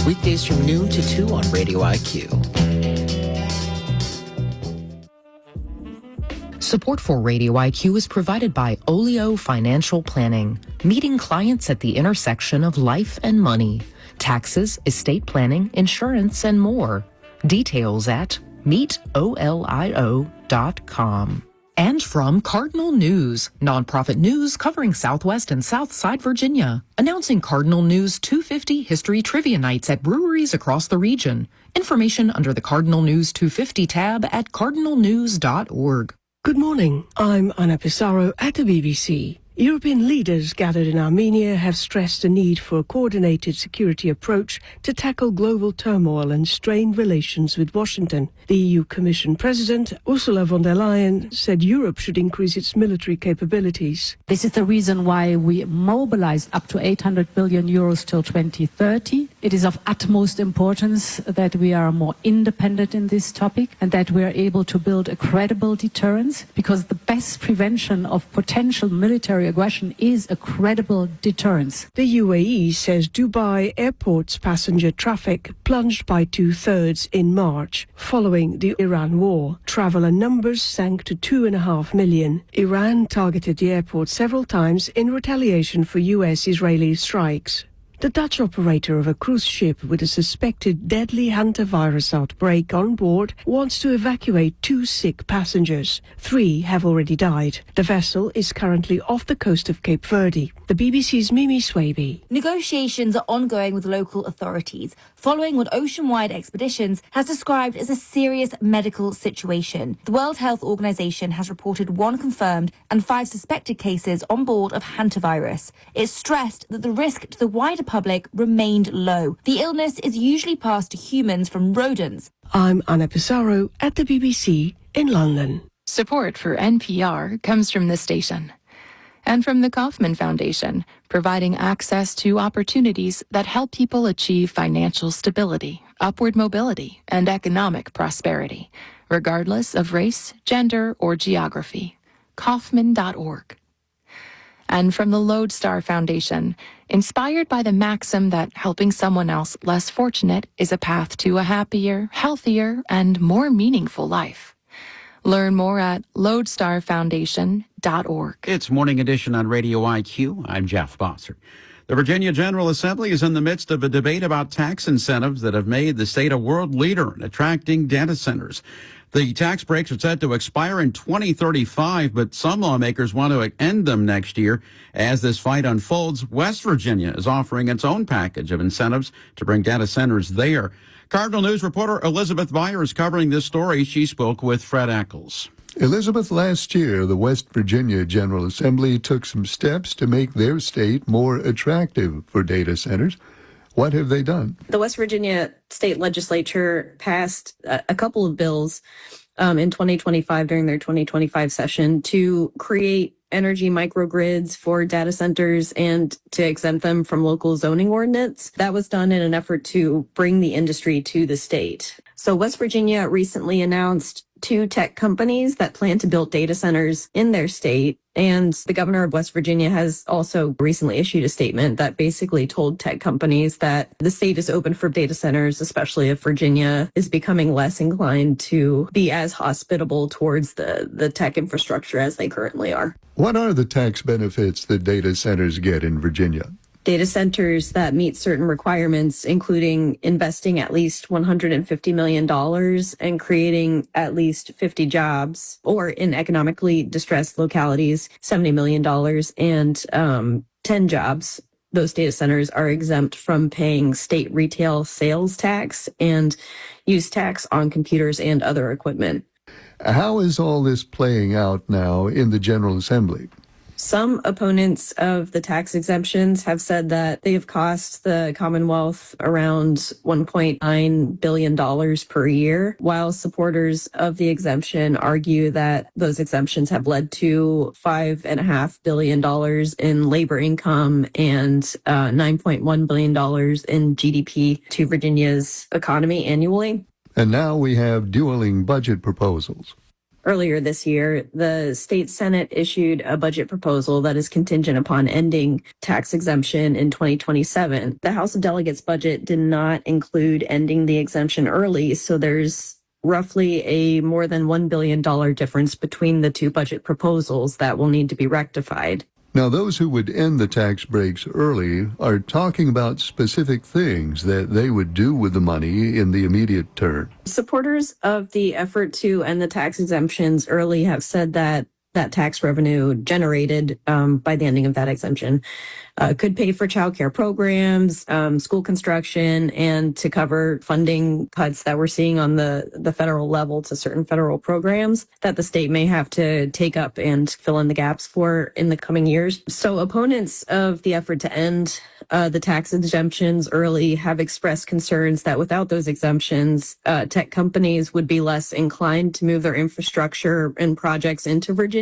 Weekdays from noon to 2 on Radio IQ. Support for Radio IQ is provided by Olio Financial Planning, meeting clients at the intersection of life and money, taxes, estate planning, insurance, and more. Details at meetolio.com. And from Cardinal News, nonprofit news covering Southwest and Southside Virginia, announcing Cardinal News 250 History Trivia Nights at breweries across the region. Information under the Cardinal News 250 tab at cardinalnews.org. Good morning. I'm Anna Pissarro at the BBC. European leaders gathered in Armenia have stressed the need for a coordinated security approach to tackle global turmoil and strained relations with Washington. The EU Commission President, Ursula von der Leyen, said Europe should increase its military capabilities. This is the reason why we mobilized up to 800 billion euros till 2030. It is of utmost importance that we are more independent in this topic and that we are able to build a credible deterrence, because the best prevention of potential military aggression is a credible deterrence. The UAE says Dubai airport's passenger traffic plunged by 2/3 in March. Following the Iran war, traveller numbers sank to 2.5 million. Iran targeted the airport several times in retaliation for US-Israeli strikes. The Dutch operator of a cruise ship with a suspected deadly hantavirus outbreak on board wants to evacuate 2 sick passengers. 3 have already died. The vessel is currently off the coast of Cape Verde. The BBC's Mimi Swaby. Negotiations are ongoing with local authorities following what Oceanwide Expeditions has described as a serious medical situation. The World Health Organization has reported 1 confirmed and 5 suspected cases on board of hantavirus. It stressed that the risk to the wider public remained low. The illness is usually passed to humans from rodents. I'm Anna Pissarro at the BBC in London. Support for NPR comes from this station and from the Kauffman Foundation, providing access to opportunities that help people achieve financial stability, upward mobility, and economic prosperity, regardless of race, gender, or geography. Kauffman.org. And from the Lodestar Foundation, inspired by the maxim that helping someone else less fortunate is a path to a happier, healthier, and more meaningful life. Learn more at lodestarfoundation.org. It's Morning Edition on Radio IQ. I'm Jeff Bosser. The Virginia General Assembly is in the midst of a debate about tax incentives that have made the state a world leader in attracting data centers. The tax breaks are set to expire in 2035, but some lawmakers want to end them next year. As this fight unfolds, West Virginia is offering its own package of incentives to bring data centers there. Cardinal News reporter Elizabeth Beyer is covering this story. She spoke with Fred Eccles. Elizabeth, last year, the West Virginia General Assembly took some steps to make their state more attractive for data centers. What have they done? The West Virginia State Legislature passed a couple of bills in 2025 during their 2025 session to create energy microgrids for data centers and to exempt them from local zoning ordinance. That was done in an effort to bring the industry to the state. So West Virginia recently announced 2 tech companies that plan to build data centers in their state. And the governor of West Virginia has also recently issued a statement that basically told tech companies that the state is open for data centers, especially if Virginia is becoming less inclined to be as hospitable towards the tech infrastructure as they currently are. What are the tax benefits that data centers get in Virginia? Data centers that meet certain requirements, including investing at least $150 million and creating at least 50 jobs, or in economically distressed localities, $70 million and 10 jobs. Those data centers are exempt from paying state retail sales tax and use tax on computers and other equipment. How is all this playing out now in the General Assembly? Some opponents of the tax exemptions have said that they have cost the Commonwealth around $1.9 billion per year, while supporters of the exemption argue that those exemptions have led to $5.5 billion in labor income and $9.1 billion in GDP to Virginia's economy annually. And now we have dueling budget proposals. Earlier this year, the state Senate issued a budget proposal that is contingent upon ending tax exemption in 2027. The House of Delegates budget did not include ending the exemption early, so there's roughly a more than $1 billion difference between the two budget proposals that will need to be rectified. Now, those who would end the tax breaks early are talking about specific things that they would do with the money in the immediate term. Supporters of the effort to end the tax exemptions early have said that tax revenue generated by the ending of that exemption could pay for childcare programs, school construction, and to cover funding cuts that we're seeing on the federal level to certain federal programs that the state may have to take up and fill in the gaps for in the coming years. So opponents of the effort to end the tax exemptions early have expressed concerns that without those exemptions, tech companies would be less inclined to move their infrastructure and projects into Virginia,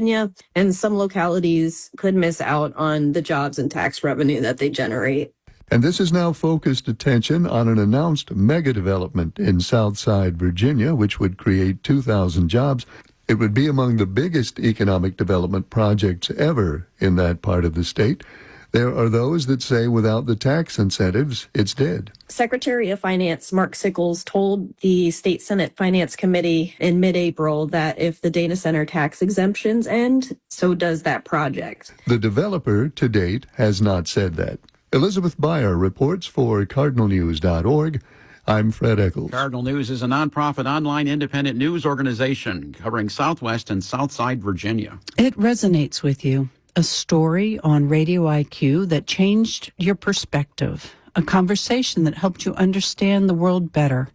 and some localities could miss out on the jobs and tax revenue that they generate. And this has now focused attention on an announced mega development in Southside Virginia, which would create 2,000 jobs. It would be among the biggest economic development projects ever in that part of the state. There are those that say without the tax incentives, it's dead. Secretary of Finance Mark Sickles told the State Senate Finance Committee in mid-April that if the data center tax exemptions end, so does that project. The developer, to date, has not said that. Elizabeth Beyer reports for cardinalnews.org. I'm Fred Eccles. Cardinal News is a nonprofit online independent news organization covering Southwest and Southside Virginia. It resonates with you. A story on Radio IQ that changed your perspective. A conversation that helped you understand the world better.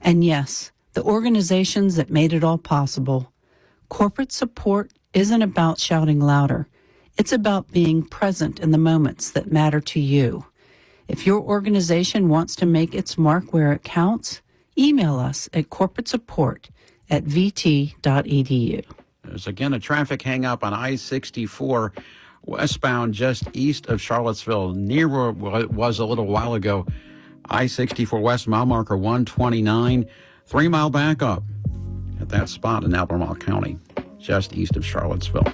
And yes, the organizations that made it all possible. Corporate support isn't about shouting louder. It's about being present in the moments that matter to you. If your organization wants to make its mark where it counts, email us at corporatasupport@vt.edu. There's again a traffic hang-up on I-64 westbound just east of Charlottesville, near where it was a little while ago. I-64 west, mile marker 129, 3-mile backup at that spot in Albemarle County, just east of Charlottesville.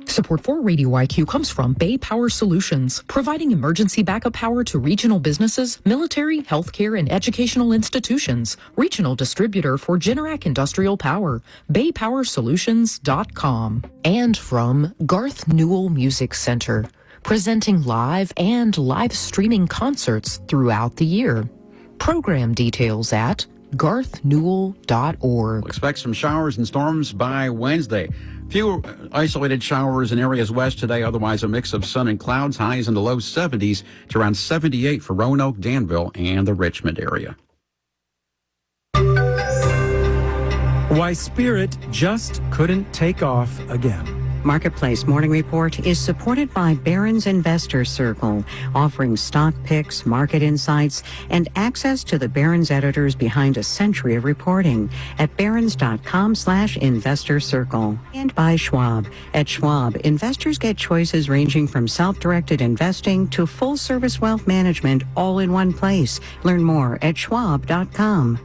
Support for Radio IQ comes from Bay Power Solutions, providing emergency backup power to regional businesses, military, healthcare, and educational institutions. Regional distributor for Generac Industrial Power, baypowersolutions.com. And from Garth Newell Music Center, presenting live and live streaming concerts throughout the year. Program details at garthnewell.org. We'll expect some showers and storms by Wednesday. Few isolated showers in areas west today, otherwise a mix of sun and clouds, highs in the low 70s to around 78 for Roanoke, Danville, and the Richmond area. Why Spirit just couldn't take off again. Marketplace Morning Report is supported by Barron's Investor Circle, offering stock picks, market insights, and access to the Barron's editors behind a century of reporting at barrons.com/investor circle. And by Schwab. At Schwab, investors get choices ranging from self-directed investing to full-service wealth management all in one place. Learn more at schwab.com.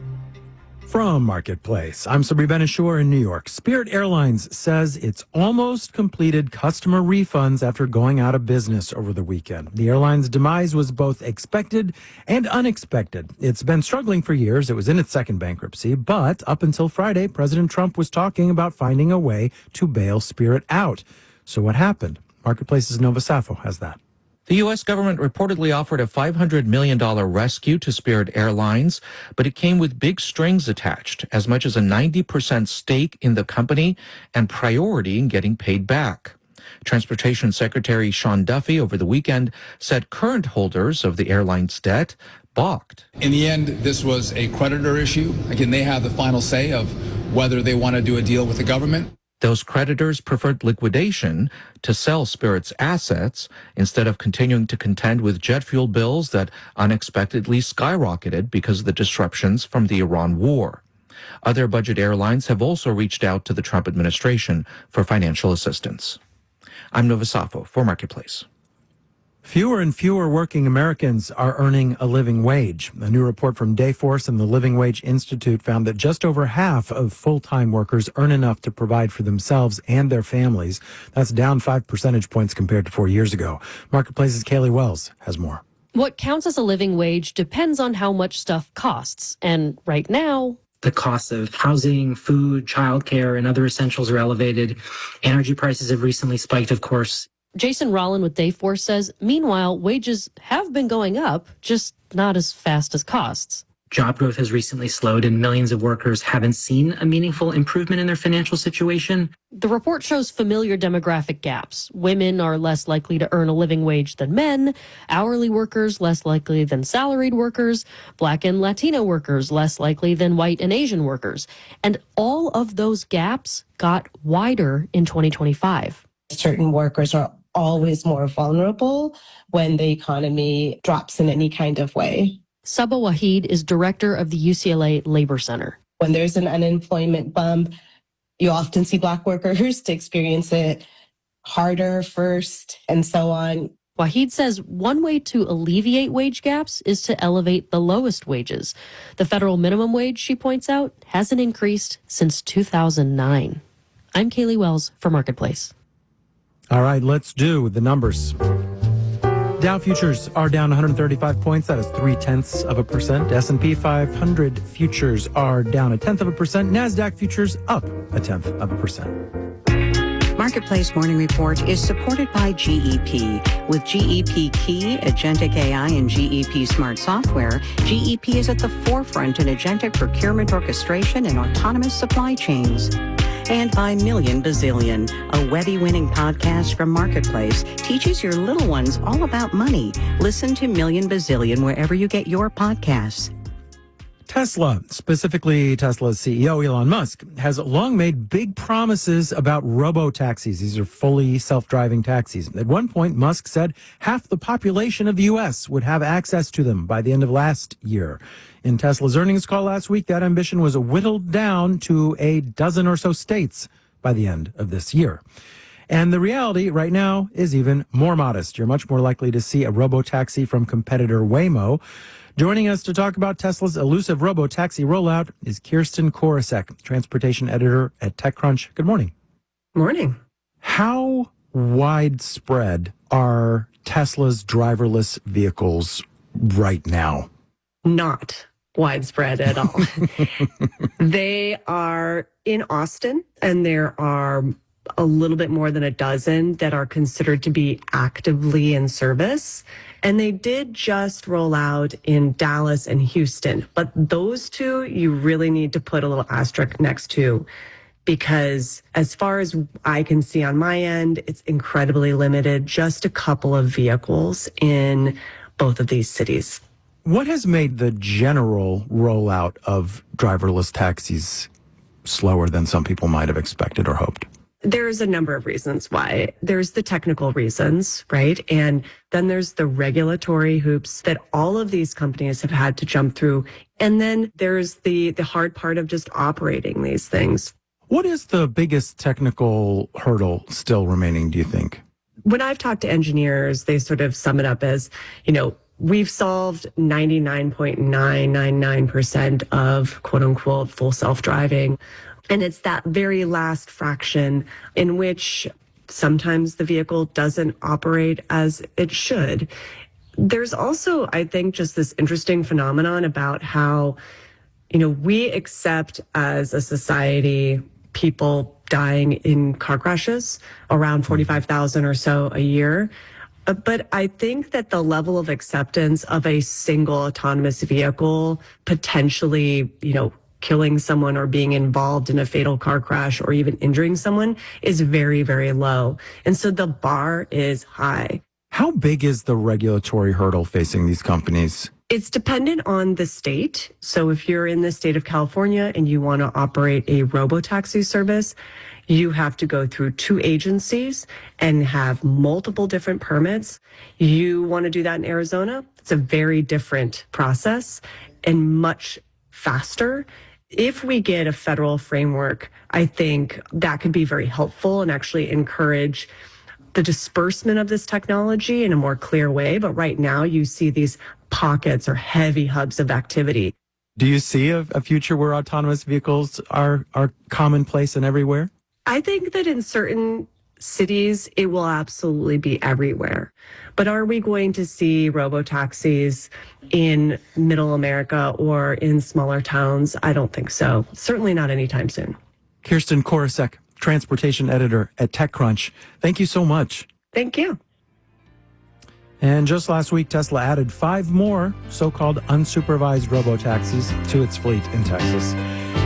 From Marketplace, I'm Sabri Ben-Ashur in New York. Spirit Airlines says it's almost completed customer refunds after going out of business over the weekend. The airline's demise was both expected and unexpected. It's been struggling for years. It was in its second bankruptcy, but up until Friday, President Trump was talking about finding a way to bail Spirit out. So what happened? Marketplace's Nova Safo has that. The U.S. government reportedly offered a $500 million rescue to Spirit Airlines, but it came with big strings attached, as much as a 90% stake in the company and priority in getting paid back. Transportation Secretary Sean Duffy over the weekend said current holders of the airline's debt balked. In the end, this was a creditor issue. Again, they have the final say of whether they want to do a deal with the government. Those creditors preferred liquidation to sell Spirit's assets instead of continuing to contend with jet fuel bills that unexpectedly skyrocketed because of the disruptions from the Iran war. Other budget airlines have also reached out to the Trump administration for financial assistance. I'm Nova Safo for Marketplace. Fewer and fewer working Americans are earning a living wage. A new report from Dayforce and the Living Wage Institute found that just over half of full-time workers earn enough to provide for themselves and their families. That's down 5 percentage points compared to 4 years ago. Marketplace's Kaylee Wells has more. What counts as a living wage depends on how much stuff costs. And right now, the costs of housing, food, childcare, and other essentials are elevated. Energy prices have recently spiked, of course. Jason Rollin with Dayforce says, meanwhile, wages have been going up, just not as fast as costs. Job growth has recently slowed and millions of workers haven't seen a meaningful improvement in their financial situation. The report shows familiar demographic gaps. Women are less likely to earn a living wage than men, hourly workers less likely than salaried workers, Black and Latino workers less likely than white and Asian workers. And all of those gaps got wider in 2025. Certain workers are always more vulnerable when the economy drops in any kind of way. Saba Waheed is director of the UCLA Labor Center. When there's an unemployment bump, you often see Black workers to experience it harder first and so on. Waheed says one way to alleviate wage gaps is to elevate the lowest wages. The federal minimum wage, she points out, hasn't increased since 2009. I'm Kaylee Wells for Marketplace. All right, let's do the numbers. Dow futures are down 135 points. That is 0.3%. S&P 500 futures are down 0.1%. NASDAQ futures up 0.1%. Marketplace Morning Report is supported by GEP. With GEP Key, Agentic AI, and GEP Smart Software, GEP is at the forefront in agentic procurement orchestration and autonomous supply chains. And by Million Bazillion, a Webby-winning podcast from Marketplace, teaches your little ones all about money. Listen to Million Bazillion wherever you get your podcasts. Tesla, specifically Tesla's CEO Elon Musk, has long made big promises about robo-taxis. These are fully self-driving taxis. At one point, Musk said half the population of the U.S. would have access to them by the end of last year. In Tesla's earnings call last week, that ambition was whittled down to a dozen or so states by the end of this year. And the reality right now is even more modest. You're much more likely to see a robo-taxi from competitor Waymo. Joining us to talk about Tesla's elusive robo-taxi rollout is Kirsten Korosek, transportation editor at TechCrunch. Good morning. Morning. How widespread are Tesla's driverless vehicles right now? Not widespread at all. They are in Austin, and there are a little bit more than a dozen that are considered to be actively in service. And they did just roll out in Dallas and Houston. But those two, you really need to put a little asterisk next to, because as far as I can see on my end, it's incredibly limited, just a couple of vehicles in both of these cities. What has made the general rollout of driverless taxis slower than some people might have expected or hoped? There's a number of reasons why. There's the technical reasons, right? And then there's the regulatory hoops that all of these companies have had to jump through. And then there's the hard part of just operating these things. What is the biggest technical hurdle still remaining, do you think? When I've talked to engineers, they sort of sum it up as, we've solved 99.999% of quote unquote full self-driving. And it's that very last fraction in which sometimes the vehicle doesn't operate as it should. There's also, I think, just this interesting phenomenon about how, we accept as a society people dying in car crashes, around 45,000 or so a year. But I think that the level of acceptance of a single autonomous vehicle potentially, killing someone or being involved in a fatal car crash or even injuring someone is very, very low. And so the bar is high. How big is the regulatory hurdle facing these companies? It's dependent on the state. So if you're in the state of California and you want to operate a robo-taxi service, you have to go through 2 agencies and have multiple different permits. You want to do that in Arizona? It's a very different process and much faster. If we get a federal framework, I think that could be very helpful and actually encourage the disbursement of this technology in a more clear way. But right now you see these pockets or heavy hubs of activity. Do you see a future where autonomous vehicles are commonplace and everywhere? I think that in certain cities, it will absolutely be everywhere. But are we going to see robo-taxis in middle America or in smaller towns? I don't think so. Certainly not anytime soon. Kirsten Korosek, transportation editor at TechCrunch. Thank you so much. Thank you. And just last week, Tesla added 5 more so-called unsupervised robo-taxis to its fleet in Texas.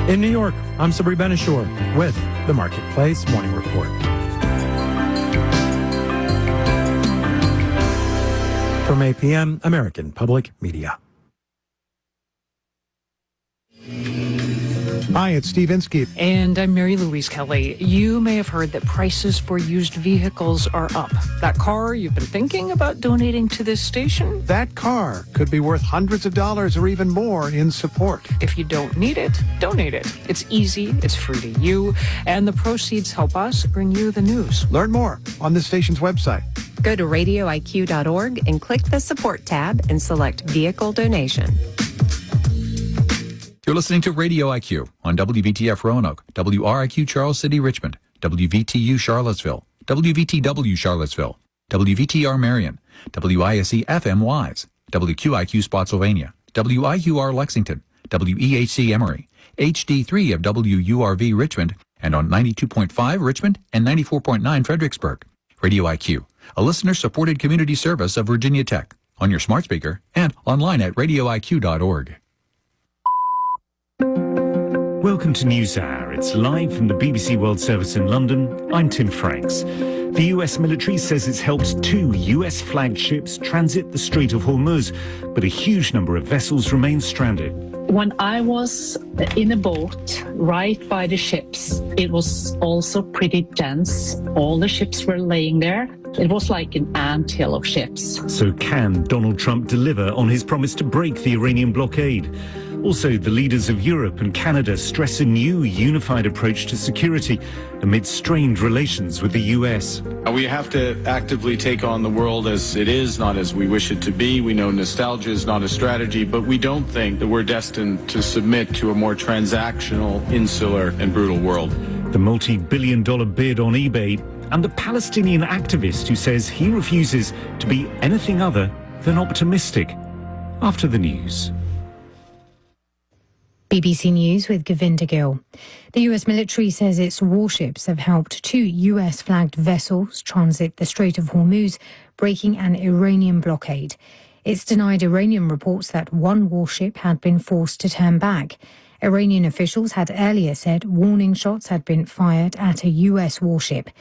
In New York, I'm Sabri Benishore with the Marketplace Morning Report. From APM, American Public Media. Hi, it's Steve Inskeep. And I'm Mary Louise Kelly. You may have heard that prices for used vehicles are up. That car you've been thinking about donating to this station? That car could be worth hundreds of dollars or even more in support. If you don't need it, donate it. It's easy, it's free to you, and the proceeds help us bring you the news. Learn more on the station's website. Go to radioiq.org and click the support tab and select vehicle donation. You're listening to Radio IQ on WVTF Roanoke, WRIQ Charles City Richmond, WVTU Charlottesville, WVTW Charlottesville, WVTR Marion, WISE FM Wise, WQIQ Spotsylvania, WIUR Lexington, WEHC Emory, HD3 of WURV Richmond, and on 92.5 Richmond and 94.9 Fredericksburg. Radio IQ, a listener-supported community service of Virginia Tech, on your smart speaker and online at radioiq.org. Welcome to NewsHour. It's live from the BBC World Service in London. I'm Tim Franks. The US military says it's helped 2 US flagged ships transit the Strait of Hormuz, but a huge number of vessels remain stranded. When I was in a boat right by the ships, it was also pretty dense. All the ships were laying there. It was like an anthill of ships. So can Donald Trump deliver on his promise to break the Iranian blockade? Also, the leaders of Europe and Canada stress a new unified approach to security amid strained relations with the US. We have to actively take on the world as it is, not as we wish it to be. We know nostalgia is not a strategy, but we don't think that we're destined to submit to a more transactional, insular, and brutal world. The multi-billion-dollar bid on eBay, and the Palestinian activist who says he refuses to be anything other than optimistic. After the news. BBC News with Govinda Gill. The US military says its warships have helped 2 US-flagged vessels transit the Strait of Hormuz, breaking an Iranian blockade. It's denied Iranian reports that one warship had been forced to turn back. Iranian officials had earlier said warning shots had been fired at a US warship.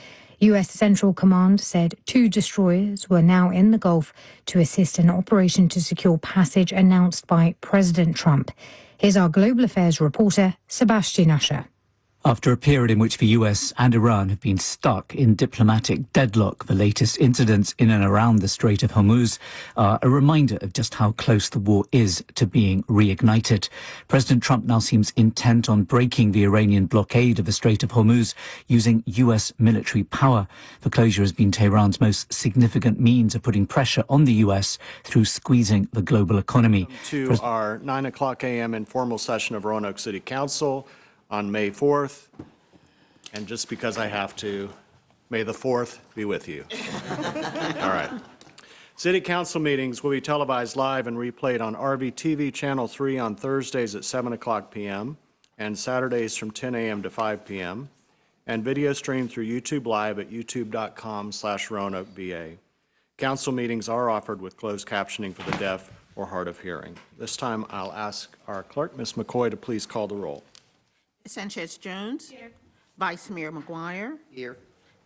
US Central Command said 2 destroyers were now in the Gulf to assist an operation to secure passage announced by President Trump. Here's our global affairs reporter, Sebastian Usher. After a period in which the US and Iran have been stuck in diplomatic deadlock, the latest incidents in and around the Strait of Hormuz are a reminder of just how close the war is to being reignited. President Trump now seems intent on breaking the Iranian blockade of the Strait of Hormuz using US military power. The closure has been Tehran's most significant means of putting pressure on the US through squeezing the global economy. To our 9 o'clock a.m. informal session of Roanoke City Council on May 4th, and just because I have to, may the 4th be with you. All right. City Council meetings will be televised live and replayed on RVTV Channel 3 on Thursdays at 7 o'clock p.m. and Saturdays from 10 a.m. to 5 p.m. and video streamed through YouTube Live at youtube.com/RoanokeVA. Council meetings are offered with closed captioning for the deaf or hard of hearing. This time I'll ask our clerk, Ms. McCoy, to please call the roll. Sanchez-Jones. Here. Vice Mayor McGuire. Here.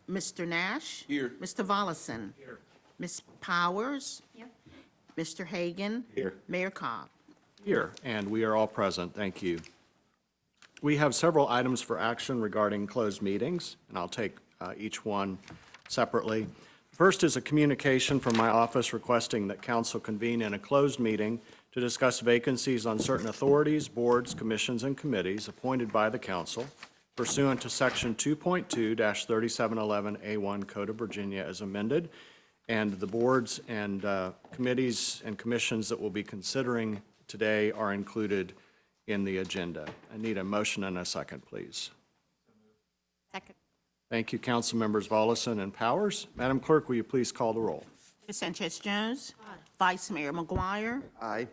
Mr. Nash. Here. Mr. Volleson. Here. Ms. Powers. Here. Mr. Hagan. Here. Mayor Cobb. Here, and we are all present. Thank you. We have several items for action regarding closed meetings, and I'll take each one separately. First is a communication from my office requesting that council convene in a closed meeting to discuss vacancies on certain authorities, boards, commissions, and committees appointed by the council pursuant to Section 2.2-3711A1 Code of Virginia as amended, and the boards and committees and commissions that we'll be considering today are included in the agenda. I need a motion and a second, please. Second. Thank you, Council Members Volleson and Powers. Madam Clerk, will you please call the roll? Ms. Sanchez Jones. Aye. Vice Mayor McGuire. Aye.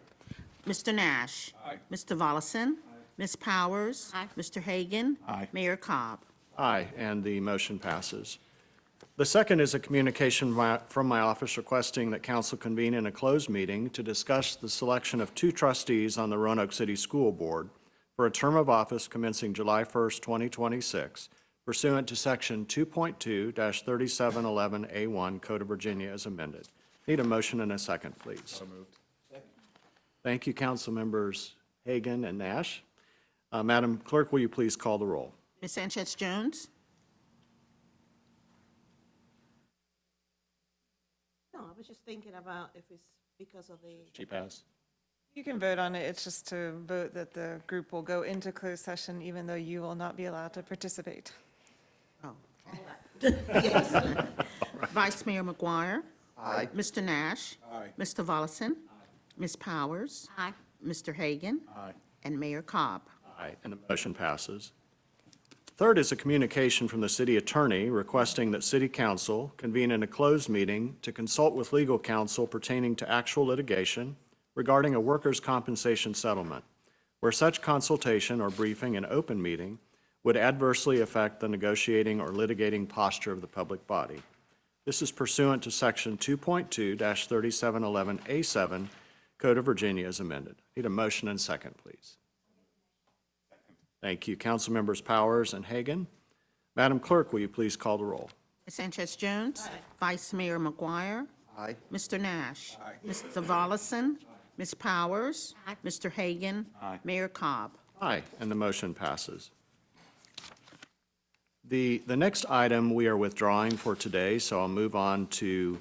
Mr. Nash. Aye. Mr. Vollison. Ms. Powers. Aye. Mr. Hagan. Aye. Mayor Cobb. Aye, and the motion passes. The second is a communication from my office requesting that council convene in a closed meeting to discuss the selection of 2 trustees on the Roanoke City School Board for a term of office commencing July 1st, 2026, pursuant to Section 2.2-3711A1 Code of Virginia as amended. Need a motion and a second, please. So moved. Thank you, Council Members Hagan and Nash. Madam Clerk, will you please call the roll? Ms. Sanchez Jones. No, I was just thinking about if it's because of the. She passed. You can vote on it. It's just to vote that the group will go into closed session even though you will not be allowed to participate. Oh. Yes. Vice Mayor McGuire. Aye. Mr. Nash. Aye. Mr. Vollison. Ms. Powers. Aye. Mr. Hagan. Aye. And Mayor Cobb. Aye, and the motion passes. Third is a communication from the city attorney requesting that city council convene in a closed meeting to consult with legal counsel pertaining to actual litigation regarding a workers' compensation settlement, where such consultation or briefing in open meeting would adversely affect the negotiating or litigating posture of the public body. This is pursuant to Section 2.2-3711A7 Code of Virginia as amended. Need a motion and second, please. Thank you. Council Members Powers and Hagan. Madam Clerk, will you please call the roll? Ms. Sanchez Jones. Aye. Vice Mayor McGuire. Aye. Mr. Nash. Aye. Mr. Vollison. Ms. Powers. Aye. Mr. Hagan. Aye. Mayor Cobb. Aye, and the motion passes. The next item we are withdrawing for today, so I'll move on to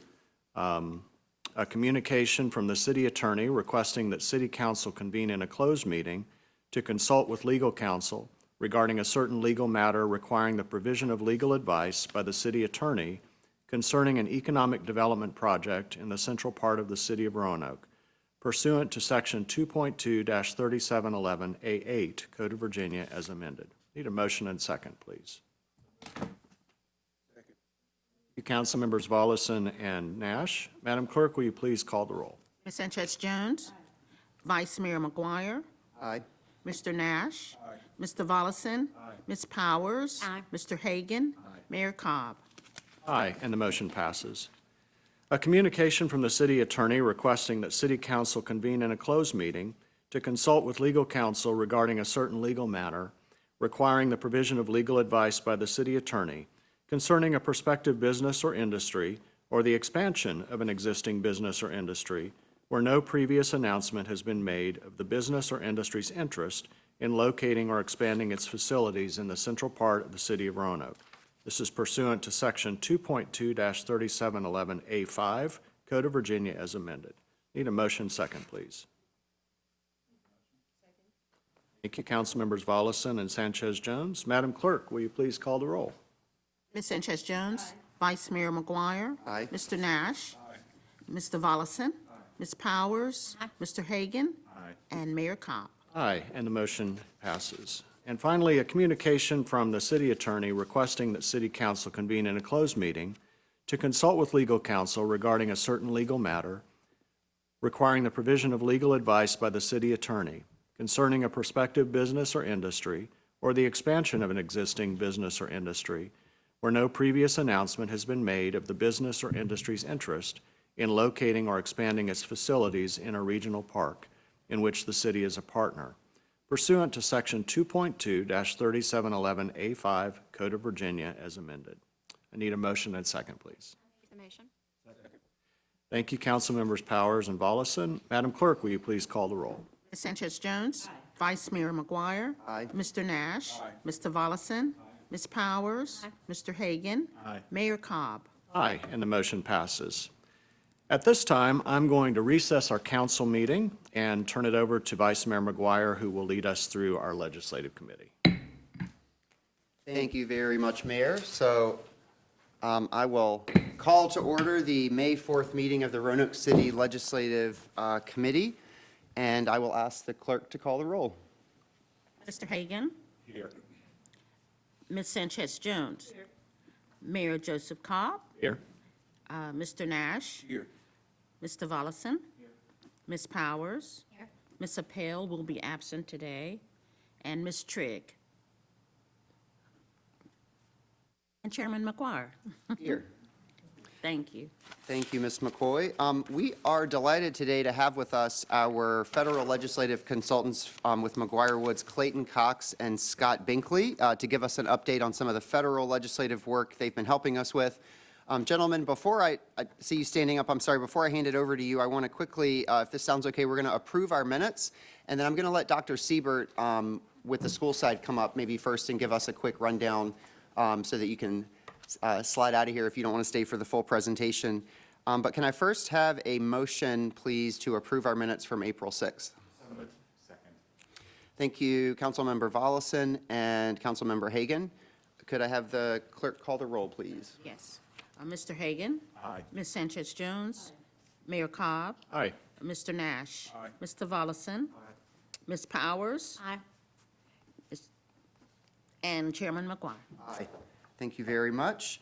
a communication from the city attorney requesting that city council convene in a closed meeting to consult with legal counsel regarding a certain legal matter requiring the provision of legal advice by the city attorney concerning an economic development project in the central part of the city of Roanoke, pursuant to Section 2.2-3711A8 Code of Virginia as amended. Need a motion and second, please. Second. You Council Members Vollison and Nash. Madam Clerk, will you please call the roll? Ms. Sanchez Jones. Aye. Vice Mayor McGuire. Aye. Mr. Nash. Aye. Mr. Vollison. Aye. Ms. Powers. Aye. Mr. Hagan. Aye. Mayor Cobb. Aye, and the motion passes. A communication from the city attorney requesting that city council convene in a closed meeting to consult with legal counsel regarding a certain legal matter requiring the provision of legal advice by the city attorney concerning a prospective business or industry or the expansion of an existing business or industry where no previous announcement has been made of the business or industry's interest in locating or expanding its facilities in the central part of the city of Roanoke. This is pursuant to Section 2.2-3711A5 Code of Virginia as amended. Need a motion second, please. Thank you, Council Members Vollison and Sanchez Jones. Madam Clerk, will you please call the roll? Ms. Sanchez Jones. Aye. Vice Mayor McGuire. Aye. Mr. Nash. Aye. Mr. Vollison. Aye. Ms. Powers. Aye. Mr. Hagan. Aye. And Mayor Cobb. Aye, and the motion passes. And finally, a communication from the city attorney requesting that city council convene in a closed meeting to consult with legal counsel regarding a certain legal matter requiring the provision of legal advice by the city attorney concerning a prospective business or industry or the expansion of an existing business or industry where no previous announcement has been made of the business or industry's interest in locating or expanding its facilities in a regional park in which the city is a partner, pursuant to Section 2.2-3711A5 Code of Virginia as amended. I need a motion and second, please. The motion. Thank you, Council Members Powers and Vollison. Madam Clerk, will you please call the roll? Ms. Sanchez Jones. Aye. Vice Mayor McGuire. Aye. Mr. Nash. Aye. Mr. Vollison. Aye. Ms. Powers. Aye. Mr. Hagan. Aye. Mayor Cobb. Aye, and the motion passes. At this time, I'm going to recess our council meeting and turn it over to Vice Mayor McGuire, who will lead us through our legislative committee. Thank you very much, Mayor. So I will call to order the May 4th meeting of the Roanoke City Legislative Committee, and I will ask the clerk to call the roll. Mr. Hagan? Here. Ms. Sanchez Jones? Here. Mayor Joseph Cobb? Here. Mr. Nash? Here. Mr. Volleson? Here. Ms. Powers? Here. Ms. Appel will be absent today, and Ms. Trigg. And Chairman McGuire. Here. Thank you. Thank you, Ms. McCoy. We are delighted today to have with us our federal legislative consultants with McGuire Woods, Clayton Cox and Scott Binkley, to give us an update on some of the federal legislative work they've been helping us with. Gentlemen, before I see you standing up, I'm sorry, before I hand it over to you, I want to quickly, if this sounds okay, we're going to approve our minutes, and then I'm going to let Dr. Siebert with the school side come up maybe first and give us a quick rundown so that you can slide out of here if you don't want to stay for the full presentation. But can I first have a motion, please, to approve our minutes from April 6th? Second. Thank you, Councilmember Volleson and Councilmember Hagan. Could I have the clerk call the roll, please? Yes. Mr. Hagan? Aye. Ms. Sanchez Jones? Mayor Cobb? Aye. Mr. Nash? Aye. Mr. Volleson? Ms. Powers? Aye. And Chairman McGuire. Aye. Thank you very much.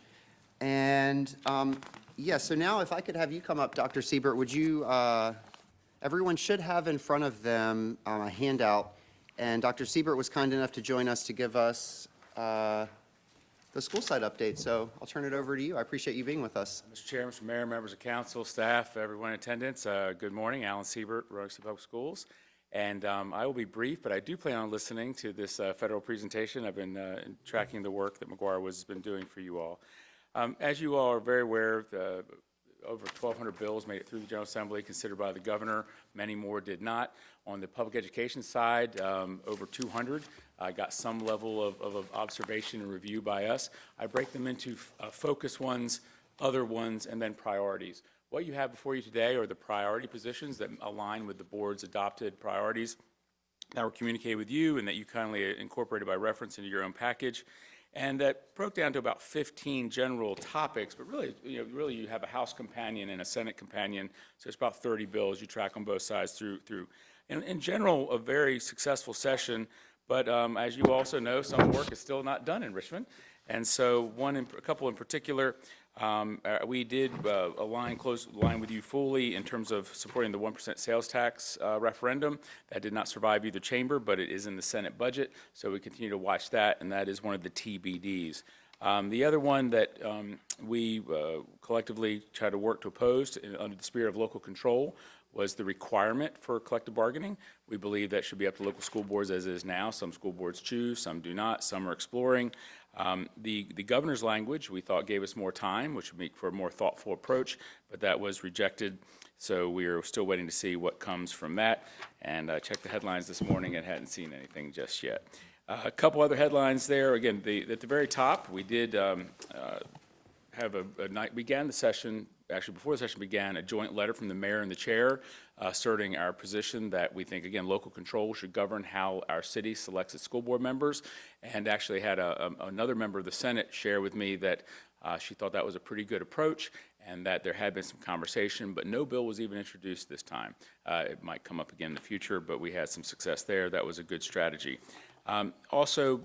And yes, so now if I could have you come up, Dr. Siebert, would you, everyone should have in front of them a handout. And Dr. Siebert was kind enough to join us to give us the school site update. So I'll turn it over to you. I appreciate you being with us. Mr. Chair, Mr. Mayor, members of council, staff, everyone in attendance, good morning. Alan Siebert, Roanoke City Public Schools. And I will be brief, but I do plan on listening to this federal presentation. I've been tracking the work that McGuire Woods has been doing for you all. As you all are very aware, over 1,200 bills made it through the General Assembly, considered by the governor. Many more did not. On the public education side, over 200 got some level of observation and review by us. I break them into focus ones, other ones, and then priorities. What you have before you today are the priority positions that align with the board's adopted priorities that were communicated with you and that you kindly incorporated by reference into your own package. And that broke down to about 15 general topics, but really, you have a House companion and a Senate companion, so it's about 30 bills you track on both sides through. In general, a very successful session, but as you also know, some work is still not done in Richmond. And so a couple in particular, we did align with you fully in terms of supporting the 1% sales tax referendum. That did not survive either chamber, but it is in the Senate budget, so we continue to watch that, and that is one of the TBDs. The other one that we collectively try to work to oppose under the spirit of local control was the requirement for collective bargaining. We believe that should be up to local school boards as it is now. Some school boards choose, some do not, some are exploring. The governor's language we thought gave us more time, which would make for a more thoughtful approach, but that was rejected. So we are still waiting to see what comes from that. And I checked the headlines this morning and hadn't seen anything just yet. A couple other headlines there. Again, at the very top, we did have began the session, actually before the session began, a joint letter from the mayor and the chair asserting our position that we think, again, local control should govern how our city selects its school board members, and actually had another member of the Senate share with me that she thought that was a pretty good approach and that there had been some conversation, but no bill was even introduced this time. It might come up again in the future, but we had some success there. That was a good strategy. Also,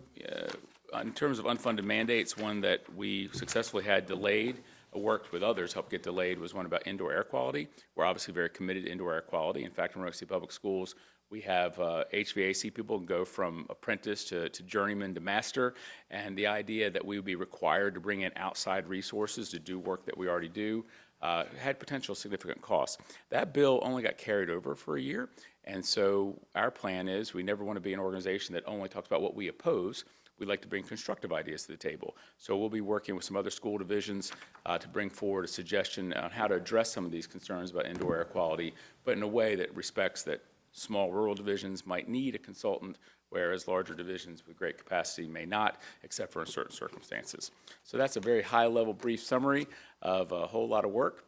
in terms of unfunded mandates, one that we successfully had delayed, worked with others, helped get delayed, was one about indoor air quality. We're obviously very committed to indoor air quality. In fact, in Roanoke City Public Schools, we have HVAC people go from apprentice to journeyman to master, and the idea that we would be required to bring in outside resources to do work that we already do had potential significant costs. That bill only got carried over for a year, and so our plan is we never want to be an organization that only talks about what we oppose. We'd like to bring constructive ideas to the table. So we'll be working with some other school divisions to bring forward a suggestion on how to address some of these concerns about indoor air quality, but in a way that respects that small rural divisions might need a consultant, whereas larger divisions with great capacity may not, except for in certain circumstances. So that's a very high-level brief summary of a whole lot of work,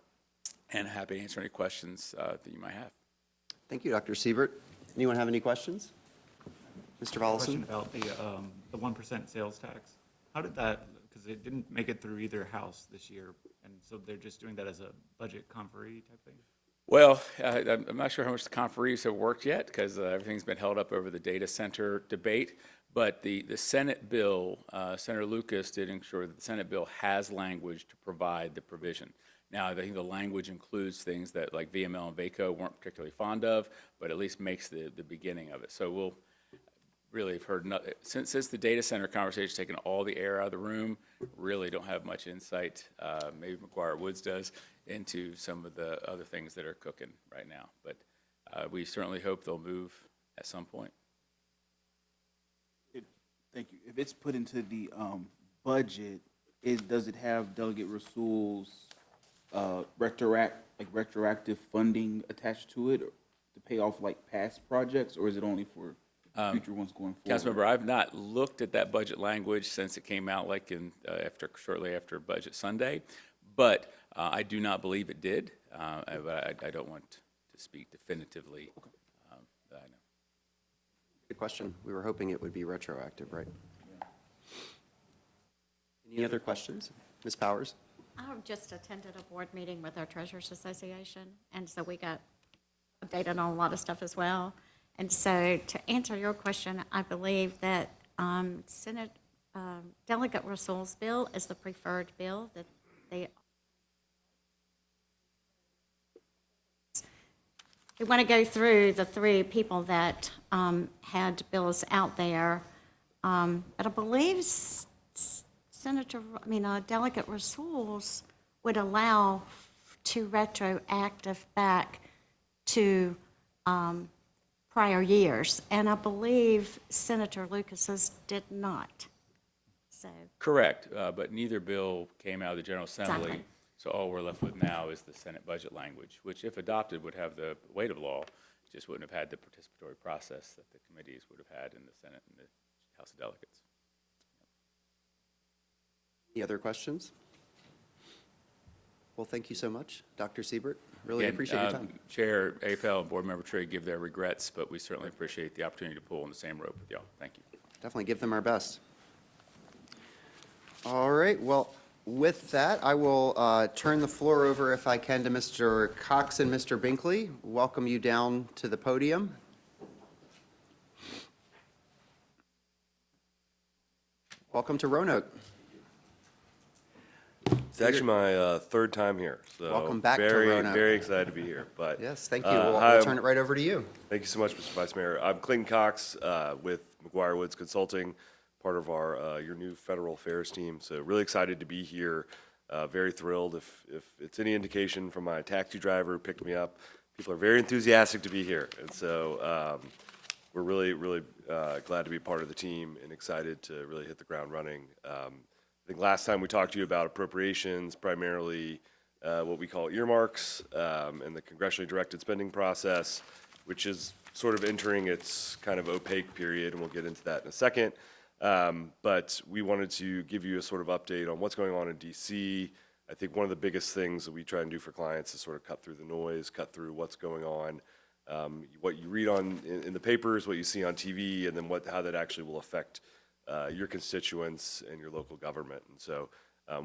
and happy to answer any questions that you might have. Thank you, Dr. Siebert. Anyone have any questions? Mr. Volleson? Question about the 1% sales tax. How did that, because it didn't make it through either house this year, and so they're just doing that as a budget conferee type thing? Well, I'm not sure how much the conferees have worked yet because everything's been held up over the data center debate. But the Senate bill, Senator Lucas did ensure that the Senate bill has language to provide the provision. Now, I think the language includes things that like VML and VACO weren't particularly fond of, but at least makes the beginning of it. So we'll really have heard, since the data center conversation's taken all the air out of the room, really don't have much insight, maybe McGuire Woods does, into some of the other things that are cooking right now. But we certainly hope they'll move at some point. Thank you. If it's put into the budget, does it have Delegate Rasul's retroactive funding attached to it to pay off like past projects, or is it only for future ones going forward? Councilmember, I've not looked at that budget language since it came out like shortly after Budget Sunday, but I do not believe it did. But I don't want to speak definitively. That I know. Good question. We were hoping it would be retroactive, right? Any other questions? Ms. Powers? I just attended a board meeting with our Treasurers Association, and so we got updated on a lot of stuff as well. And so to answer your question, I believe that Delegate Rasul's bill is the preferred bill that they want to go through the three people that had bills out there. But I believe Delegate Rasul's would allow to retroactive back to prior years, and I believe Senator Lucas's did not. So Correct, but neither bill came out of the General Assembly. Exactly. So all we're left with now is the Senate budget language, which if adopted would have the weight of law, just wouldn't have had the participatory process that the committees would have had in the Senate and the House of Delegates. Any other questions? Well, thank you so much, Dr. Siebert. Really appreciate your time. Chair APEL and Board Member Trigg give their regrets, but we certainly appreciate the opportunity to pull on the same rope with y'all. Thank you. Definitely give them our best. All right, well, with that, I will turn the floor over, if I can, to Mr. Cox and Mr. Binkley. Welcome you down to the podium. Welcome to Roanoke. It's actually my third time here, so Welcome back to very, Roanoke. very excited to be here. But yes, thank you. We'll turn it right over to you. Thank you so much, Mr. Vice Mayor. I'm Clayton Cox with McGuire Woods Consulting, part of our your new federal affairs team. So really excited to be here. Very thrilled. If it's any indication from my taxi driver who picked me up, people are very enthusiastic to be here, and so we're really, really glad to be part of the team and excited to really hit the ground running. I think last time we talked to you about appropriations, primarily what we call earmarks and the congressionally directed spending process, which is sort of entering its kind of opaque period, and we'll get into that in a second. But we wanted to give you a sort of update on what's going on in DC. I think one of the biggest things that we try and do for clients is sort of cut through the noise, cut through what's going on, what you read in the papers, what you see on TV, and then how that actually will affect your constituents and your local government. And so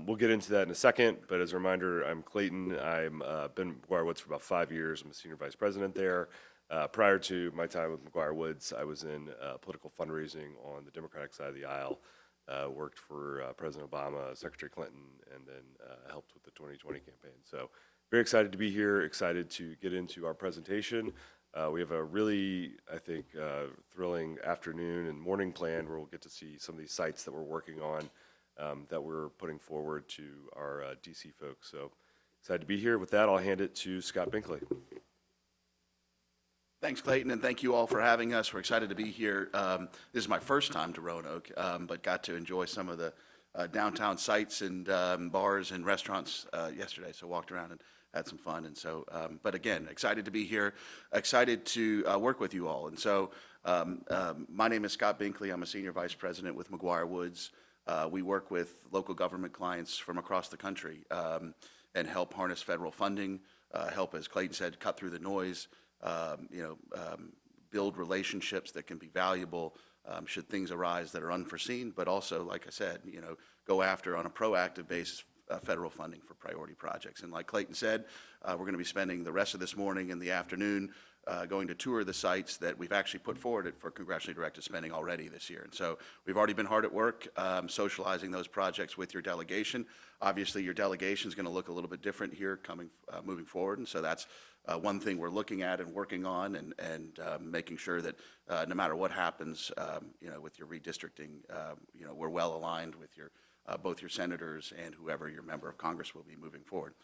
we'll get into that in a second, but as a reminder, I'm Clayton. I've been at McGuire Woods for about 5 years. I'm a senior vice president there. Prior to my time with McGuire Woods, I was in political fundraising on the Democratic side of the aisle, worked for President Obama, Secretary Clinton, and then helped with the 2020 campaign. So very excited to be here, excited to get into our presentation. We have a really, I think, thrilling afternoon and morning planned where we'll get to see some of these sites that we're working on that we're putting forward to our DC folks. So excited to be here. With that, I'll hand it to Scott Binkley. Thanks, Clayton, and thank you all for having us. We're excited to be here. This is my first time to Roanoke, but got to enjoy some of the downtown sites and bars and restaurants yesterday, so walked around and had some fun. And so, but again, excited to be here, excited to work with you all. And so my name is Scott Binkley. I'm a senior vice president with McGuire Woods. We work with local government clients from across the country and help harness federal funding, help, as Clayton said, cut through the noise, build relationships that can be valuable should things arise that are unforeseen, but also, like I said, go after on a proactive basis federal funding for priority projects. And like Clayton said, we're going to be spending the rest of this morning and the afternoon going to tour the sites that we've actually put forward for congressionally directed spending already this year. And so we've already been hard at work socializing those projects with your delegation. Obviously, your delegation is going to look a little bit different here moving forward. And so that's one thing we're looking at and working on, and making sure that no matter what happens, with your redistricting, we're well aligned with your both your senators and whoever your member of Congress will be moving forward.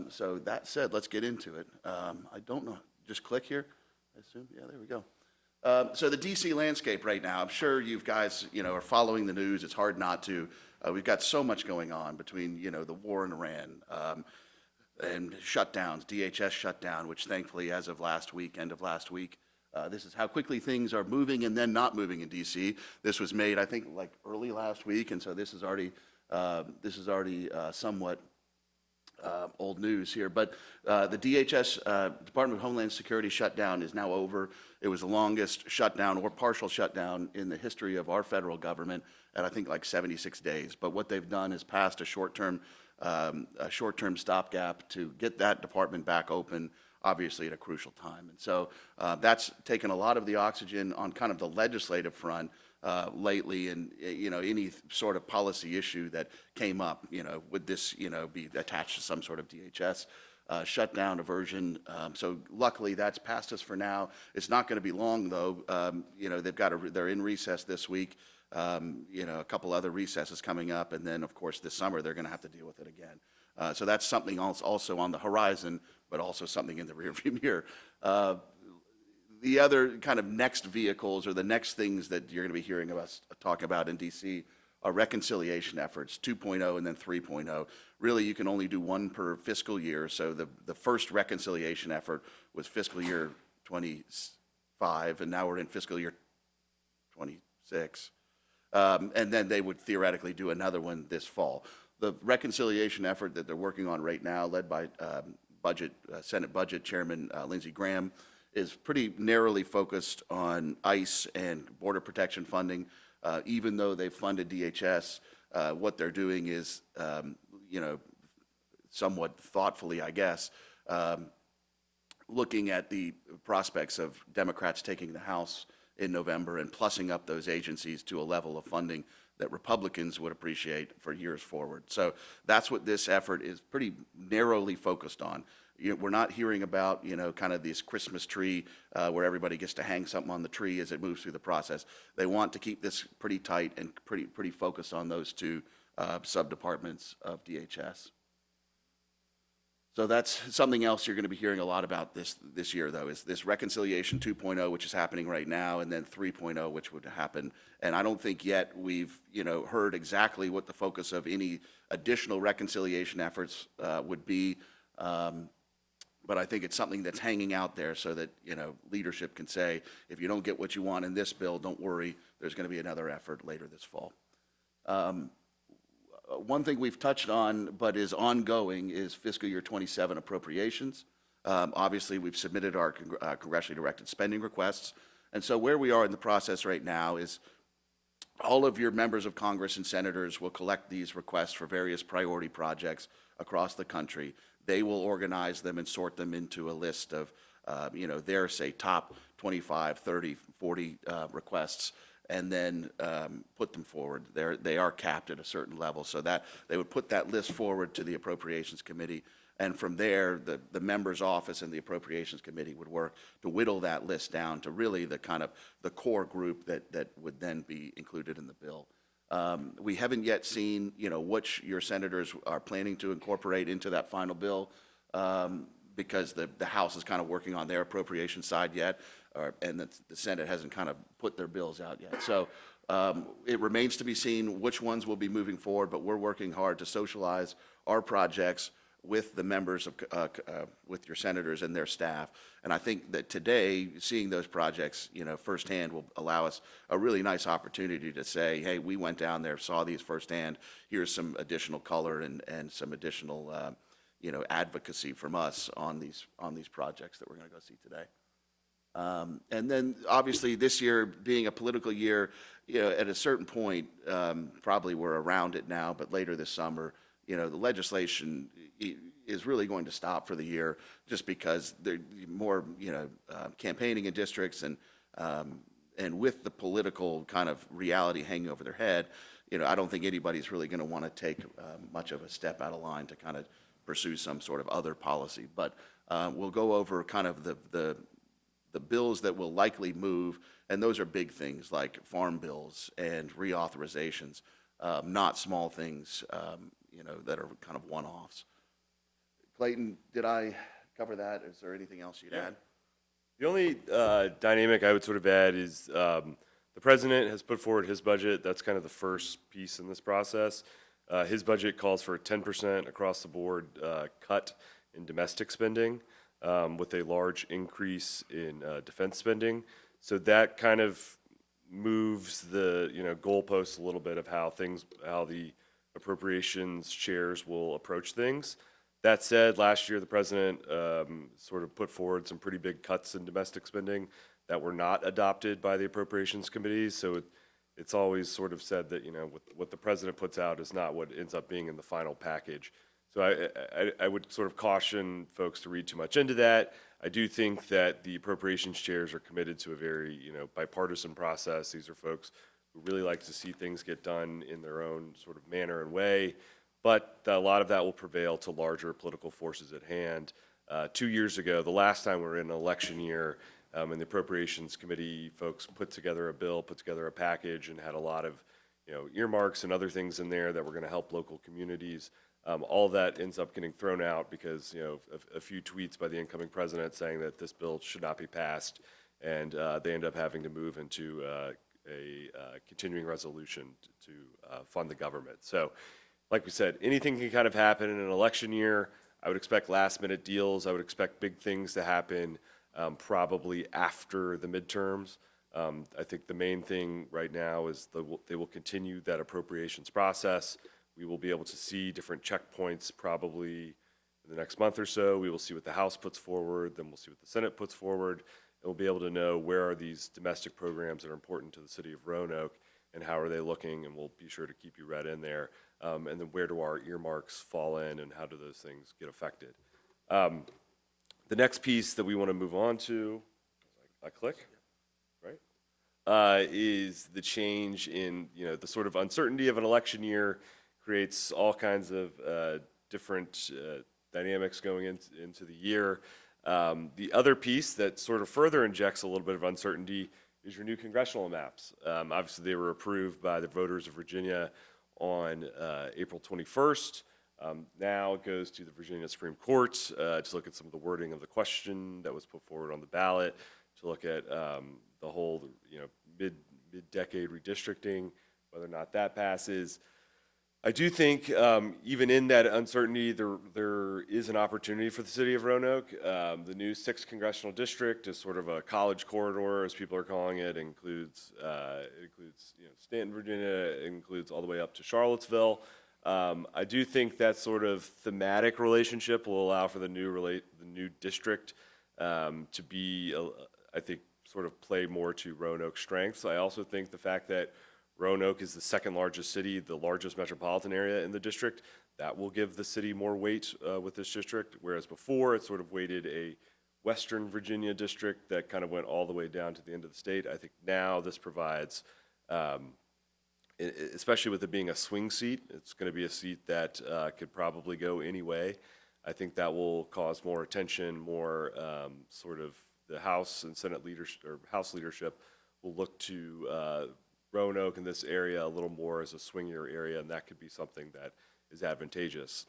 So that said, let's get into it. I don't know. Just click here, I assume. Yeah, there we go. So the DC landscape right now, I'm sure you guys, are following the news. It's hard not to. We've got so much going on between, the war in Iran and shutdowns, DHS shutdown, which thankfully, as of last week, end of last week, this is how quickly things are moving and then not moving in DC. This was made, I think, like early last week, and so this is already somewhat old news here. But the DHS, Department of Homeland Security shutdown is now over. It was the longest shutdown or partial shutdown in the history of our federal government at, I think, like 76 days. But what they've done is passed a short-term stopgap to get that department back open, obviously at a crucial time. And so that's taken a lot of the oxygen on kind of the legislative front lately, and any sort of policy issue that came up, would this be attached to some sort of DHS shutdown aversion. So luckily that's passed us for now. It's not going to be long though. They're in recess this week. A couple other recesses coming up, and then of course this summer they're going to have to deal with it again. So that's something else also on the horizon, but also something in the rearview mirror. The other kind of next vehicles, or the next things that you're going to be hearing us talk about in DC, are reconciliation efforts, 2.0 and then 3.0. Really, you can only do one per fiscal year. So the first reconciliation effort was fiscal year 25, and now we're in fiscal year 26. And then they would theoretically do another one this fall. The reconciliation effort that they're working on right now, led by Senate Budget Chairman Lindsey Graham, is pretty narrowly focused on ICE and border protection funding. Even though they've funded DHS, what they're doing is, somewhat thoughtfully, I guess, looking at the prospects of Democrats taking the House in November and plussing up those agencies to a level of funding that Republicans would appreciate for years forward. So that's what this effort is pretty narrowly focused on. We're not hearing about, kind of this Christmas tree where everybody gets to hang something on the tree as it moves through the process. They want to keep this pretty tight and pretty focused on those two sub-departments of DHS. So that's something else you're going to be hearing a lot about this year, though, is this Reconciliation 2.0, which is happening right now, and then 3.0, which would happen. And I don't think yet we've, heard exactly what the focus of any additional reconciliation efforts would be. But I think it's something that's hanging out there so that, leadership can say, if you don't get what you want in this bill, don't worry, there's going to be another effort later this fall. One thing we've touched on but is ongoing is fiscal year 27 appropriations. Obviously, we've submitted our congressionally directed spending requests. And so where we are in the process right now is all of your members of Congress and senators will collect these requests for various priority projects across the country. They will organize them and sort them into a list of, their, say, top 25, 30, 40 requests, and then put them forward. They are capped at a certain level, so that they would put that list forward to the Appropriations Committee, and from there, the member's office and the Appropriations Committee would work to whittle that list down to really the kind of the core group that would then be included in the bill. We haven't yet seen, which your senators are planning to incorporate into that final bill, because the House is kind of working on their appropriation side yet, and the Senate hasn't kind of put their bills out yet. So it remains to be seen which ones will be moving forward, but we're working hard to socialize our projects with the members of, with your senators and their staff. And I think that today, seeing those projects, firsthand will allow us a really nice opportunity to say, hey, we went down there, saw these firsthand, here's some additional color and some additional, advocacy from us on these projects that we're going to go see today. And then, obviously, this year being a political year, at a certain point, probably we're around it now, but later this summer, the legislation is really going to stop for the year just because there's more, campaigning in districts and with the political kind of reality hanging over their head, I don't think anybody's really going to want to take much of a step out of line to kind of pursue some sort of other policy. But we'll go over kind of the bills that will likely move, and those are big things like farm bills and reauthorizations, not small things, that are kind of one-offs. Clayton, did I cover that? Is there anything else you'd add? The only dynamic I would sort of add is the president has put forward his budget. That's kind of the first piece in this process. His budget calls for a 10% across the board cut in domestic spending with a large increase in defense spending. So that kind of moves the goalposts a little bit of how the appropriations chairs will approach things. That said, last year the president sort of put forward some pretty big cuts in domestic spending that were not adopted by the appropriations committees. So it's always sort of said that what the president puts out is not what ends up being in the final package. So I would sort of caution folks to read too much into that. I do think that the appropriations chairs are committed to a very bipartisan process. These are folks who really like to see things get done in their own sort of manner and way. But a lot of that will prevail to larger political forces at hand. 2 years ago, the last time we were in an election year, and the Appropriations Committee folks put together a bill, put together a package, and had a lot of earmarks and other things in there that were going to help local communities. All of that ends up getting thrown out because a few tweets by the incoming president saying that this bill should not be passed, and they end up having to move into a continuing resolution to fund the government. So, like we said, anything can kind of happen in an election year. I would expect last-minute deals. I would expect big things to happen probably after the midterms. I think the main thing right now is they will continue that appropriations process. We will be able to see different checkpoints probably in the next month or so. We will see what the House puts forward, then we'll see what the Senate puts forward, and we'll be able to know where are these domestic programs that are important to the city of Roanoke and how are they looking, and we'll be sure to keep you read in there. And then where do our earmarks fall in and how do those things get affected? The next piece that we want to move on to, I click, right, is the change in, the sort of uncertainty of an election year creates all kinds of different dynamics going into the year. The other piece that sort of further injects a little bit of uncertainty is your new congressional maps. Obviously, they were approved by the voters of Virginia on April 21st. Now it goes to the Virginia Supreme Court to look at some of the wording of the question that was put forward on the ballot, to look at the whole, mid-decade redistricting, whether or not that passes. I do think even in that uncertainty, there is an opportunity for the city of Roanoke. The new 6th congressional district is sort of a college corridor, as people are calling it. It includes Stanton, Virginia. It includes all the way up to Charlottesville. I do think that sort of thematic relationship will allow for the new district to be, I think, sort of play more to Roanoke's strengths. I also think the fact that Roanoke is the second largest city, the largest metropolitan area in the district, that will give the city more weight with this district, whereas before it sort of weighted a Western Virginia district that kind of went all the way down to the end of the state. I think now this provides, especially with it being a swing seat, it's going to be a seat that could probably go any way. I think that will cause more attention, more sort of the House and Senate leadership, or House leadership will look to Roanoke in this area a little more as a swingier area, and that could be something that is advantageous.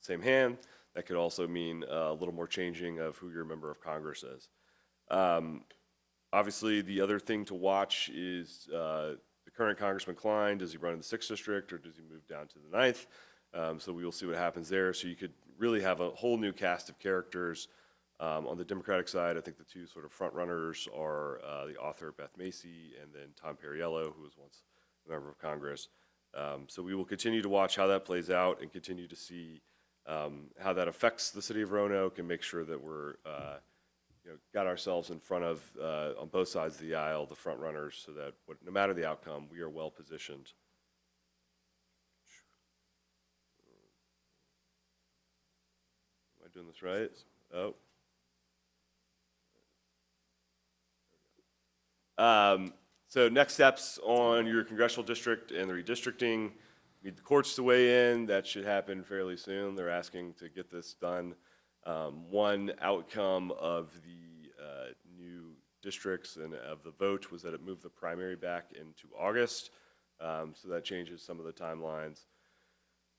Same hand, that could also mean a little more changing of who your member of Congress is. Obviously, the other thing to watch is the current Congressman Klein. Does he run in the 6th district or does he move down to the 9th? So we will see what happens there. So you could really have a whole new cast of characters. On the Democratic side, I think the two sort of front runners are the author Beth Macy and then Tom Perriello, who was once a member of Congress. So we will continue to watch how that plays out and continue to see how that affects the city of Roanoke and make sure that we're got ourselves in front of, on both sides of the aisle, the front runners, so that no matter the outcome, we are well positioned. Am I doing this right? Oh. So next steps on your congressional district and the redistricting. Need the courts to weigh in. That should happen fairly soon. They're asking to get this done. One outcome of the new districts and of the vote was that it moved the primary back into August. So that changes some of the timelines.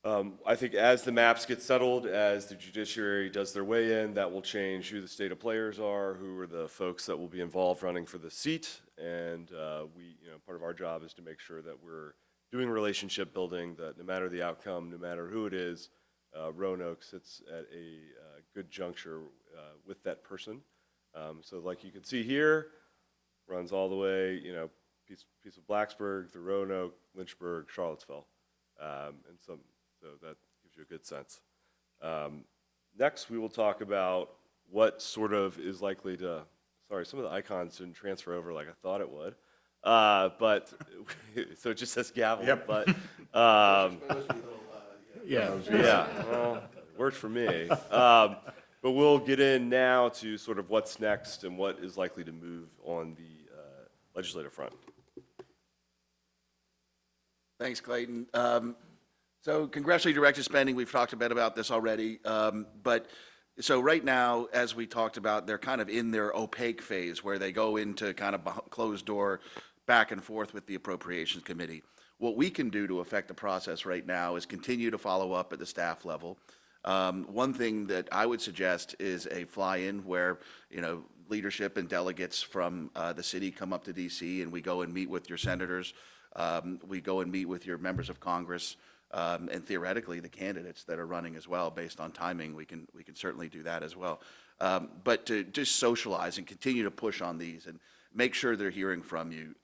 I think as the maps get settled, as the judiciary does their weigh-in, that will change who the state of players are, who are the folks that will be involved running for the seat, and part of our job is to make sure that we're doing relationship building, that no matter the outcome, no matter who it is, Roanoke sits at a good juncture with that person. So like you can see here, runs all the way, piece of Blacksburg through Roanoke, Lynchburg, Charlottesville, and so that gives you a good sense. Next, we will talk about what sort of is likely to, sorry, some of the icons didn't transfer over like I thought it would. But, so it just says gavel, Yep. but, Yeah. well, worked for me. But we'll get in now to sort of what's next and what is likely to move on the legislative front. Thanks, Clayton. So congressionally directed spending, we've talked a bit about this already. But so right now, as we talked about, they're kind of in their opaque phase where they go into kind of closed door back and forth with the Appropriations Committee. What we can do to affect the process right now is continue to follow up at the staff level. One thing that I would suggest is a fly-in where, leadership and delegates from the city come up to DC and we go and meet with your senators. We go and meet with your members of Congress. And theoretically, the candidates that are running as well, based on timing, we can certainly do that as well. But to just socialize and continue to push on these and make sure they're hearing from you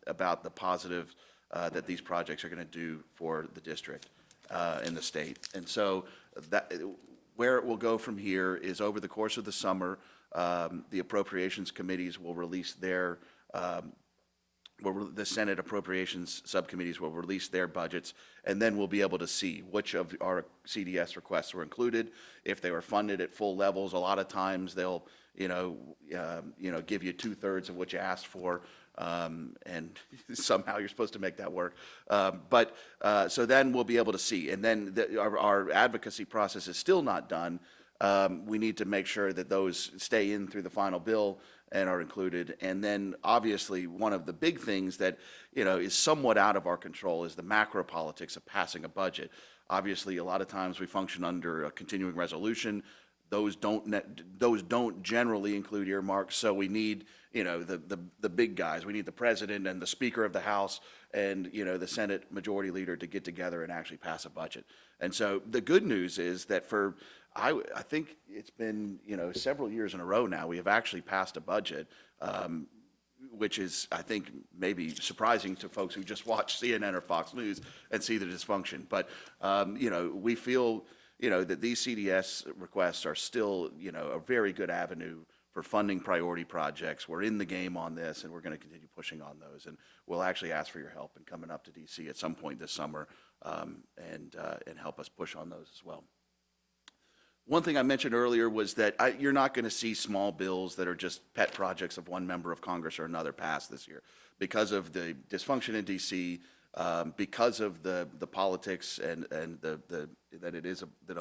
about the positive that these projects are going to do for the district and the state. And so that where it will go from here is over the course of the summer, the appropriations committees will release their the Senate Appropriations Subcommittees will release their budgets, and then we'll be able to see which of our CDS requests were included. If they were funded at full levels, a lot of times they'll, give you 2/3 of what you asked for, and somehow you're supposed to make that work. So then we'll be able to see, and then our advocacy process is still not done. We need to make sure that those stay in through the final bill and are included. And then obviously one of the big things that, is somewhat out of our control is the macro politics of passing a budget. Obviously, a lot of times we function under a continuing resolution. Those don't generally include earmarks. So we need, the big guys. We need the president and the Speaker of the House and, the Senate Majority Leader to get together and actually pass a budget. And so the good news is that I think it's been, several years in a row now, we have actually passed a budget, which is, I think, maybe surprising to folks who just watch CNN or Fox News and see the dysfunction. But, we feel, that these CDS requests are still, a very good avenue for funding priority projects. We're in the game on this, and we're going to continue pushing on those. And we'll actually ask for your help in coming up to DC at some point this summer and help us push on those as well. One thing I mentioned earlier was that you're not going to see small bills that are just pet projects of one member of Congress or another pass this year because of the dysfunction in DC, because of the politics and that it is an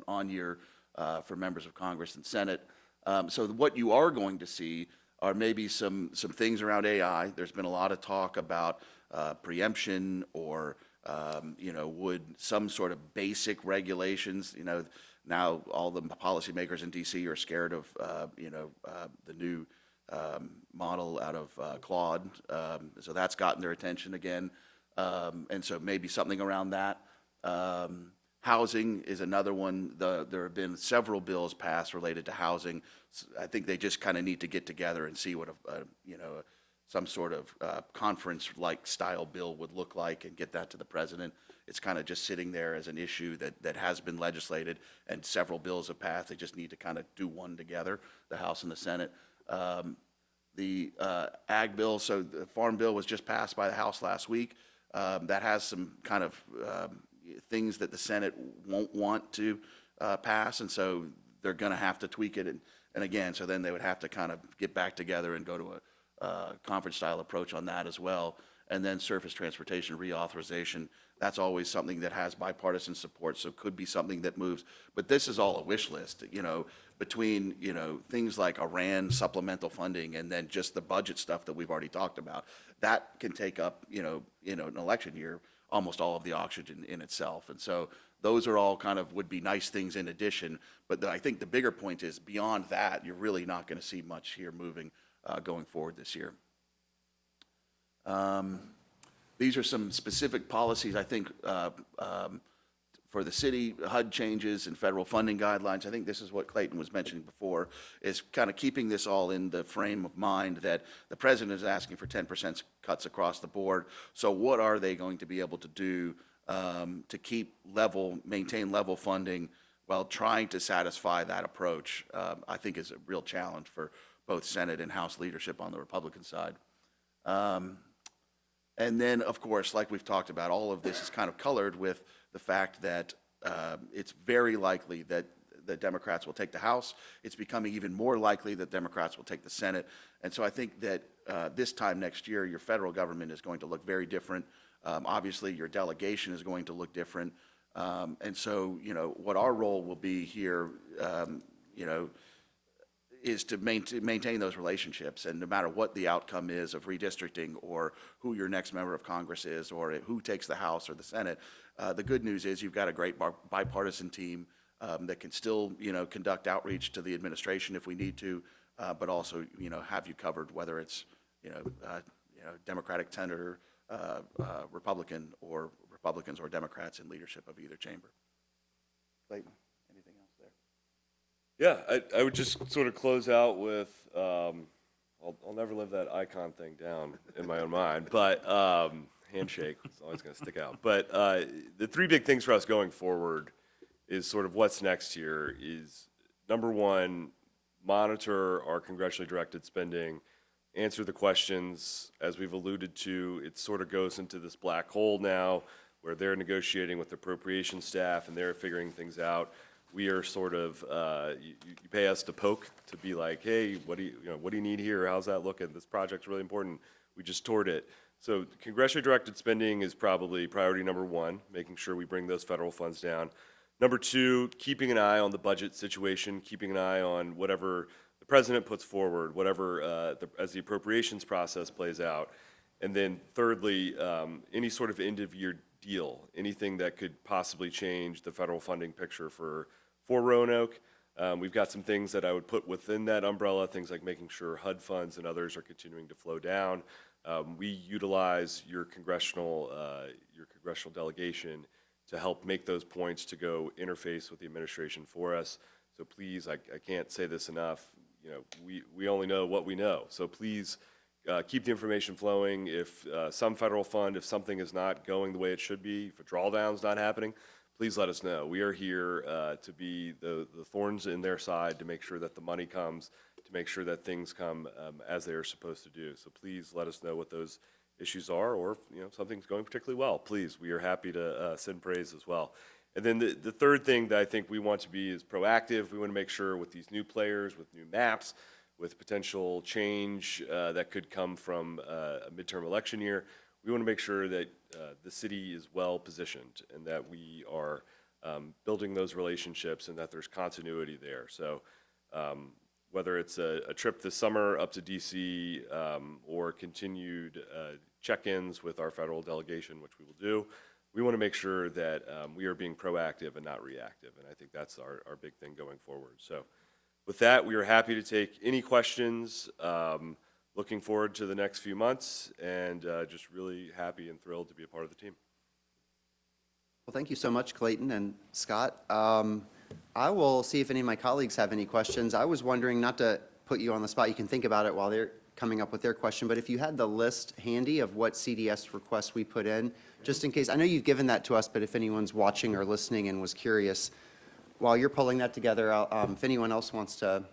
on year for members of Congress and Senate. So what you are going to see are maybe some things around AI. There's been a lot of talk about preemption or would some sort of basic regulations, now all the policymakers in DC are scared of, the new model out of Claude. So that's gotten their attention again. And so maybe something around that. Housing is another one. There have been several bills passed related to housing. I think they just kind of need to get together and see what some sort of conference-like style bill would look like and get that to the president. It's kind of just sitting there as an issue that has been legislated, and several bills have passed. They just need to kind of do one together, the House and the Senate. The ag bill, so the farm bill was just passed by the House last week. That has some kind of things that the Senate won't want to pass, and so they're going to have to tweak it. And again, so then they would have to kind of get back together and go to a conference-style approach on that as well. And then surface transportation reauthorization, that's always something that has bipartisan support, so could be something that moves. But this is all a wish list, between, things like Iran supplemental funding and then just the budget stuff that we've already talked about. That can take up, in an election year, almost all of the oxygen in itself. And so those are all kind of would be nice things in addition. But I think the bigger point is beyond that, you're really not going to see much here moving going forward this year. These are some specific policies, I think, for the city, HUD changes and federal funding guidelines. I think this is what Clayton was mentioning before, is kind of keeping this all in the frame of mind that the president is asking for 10% cuts across the board. So what are they going to be able to do to keep maintain level funding while trying to satisfy that approach? I think is a real challenge for both Senate and House leadership on the Republican side. And then, of course, like we've talked about, all of this is kind of colored with the fact that it's very likely that the Democrats will take the House. It's becoming even more likely that Democrats will take the Senate. And so I think that this time next year, your federal government is going to look very different. Obviously, your delegation is going to look different. And so, what our role will be here, is to maintain those relationships, and no matter what the outcome is of redistricting or who your next member of Congress is or who takes the House or the Senate, the good news is you've got a great bipartisan team that can still, conduct outreach to the administration if we need to, but also, have you covered, whether it's, Democratic senator, Republicans or Democrats in leadership of either chamber. Clayton, anything else there? Yeah, I would just sort of close out with, I'll never live that icon thing down in my own mind, but handshake is always going to stick out. But the three big things for us going forward is sort of what's next here is, number one, monitor our congressionally directed spending, answer the questions. As we've alluded to, it sort of goes into this black hole now where they're negotiating with the appropriation staff and they're figuring things out. We are sort of, you pay us to poke, to be like, hey, what do you need here? How's that looking? This project's really important. We just toured it. So congressionally directed spending is probably priority number one, making sure we bring those federal funds down. Number two, keeping an eye on the budget situation, keeping an eye on whatever the president puts forward, whatever, as the appropriations process plays out. And then thirdly, any sort of end-of-year deal, anything that could possibly change the federal funding picture for Roanoke. We've got some things that I would put within that umbrella, things like making sure HUD funds and others are continuing to flow down. We utilize your congressional delegation to help make those points to go interface with the administration for us. So please, I can't say this enough, we only know what we know. So please keep the information flowing. If some federal fund, if something is not going the way it should be, if a drawdown's not happening, please let us know. We are here to be the thorns in their side to make sure that the money comes, to make sure that things come as they are supposed to do. So please let us know what those issues are, or if something's going particularly well, please, we are happy to send praise as well. And then the third thing that I think we want to be is proactive. We want to make sure with these new players, with new maps, with potential change that could come from a midterm election year, we want to make sure that the city is well positioned and that we are building those relationships and that there's continuity there. So whether it's a trip this summer up to DC or continued check-ins with our federal delegation, which we will do, we want to make sure that we are being proactive and not reactive. And I think that's our big thing going forward. So with that, we are happy to take any questions. Looking forward to the next few months, and just really happy and thrilled to be a part of the team. Well, thank you so much, Clayton and Scott. I will see if any of my colleagues have any questions. I was wondering, not to put you on the spot, you can think about it while they're coming up with their question, but if you had the list handy of what CDS requests we put in, just in case, I know you've given that to us, but if anyone's watching or listening and was curious, while you're pulling that together, if anyone else wants to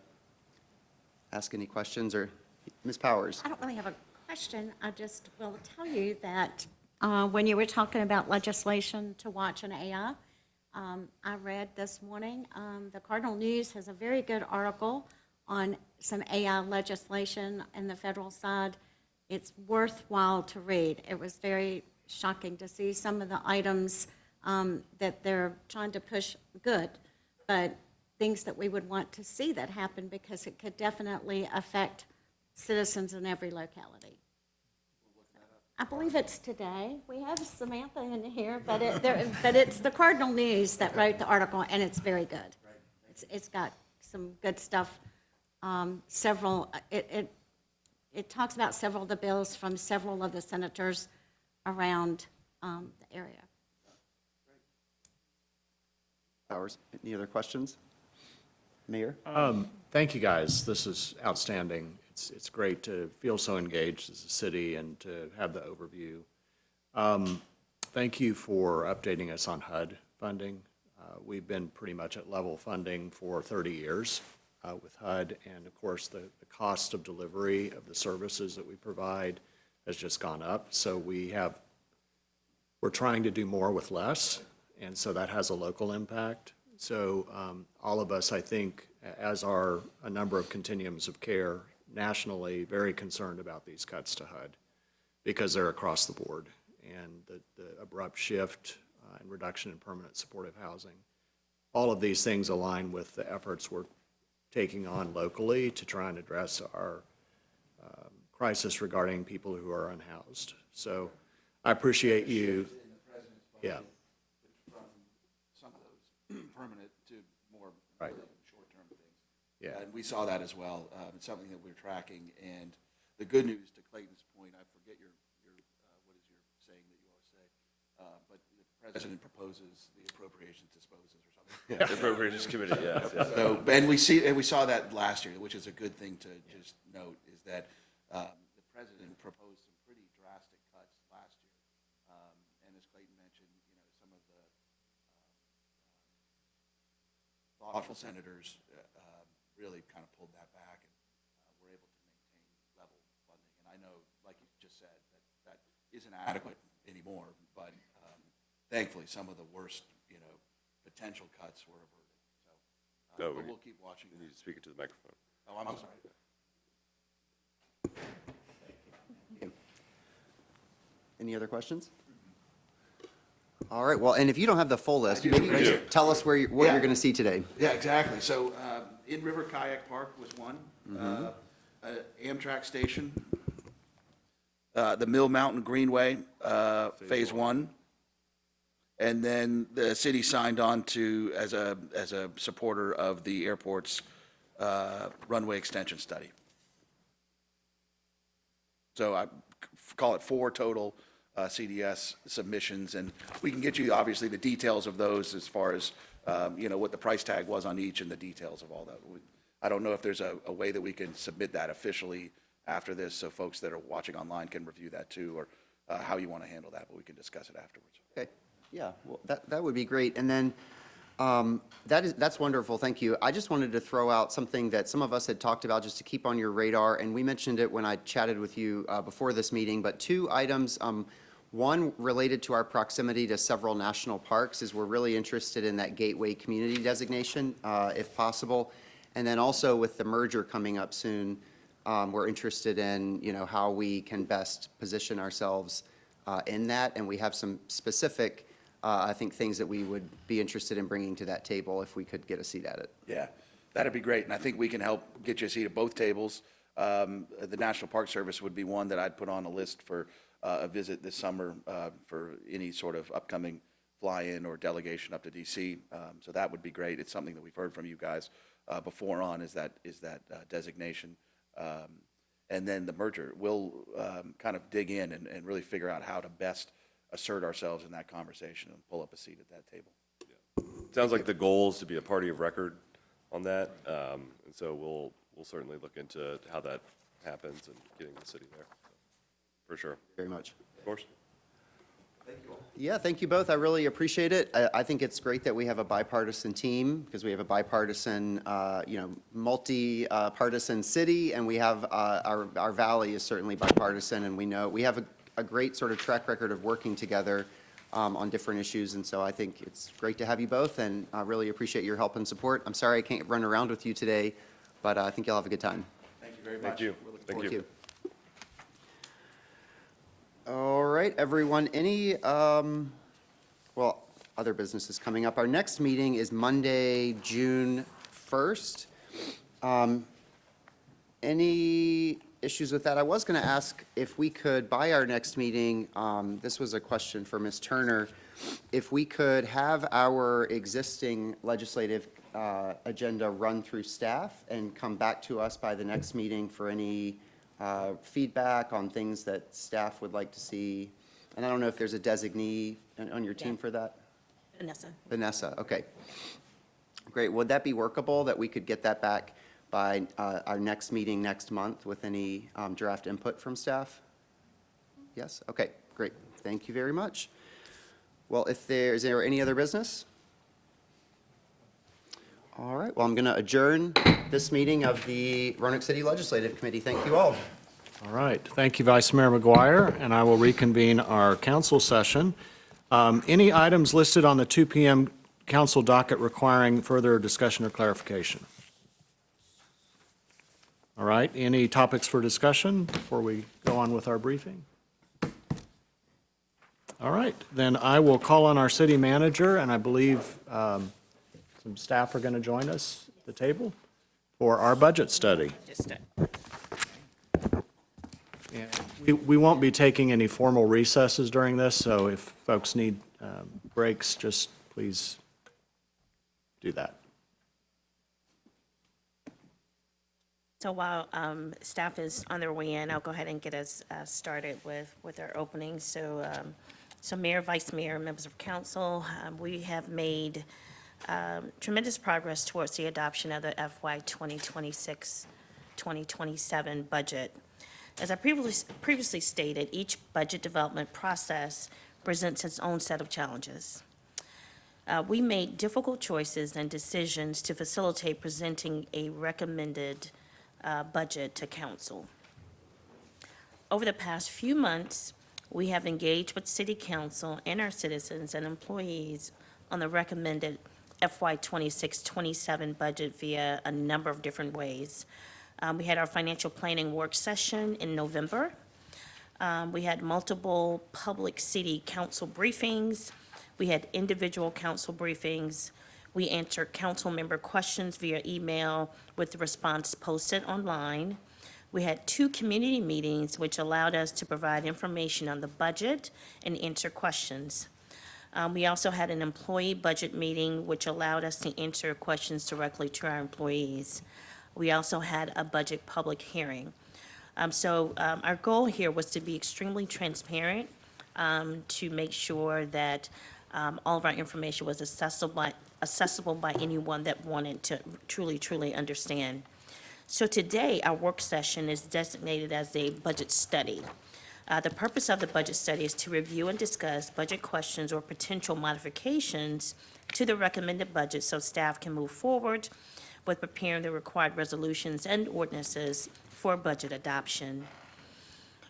ask any questions, or Ms. Powers? I don't really have a question. I just will tell you that when you were talking about legislation to watch in AI, I read this morning, the Cardinal News has a very good article on some AI legislation in the federal side. It's worthwhile to read. It was very shocking to see some of the items that they're trying to push good, but things that we would want to see that happen because it could definitely affect citizens in every locality. I believe it's today. We have Samantha in here, but it's the Cardinal News that wrote the article, and it's very good. It's got some good stuff. It talks about several of the bills from several of the senators around the area. Powers, any other questions? Mayor? Thank you, guys. This is outstanding. It's great to feel so engaged as a city and to have the overview. Thank you for updating us on HUD funding. We've been pretty much at level funding for 30 years with HUD, and of course the cost of delivery of the services that we provide has just gone up. So we're trying to do more with less, and so that has a local impact. So all of us, I think, as are a number of continuums of care nationally, very concerned about these cuts to HUD because they're across the board, and the abrupt shift and reduction in permanent supportive housing. All of these things align with the efforts we're taking on locally to try and address our crisis regarding people who are unhoused. So I appreciate you. Yeah. From some of those permanent to more Right. Short-term things. Yeah. And we saw that as well. It's something that we're tracking. And the good news, to Clayton's point, I forget your what is your saying that you always say, but the president proposes, the appropriations disposes or something. Yeah, the Appropriations Committee, yeah. So, and we saw that last year, which is a good thing to just note, is that the president proposed some pretty drastic cuts last year. And as Clayton mentioned, some of the thoughtful senators really kind of pulled that back, and were able to maintain level funding. And I know, like you just said, that isn't adequate anymore, but thankfully some of the worst, potential cuts were averted. So but we'll keep watching. You need to speak into the microphone. Oh, I'm sorry. Any other questions? All right, well, and if you don't have the full list, maybe you can tell us what you're going to see today. Yeah, exactly. So In River Kayak Park was one. Amtrak Station, the Mill Mountain Greenway, Phase 1. And then the city signed on to, as a supporter of the airport's runway extension study. So I call it 4 total CDS submissions, and we can get you, obviously, the details of those as far as, what the price tag was on each and the details of all that. I don't know if there's a way that we can submit that officially after this, so folks that are watching online can review that too, or how you want to handle that, but we can discuss it afterwards. Okay, yeah, well, that would be great. And then that's wonderful, thank you. I just wanted to throw out something that some of us had talked about just to keep on your radar, and we mentioned it when I chatted with you before this meeting, but 2 items. One related to our proximity to several national parks is we're really interested in that gateway community designation, if possible. And then also with the merger coming up soon, we're interested in, how we can best position ourselves in that. And we have some specific, I think, things that we would be interested in bringing to that table if we could get a seat at it. Yeah, that'd be great. And I think we can help get you a seat at both tables. The National Park Service would be one that I'd put on a list for a visit this summer for any sort of upcoming fly-in or delegation up to DC. So that would be great. It's something that we've heard from you guys before on is that designation. And then the merger. We'll kind of dig in and really figure out how to best assert ourselves in that conversation and pull up a seat at that table. Yeah. Sounds like the goal is to be a party of record on that. And so we'll certainly look into how that happens and getting the city there, for sure. Very much. Of course. Yeah, thank you both. I really appreciate it. I think it's great that we have a bipartisan team because we have a bipartisan, multi-partisan city, and we have our valley is certainly bipartisan, and we know we have a great sort of track record of working together on different issues, and so I think it's great to have you both, and I really appreciate your help and support. I'm sorry I can't run around with you today, but I think you'll have a good time. Thank you very much. Thank you. Thank you. All right, everyone, any, well, other businesses coming up. Our next meeting is Monday, June 1st. Any issues with that? I was going to ask if we could, by our next meeting, this was a question for Ms. Turner, if we could have our existing legislative agenda run through staff and come back to us by the next meeting for any feedback on things that staff would like to see. And I don't know if there's a designee on your team for that? Vanessa, okay. Great. Would that be workable, that we could get that back by our next meeting next month with any draft input from staff? Yes? Okay, great. Thank you very much. Well, is there any other business? All right, well, I'm going to adjourn this meeting of the Roanoke City Legislative Committee. Thank you all. All right, thank you, Vice Mayor McGuire, and I will reconvene our council session. Any items listed on the 2 p.m. council docket requiring further discussion or clarification? All right, any topics for discussion before we go on with our briefing? All right, then I will call on our city manager, and I believe some staff are going to join us at the table for our budget study. And we won't be taking any formal recesses during this, so if folks need breaks, just please do that. So while staff is on their way in, I'll go ahead and get us started with our opening. So Mayor, Vice Mayor, members of council, we have made tremendous progress towards the adoption of the FY 2026-2027 budget. As I previously stated, each budget development process presents its own set of challenges. We made difficult choices and decisions to facilitate presenting a recommended budget to council. Over the past few months, we have engaged with City Council and our citizens and employees on the recommended FY 26-27 budget via a number of different ways. We had our financial planning work session in November. We had multiple public city council briefings. We had individual council briefings. We answered council member questions via email with the response posted online. We had 2 community meetings, which allowed us to provide information on the budget and answer questions. We also had an employee budget meeting, which allowed us to answer questions directly to our employees. We also had a budget public hearing. Our goal here was to be extremely transparent, to make sure that all of our information was accessible by anyone that wanted to truly understand. So today, our work session is designated as a budget study. The purpose of the budget study is to review and discuss budget questions or potential modifications to the recommended budget so staff can move forward with preparing the required resolutions and ordinances for budget adoption.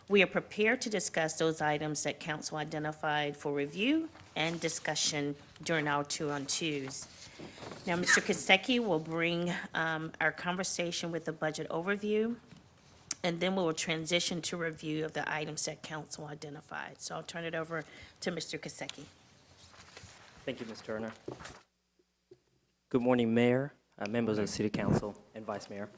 We are prepared to discuss those items that council identified for review and discussion during our 2-on-2s. Now, Mr. Kosecki will bring our conversation with the budget overview, and then we will transition to review of the items that council identified. So I'll turn it over to Mr. Kosecki. Thank you, Ms. Turner. Good morning, Mayor, members of the City Council, and Vice Mayor.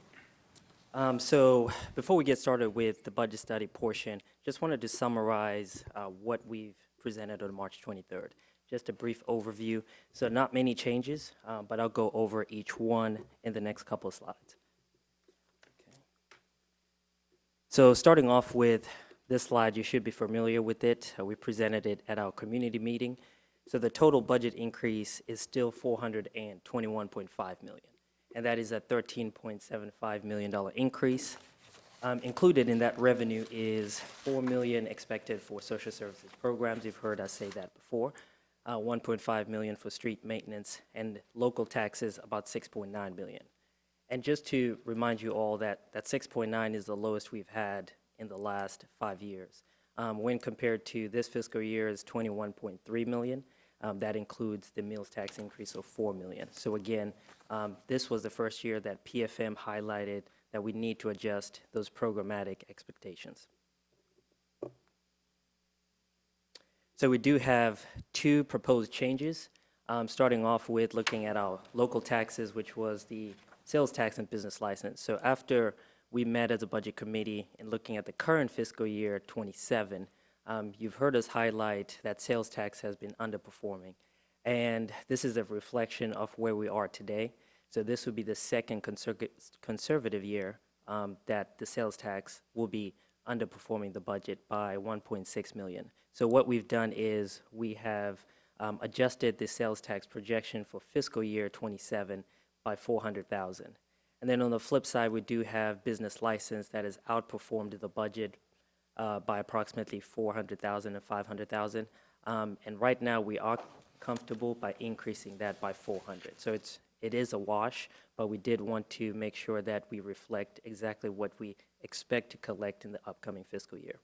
So before we get started with the budget study portion, just wanted to summarize what we've presented on March 23rd. Just a brief overview. So not many changes, but I'll go over each one in the next couple of slides. Okay. So starting off with this slide, you should be familiar with it. We presented it at our community meeting. So the total budget increase is still $421.5 million. And that is a $13.75 million increase. Included in that revenue is $4 million expected for social services programs. You've heard us say that before. $1.5 million for street maintenance, and local taxes about $6.9 million. And just to remind you all that 6.9 is the lowest we've had in the last 5 years. When compared to this fiscal year's $21.3 million, that includes the meals tax increase of $4 million. So again, this was the first year that PFM highlighted that we need to adjust those programmatic expectations. So we do have 2 proposed changes, starting off with looking at our local taxes, which was the sales tax and business license. So after we met as a budget committee and looking at the current fiscal year 27, you've heard us highlight that sales tax has been underperforming. And this is a reflection of where we are today. So this would be the second conservative year that the sales tax will be underperforming the budget by $1.6 million. So what we've done is we have adjusted the sales tax projection for fiscal year 27 by $400,000. And then on the flip side, we do have business license that has outperformed the budget by approximately $400,000 and $500,000. And right now we are comfortable by increasing that by $400,000. So it is a wash, but we did want to make sure that we reflect exactly what we expect to collect in the upcoming fiscal year.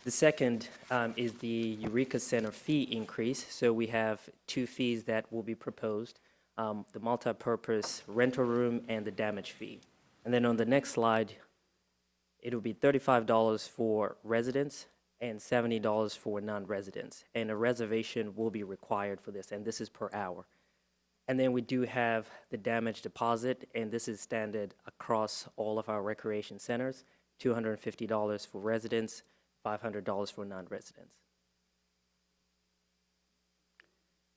The second is the Eureka Center fee increase. So we have 2 fees that will be proposed, the multi-purpose rental room and the damage fee. And then on the next slide, it will be $35 for residents and $70 for non-residents. And a reservation will be required for this, and this is per hour. And then we do have the damage deposit, and this is standard across all of our recreation centers, $250 for residents, $500 for non-residents.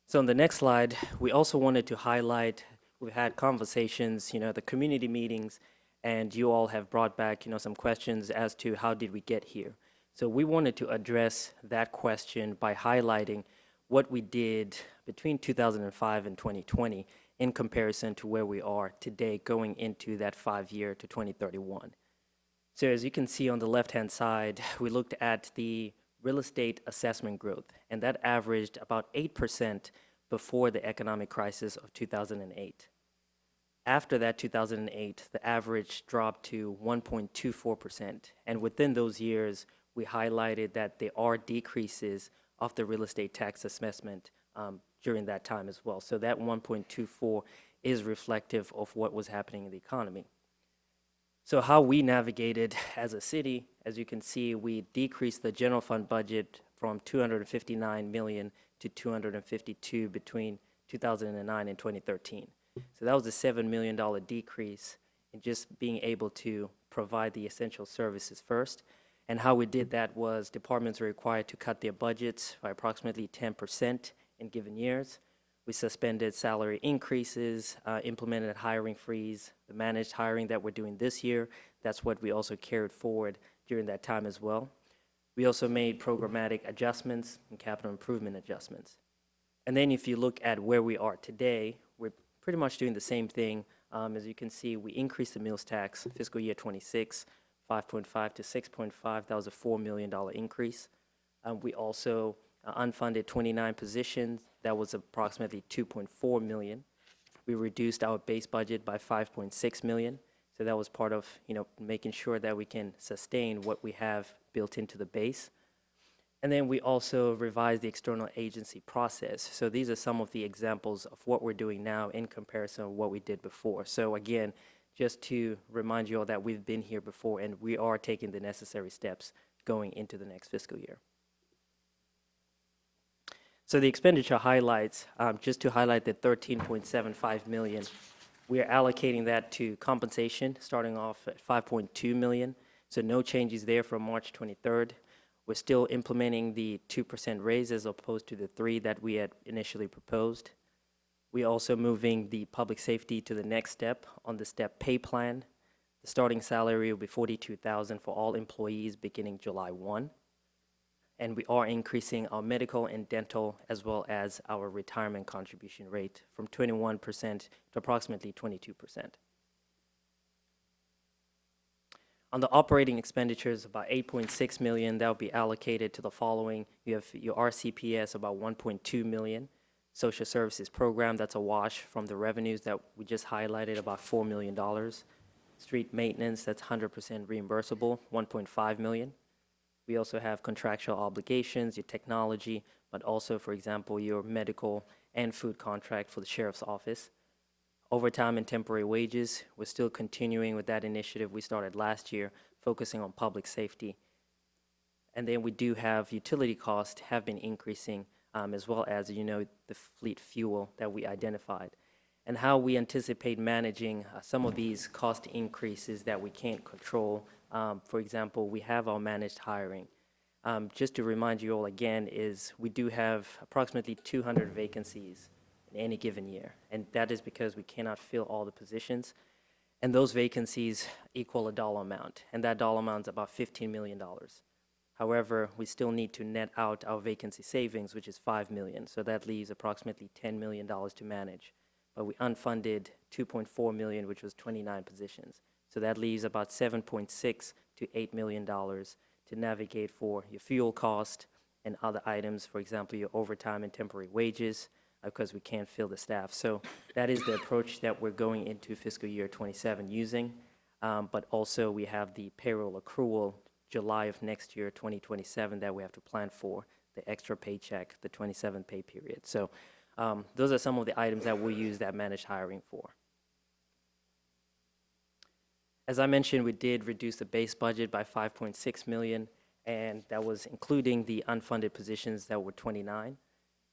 So on the next slide, we also wanted to highlight, we've had conversations, the community meetings, and you all have brought back, some questions as to how did we get here. So we wanted to address that question by highlighting what we did between 2005 and 2020 in comparison to where we are today going into that 5-year to 2031. So as you can see on the left-hand side, we looked at the real estate assessment growth, and that averaged about 8% before the economic crisis of 2008. After that 2008, the average dropped to 1.24%, and within those years, we highlighted that there are decreases of the real estate tax assessment during that time as well. So that 1.24 is reflective of what was happening in the economy. So how we navigated as a city, as you can see, we decreased the general fund budget from $259 million to $252 between 2009 and 2013. So that was a $7 million decrease in just being able to provide the essential services first. And how we did that was departments were required to cut their budgets by approximately 10% in given years. We suspended salary increases, implemented a hiring freeze, the managed hiring that we're doing this year. That's what we also carried forward during that time as well. We also made programmatic adjustments and capital improvement adjustments. And then if you look at where we are today, we're pretty much doing the same thing. As you can see, we increased the meals tax fiscal year 26, 5.5 to 6.5. That was a $4 million increase. We also unfunded 29 positions. That was approximately $2.4 million. We reduced our base budget by $5.6 million. So that was part of, making sure that we can sustain what we have built into the base. And then we also revised the external agency process. So these are some of the examples of what we're doing now in comparison to what we did before. So again, just to remind you all that we've been here before and we are taking the necessary steps going into the next fiscal year. So the expenditure highlights, just to highlight the $13.75 million, we are allocating that to compensation, starting off at $5.2 million. So no changes there from March 23rd. We're still implementing the 2% raise as opposed to the 3% that we had initially proposed. We're also moving the public safety to the next step on the step pay plan. The starting salary will be $42,000 for all employees beginning July 1. And we are increasing our medical and dental as well as our retirement contribution rate from 21% to approximately 22%. On the operating expenditures, about 8.6 million, that will be allocated to the following. You have your RCPS, about 1.2 million. Social services program, that's a wash from the revenues that we just highlighted, about $4 million. Street maintenance, that's 100% reimbursable, 1.5 million. We also have contractual obligations, your technology, but also, for example, your medical and food contract for the sheriff's office. Overtime and temporary wages, we're still continuing with that initiative we started last year, focusing on public safety. And then we do have utility costs have been increasing, as well as, the fleet fuel that we identified. And how we anticipate managing some of these cost increases that we can't control. For example, we have our managed hiring. Just to remind you all again, is we do have approximately 200 vacancies in any given year. And that is because we cannot fill all the positions. And those vacancies equal a dollar amount. And that dollar amount is about $15 million. However, we still need to net out our vacancy savings, which is $5 million. So that leaves approximately $10 million to manage. But we unfunded $2.4 million, which was 29 positions. So that leaves about $7.6 to $8 million to navigate for your fuel cost and other items, for example, your overtime and temporary wages, because we can't fill the staff. So that is the approach that we're going into fiscal year 27 using. But also we have the payroll accrual July of next year, 2027, that we have to plan for, the extra paycheck, the 27 pay period. So those are some of the items that we use that managed hiring for. As I mentioned, we did reduce the base budget by 5.6 million, and that was including the unfunded positions that were 29.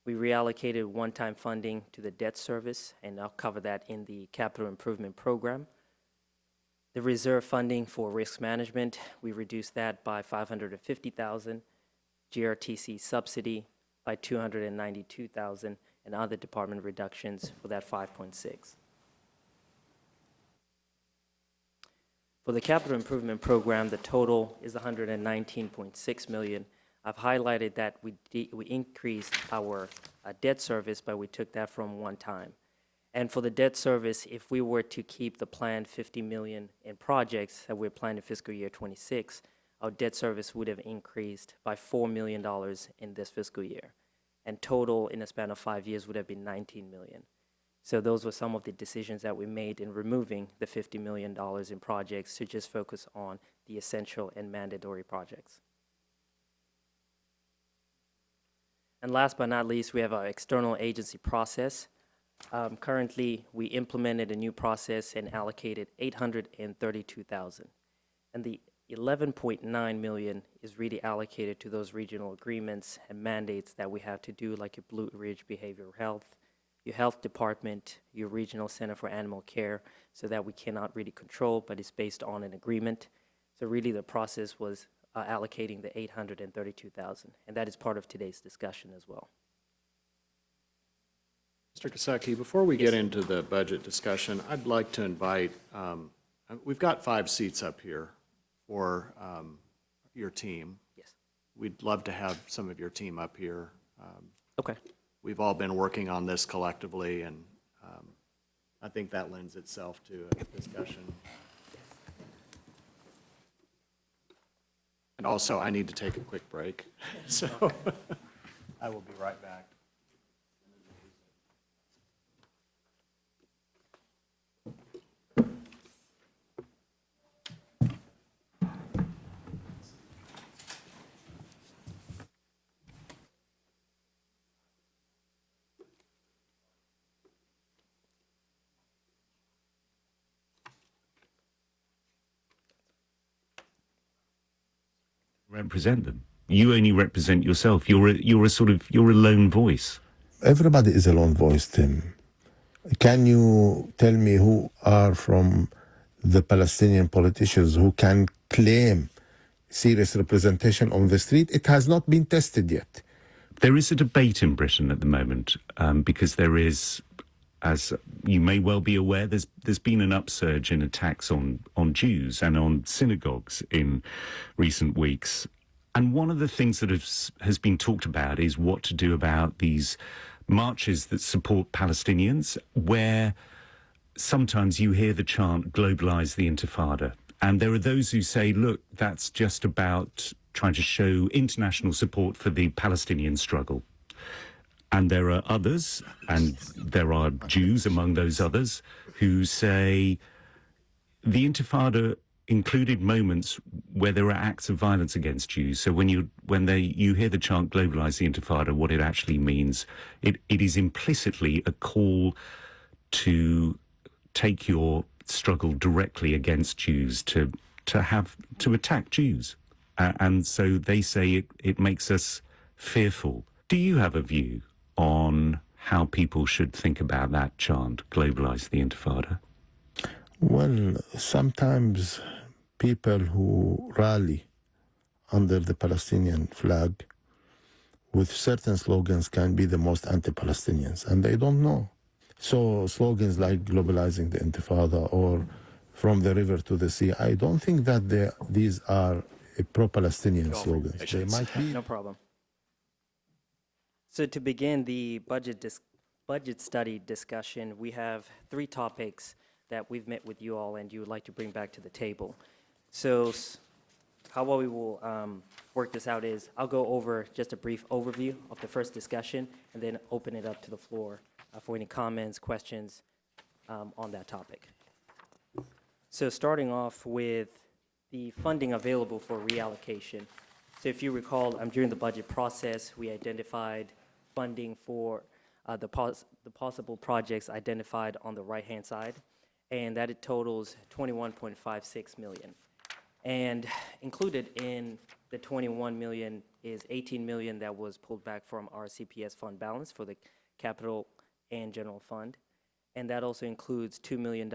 We reallocated one-time funding to the debt service, and I'll cover that in the capital improvement program. The reserve funding for risk management, we reduced that by 550,000. GRTC subsidy by 292,000, and other department reductions for that 5.6. For the capital improvement program, the total is 119.6 million. I've highlighted that we increased our debt service, but we took that from one time. And for the debt service, if we were to keep the planned 50 million in projects that we're planning fiscal year 26, our debt service would have increased by $4 million in this fiscal year. And total in a span of 5 years would have been 19 million. So those were some of the decisions that we made in removing the $50 million in projects to just focus on the essential and mandatory projects. And last but not least, we have our external agency process. Currently, we implemented a new process and allocated 832,000. And the 11.9 million is really allocated to those regional agreements and mandates that we have to do, like your Blue Ridge Behavioral Health, your health department, your regional center for animal care, so that we cannot really control, but it's based on an agreement. So really the process was allocating the 832,000, and that is part of today's discussion as well. Mr. Kosecki, before we get into the budget discussion, I'd like to invite, we've got 5 seats up here for your team. Yes. We'd love to have some of your team up here. Okay. We've all been working on this collectively, and I think that lends itself to a discussion. And also, I need to take a quick break, so I will be right back. Represent them. You only represent yourself. You're a lone voice. Everybody is a lone voice, Tim. Can you tell me who are from the Palestinian politicians who can claim serious representation on the street? It has not been tested yet. There is a debate in Britain at the moment because there is, as you may well be aware, there's been an upsurge in attacks on Jews and on synagogues in recent weeks. And one of the things that has been talked about is what to do about these marches that support Palestinians, where sometimes you hear the chant, globalize the Intifada. And there are those who say, look, that's just about trying to show international support for the Palestinian struggle. And there are others, and there are Jews among those others, who say the Intifada included moments where there are acts of violence against Jews. So when you hear the chant "Globalize the Intifada," what it actually means, it is implicitly a call to take your struggle directly against Jews, to attack Jews, and so they say it makes us fearful. Do you have a view on how people should think about that chant, "Globalize the Intifada"? Well, sometimes people who rally under the Palestinian flag with certain slogans can be the most anti-Palestinians, and they don't know. So slogans like globalizing the Intifada or from the river to the sea, I don't think that these are pro-Palestinian slogans. They might be. No problem. So to begin the budget study discussion, we have 3 topics that we've met with you all and you would like to bring back to the table. So how we will work this out is I'll go over just a brief overview of the first discussion and then open it up to the floor for any comments, questions on that topic. So starting off with the funding available for reallocation. So if you recall, during the budget process, we identified funding for the possible projects identified on the right-hand side, and that it totals $21.56 million. And included in the 21 million is 18 million that was pulled back from our CPS fund balance for the capital and general fund. And that also includes $2 million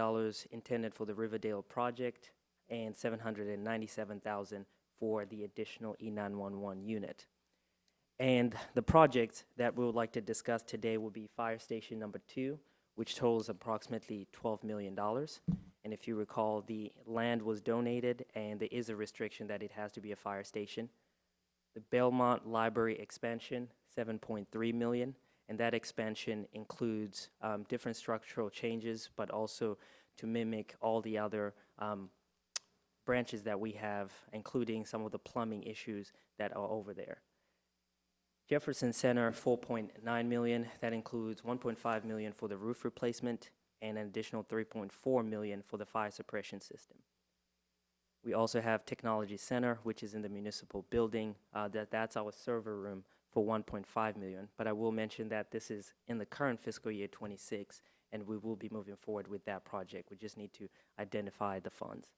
intended for the Riverdale project and $797,000 for the additional E911 unit. And the project that we would like to discuss today will be Fire Station number 2, which totals approximately $12 million. And if you recall, the land was donated and there is a restriction that it has to be a fire station. The Belmont Library expansion, $7.3 million. And that expansion includes different structural changes, but also to mimic all the other branches that we have, including some of the plumbing issues that are over there. Jefferson Center, $4.9 million. That includes $1.5 million for the roof replacement and an additional $3.4 million for the fire suppression system. We also have Technology Center, which is in the municipal building. That's our server room for $1.5 million. But I will mention that this is in the current fiscal year 26, and we will be moving forward with that project. We just need to identify the funds.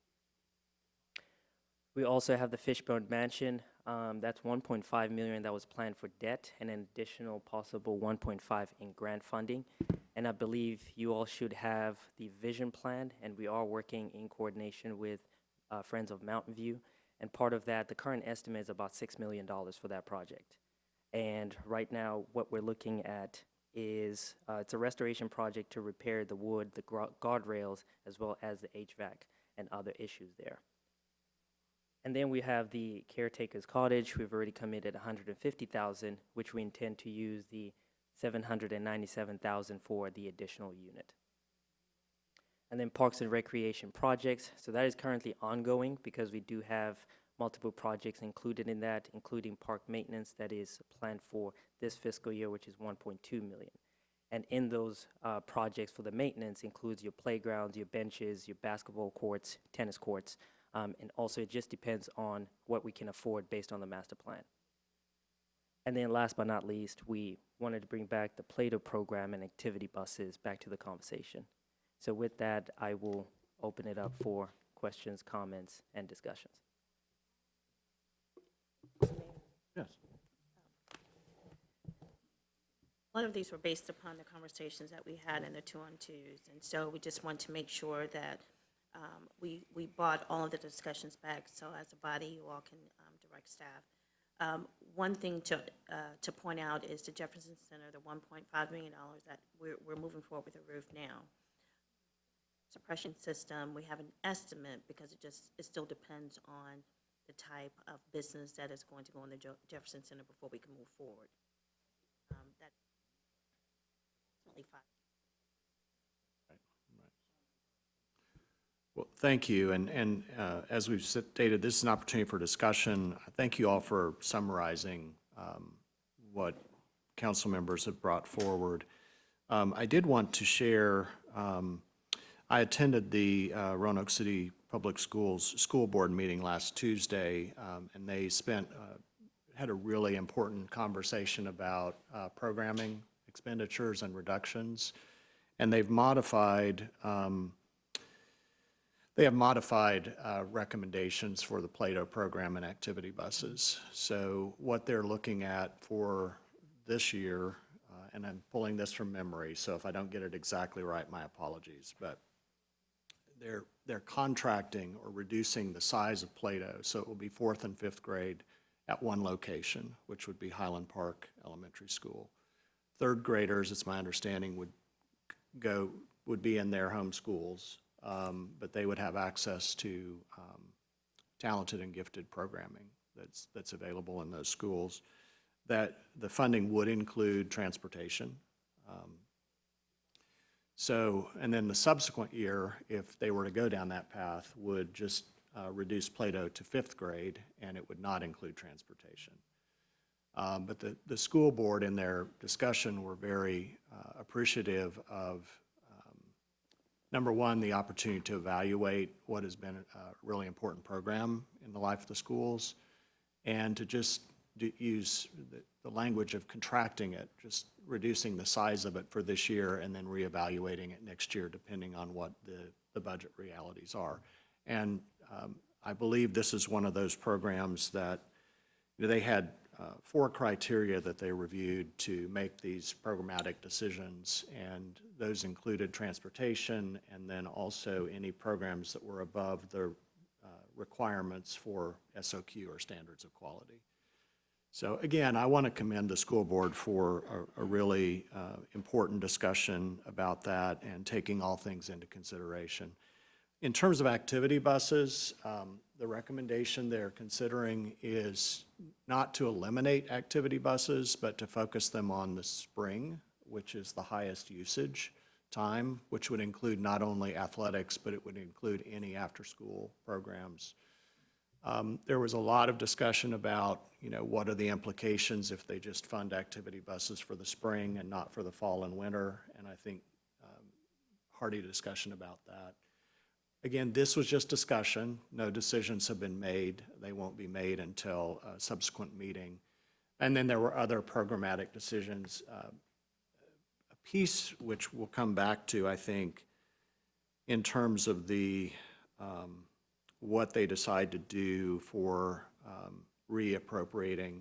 We also have the Fishbone Mansion. That's $1.5 million that was planned for debt and an additional possible $1.5 in grant funding. And I believe you all should have the vision plan, and we are working in coordination with Friends of Mountain View. And part of that, the current estimate is about $6 million for that project. And right now, what we're looking at is it's a restoration project to repair the wood, the guardrails, as well as the HVAC and other issues there. And then we have the caretaker's cottage. We've already committed $150,000, which we intend to use the $797,000 for the additional unit. And then Parks and Recreation projects. So that is currently ongoing because we do have multiple projects included in that, including park maintenance that is planned for this fiscal year, which is $1.2 million. And in those projects for the maintenance includes your playgrounds, your benches, your basketball courts, tennis courts, and also it just depends on what we can afford based on the master plan. And then last but not least, we wanted to bring back the Plato program and activity buses back to the conversation. So with that, I will open it up for questions, comments, and discussions. Yes. A lot of these were based upon the conversations that we had in the 2-on-2s, and so we just want to make sure that we brought all of the discussions back, so as a body, you all can direct staff. One thing to point out is the Jefferson Center, the $1.5 million that we're moving forward with the roof now. Suppression system, we have an estimate because it still depends on the type of business that is going to go in the Jefferson Center before we can move forward. That's only 5. Well, thank you. And as we've stated, this is an opportunity for discussion. Thank you all for summarizing what council members have brought forward. I did want to share, I attended the Roanoke City Public Schools School Board meeting last Tuesday, and they had a really important conversation about programming expenditures and reductions. And they've modified recommendations for the Plato program and activity buses. So what they're looking at for this year, and I'm pulling this from memory, so if I don't get it exactly right, my apologies, but they're contracting or reducing the size of Plato, so it will be 4th and 5th grade at one location, which would be Highland Park Elementary School. 3rd graders, it's my understanding, would be in their home schools, but they would have access to talented and gifted programming that's available in those schools. That the funding would include transportation. And then the subsequent year, if they were to go down that path, would just reduce Plato to 5th grade, and it would not include transportation. But the school board in their discussion were very appreciative of, number one, the opportunity to evaluate what has been a really important program in the life of the schools, and to just use the language of contracting it, just reducing the size of it for this year and then reevaluating it next year depending on what the budget realities are. And I believe this is one of those programs that they had 4 criteria that they reviewed to make these programmatic decisions, and those included transportation and then also any programs that were above the requirements for SOQ or standards of quality. So again, I want to commend the school board for a really important discussion about that and taking all things into consideration. In terms of activity buses, the recommendation they're considering is not to eliminate activity buses, but to focus them on the spring, which is the highest usage time, which would include not only athletics, but it would include any after-school programs. There was a lot of discussion about, what are the implications if they just fund activity buses for the spring and not for the fall and winter, and I think hearty discussion about that. Again, this was just discussion. No decisions have been made. They won't be made until a subsequent meeting. And then there were other programmatic decisions. A piece which we'll come back to, I think, in terms of the what they decide to do for reappropriating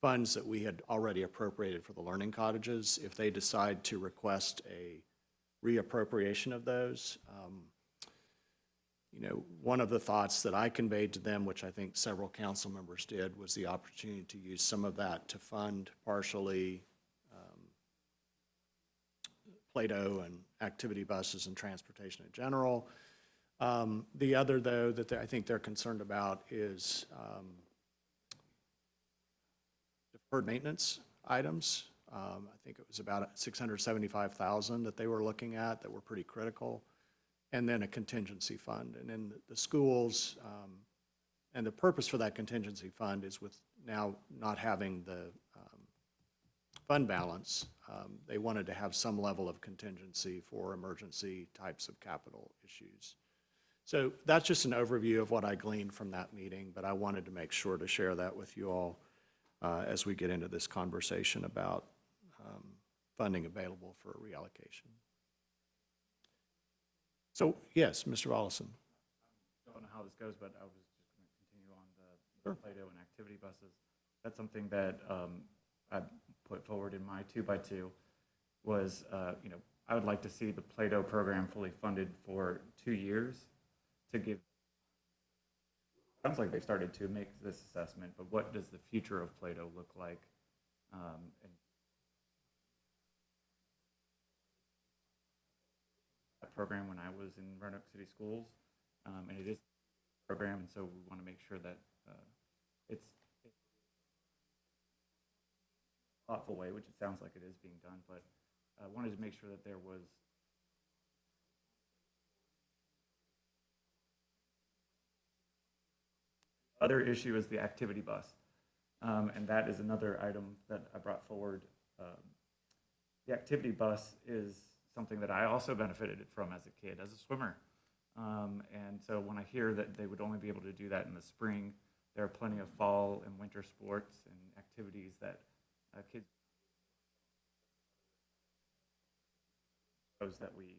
funds that we had already appropriated for the learning cottages. If they decide to request a reappropriation of those, one of the thoughts that I conveyed to them, which I think several council members did, was the opportunity to use some of that to fund partially Plato and activity buses and transportation in general. The other, though, that I think they're concerned about is deferred maintenance items. I think it was about $675,000 that they were looking at that were pretty critical, and then a contingency fund. And then the schools, and the purpose for that contingency fund is with now not having the fund balance, they wanted to have some level of contingency for emergency types of capital issues. So that's just an overview of what I gleaned from that meeting, but I wanted to make sure to share that with you all as we get into this conversation about funding available for reallocation. So, yes, Mr. Volleson. I don't know how this goes, but I was just going to continue on the Plato and activity buses. That's something that I put forward in my 2x2 was, I would like to see the Plato program fully funded for 2 years to give. Sounds like they started to make this assessment, but what does the future of Plato look like? And that program when I was in Roanoke City Schools, and it is a program, and so we want to make sure that it's a thoughtful way, which it sounds like it is being done, but I wanted to make sure that there was Other issue is the activity bus. And that is another item that I brought forward. The activity bus is something that I also benefited from as a kid, as a swimmer. And so when I hear that they would only be able to do that in the spring, there are plenty of fall and winter sports and activities that kids that we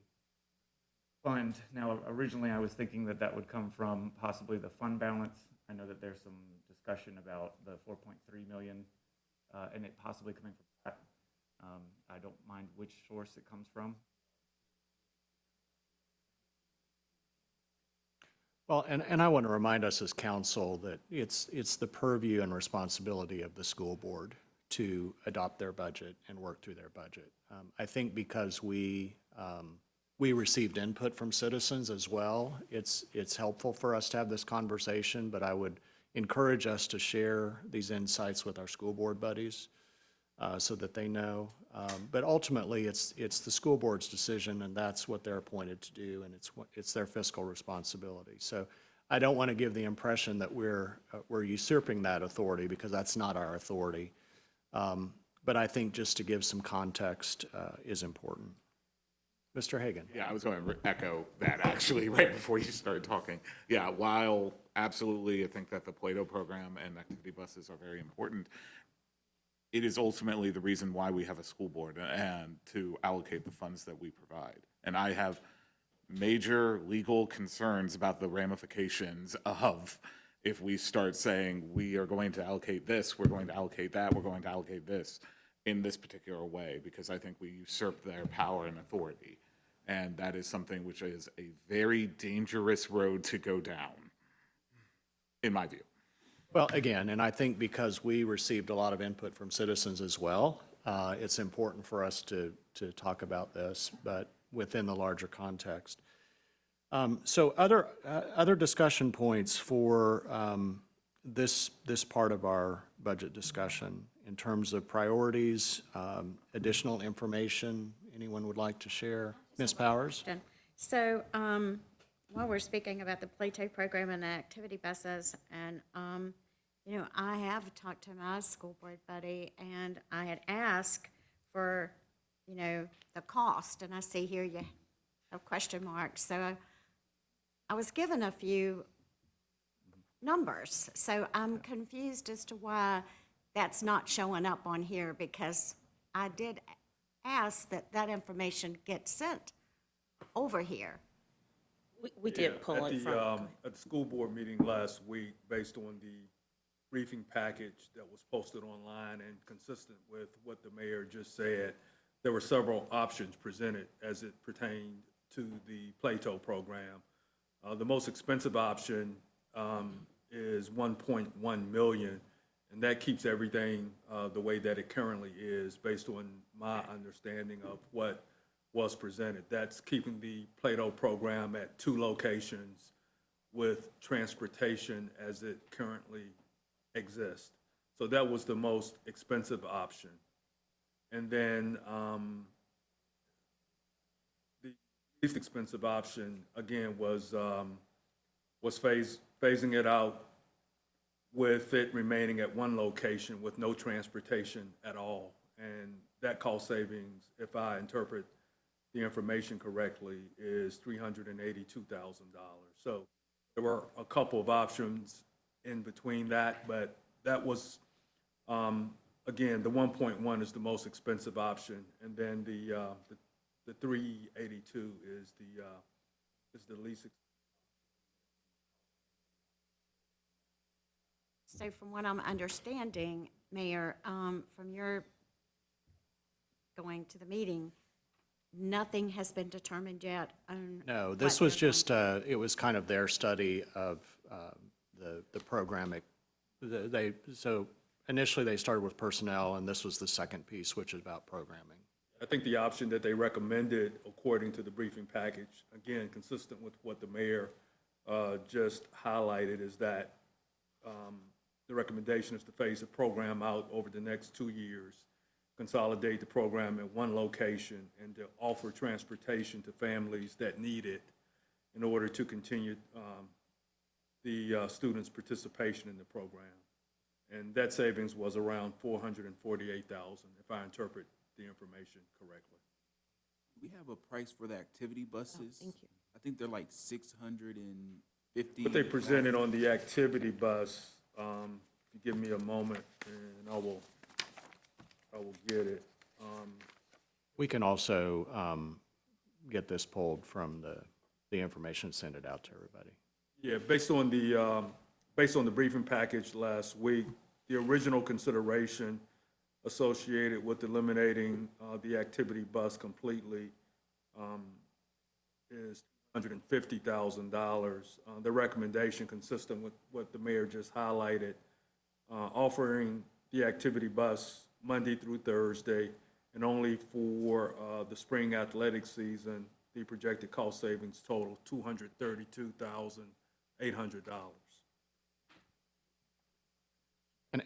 fund. Now, originally I was thinking that that would come from possibly the fund balance. I know that there's some discussion about the 4.3 million and it possibly coming from that. I don't mind which source it comes from. Well, and I want to remind us as council that it's the purview and responsibility of the school board to adopt their budget and work through their budget. I think because we received input from citizens as well, it's helpful for us to have this conversation, but I would encourage us to share these insights with our school board buddies so that they know. But ultimately, it's the school board's decision, and that's what they're appointed to do, and it's their fiscal responsibility. So I don't want to give the impression that we're usurping that authority, because that's not our authority. But I think just to give some context is important. Mr. Hagan. Yeah, I was going to echo that actually right before you started talking. Yeah, while absolutely I think that the Plato program and activity buses are very important, it is ultimately the reason why we have a school board and to allocate the funds that we provide. And I have major legal concerns about the ramifications of if we start saying we are going to allocate this, we're going to allocate that, we're going to allocate this in this particular way, because I think we usurp their power and authority. And that is something which is a very dangerous road to go down, in my view. Well, again, and I think because we received a lot of input from citizens as well, it's important for us to talk about this, but within the larger context. So other discussion points for this part of our budget discussion in terms of priorities, additional information anyone would like to share? Ms. Powers? So while we're speaking about the Plato program and the activity buses, and you know, I have talked to my school board buddy, and I had asked for, you know, the cost, and I see here you have question marks. So I was given a few numbers, so I'm confused as to why that's not showing up on here, because I did ask that information get sent over here. We did pull it from. At the school board meeting last week, based on the briefing package that was posted online and consistent with what the mayor just said, there were several options presented as it pertained to the Plato program. The most expensive option is 1.1 million, and that keeps everything the way that it currently is, based on my understanding of what was presented. That's keeping the Plato program at 2 locations with transportation as it currently exists. So that was the most expensive option. And then the least expensive option, again, was phasing it out with it remaining at 1 location with no transportation at all. And that cost savings, if I interpret the information correctly, is $382,000. So there were a couple of options in between that, but that was, again, the 1.1 is the most expensive option, and then the 382 is the least expensive. So from what I'm understanding, Mayor, from your going to the meeting, nothing has been determined yet on. No, this was just, it was kind of their study of the program. So initially they started with personnel, and this was the second piece, which is about programming. I think the option that they recommended, according to the briefing package, again, consistent with what the mayor just highlighted, is that the recommendation is to phase the program out over the next 2 years, consolidate the program at 1 location, and to offer transportation to families that need it in order to continue the students' participation in the program. And that savings was around $448,000, if I interpret the information correctly. We have a price for the activity buses. Thank you. I think they're like 650. What they presented on the activity bus, if you give me a moment, and I will get it. We can also get this pulled from the information, send it out to everybody. Yeah, based on the briefing package last week, the original consideration associated with eliminating the activity bus completely is $150,000. The recommendation, consistent with what the mayor just highlighted, offering the activity bus Monday through Thursday, and only for the spring athletic season, the projected cost savings total $232,800.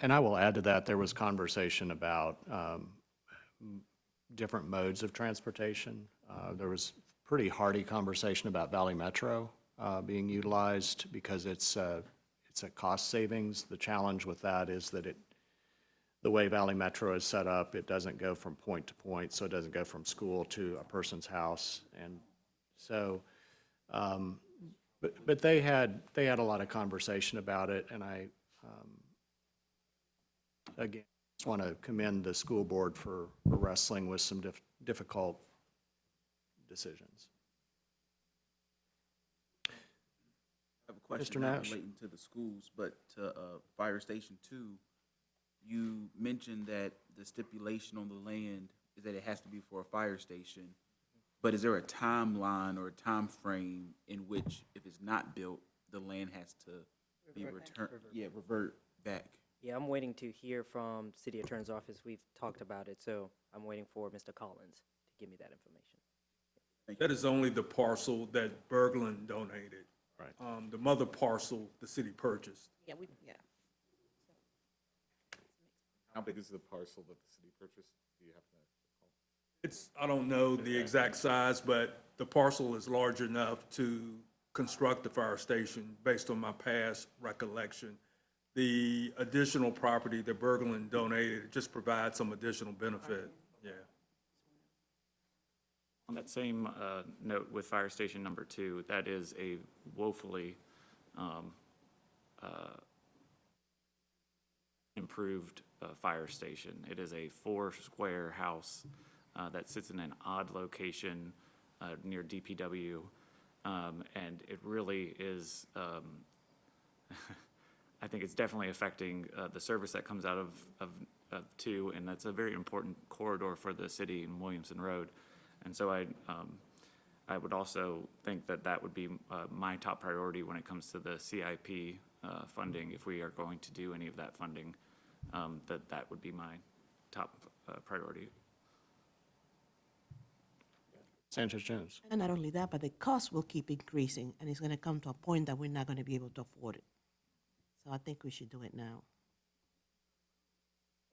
And I will add to that, there was conversation about different modes of transportation. There was pretty hearty conversation about Valley Metro being utilized because it's a cost savings. The challenge with that is that the way Valley Metro is set up, it doesn't go from point to point, so it doesn't go from school to a person's house. And so, but they had a lot of conversation about it, and I, again, just want to commend the school board for wrestling with some difficult decisions. I have a question Mr. not Nash? relating to the schools, but to Fire Station 2. You mentioned that the stipulation on the land is that it has to be for a fire station, but is there a timeline or a time frame in which, if it's not built, the land has to be returned? Yeah, revert back. Yeah, I'm waiting to hear from City Attorney's Office. We've talked about it, so I'm waiting for Mr. Collins to give me that information. That is only the parcel that Berglund donated. Right. The mother parcel, the city purchased. Yeah, How big is the parcel that the city purchased? Do you have that? I don't know the exact size, but the parcel is large enough to construct the fire station based on my past recollection. The additional property that Berglund donated just provides some additional benefit, yeah. On that same note with Fire Station number 2, that is a woefully improved fire station. It is a 4-square house that sits in an odd location near DPW, and it really is, I think it's definitely affecting the service that comes out of 2, and that's a very important corridor for the city in Williamson Road. And so I would also think that that would be my top priority when it comes to the CIP funding. If we are going to do any of that funding, that would be my top priority. Sanchez Jones. And not only that, but the cost will keep increasing, and it's going to come to a point that we're not going to be able to afford it. So I think we should do it now.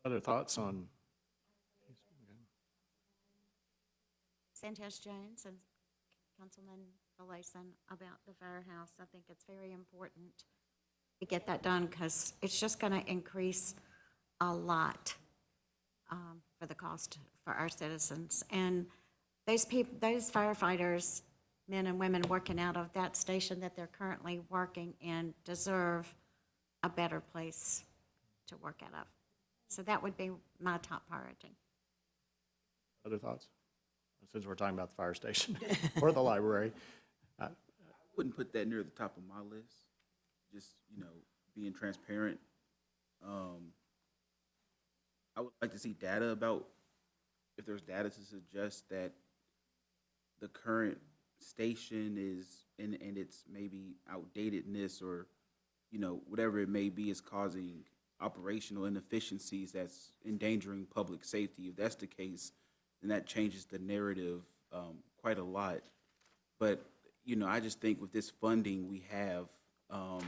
Other thoughts on? Sanchez Jones and Councilman Belason about the firehouse. I think it's very important to get that done because it's just going to increase a lot for the cost for our citizens. And those people, those firefighters, men and women working out of that station that they're currently working in deserve a better place to work out of. So that would be my top priority. Other thoughts? Since we're talking about the fire station or the library. I wouldn't put that near the top of my list. Just, being transparent. I would like to see data about, if there's data to suggest that the current station is, and its maybe outdatedness or, whatever it may be, is causing operational inefficiencies that's endangering public safety. If that's the case, then that changes the narrative quite a lot. But, I just think with this funding we have, I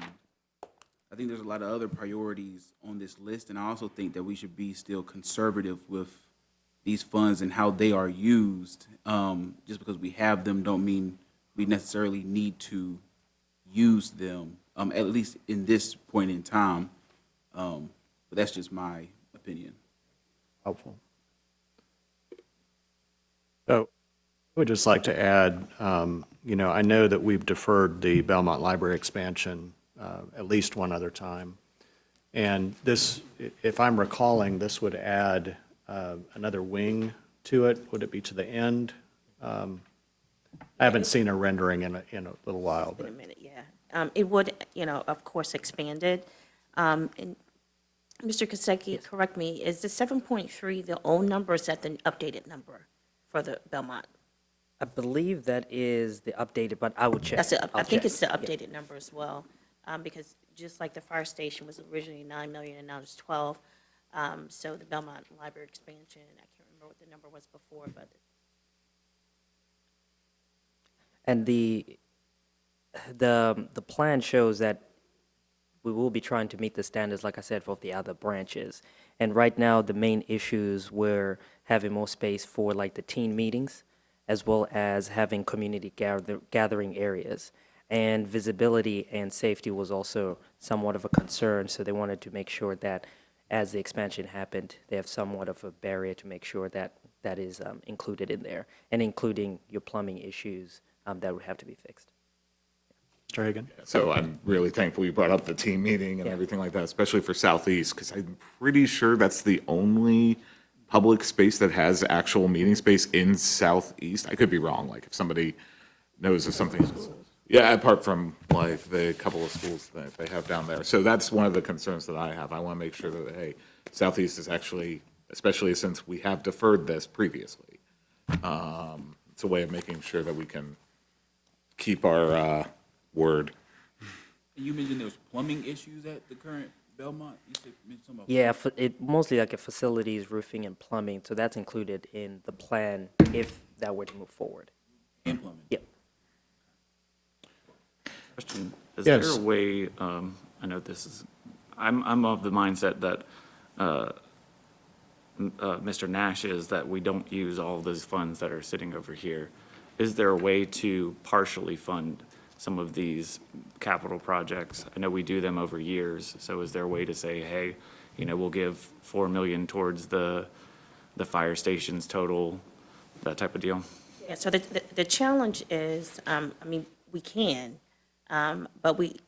think there's a lot of other priorities on this list, and I also think that we should be still conservative with these funds and how they are used. Just because we have them don't mean we necessarily need to use them. at least in this point in time. But that's just my opinion. Helpful. So I would just like to add, I know that we've deferred the Belmont Library expansion at least one other time. And this, if I'm recalling, this would add another wing to it. Would it be to the end? I haven't seen a rendering in a little while. In But a minute, yeah. It would, of course, expand it. And Mr. Kaseki, correct me, is the 7.3 the old number, or is that the updated number for the Belmont? I believe that is the updated, but I will check. I think it's the updated number as well, because just like the fire station was originally 9 million and now it's 12. So the Belmont Library expansion, I can't remember what the number was before, but. And the plan shows that we will be trying to meet the standards, like I said, for the other branches. And right now, the main issues were having more space for like the teen meetings, as well as having community gathering areas. And visibility and safety was also somewhat of a concern, so they wanted to make sure that as the expansion happened, they have somewhat of a barrier to make sure that that is included in there, and including your plumbing issues that would have to be fixed. Mr. Hagan? So I'm really thankful you brought up the team meeting and everything like that, especially for Southeast, because I'm pretty sure that's the only public space that has actual meeting space in Southeast. I could be wrong, like if somebody knows of something. Yeah, apart from like the couple of schools that they have down there. So that's one of the concerns that I have. I want to make sure that, hey, Southeast is actually, especially since we have deferred this previously, it's a way of making sure that we can keep our word. And you mentioned there was plumbing issues at the current Belmont? You said, mentioned something about Yeah, it mostly like a facilities, roofing, and plumbing, so that's included in the plan if that were to move forward. and plumbing? Yep. Question, is Yes. there a way, I know this is, I'm of the mindset that Mr. Nash is, that we don't use all those funds that are sitting over here. Is there a way to partially fund some of these capital projects? I know we do them over years, so is there a way to say, hey, we'll give 4 million towards the fire stations total, that type of deal? Yeah, so the challenge is, we can, but we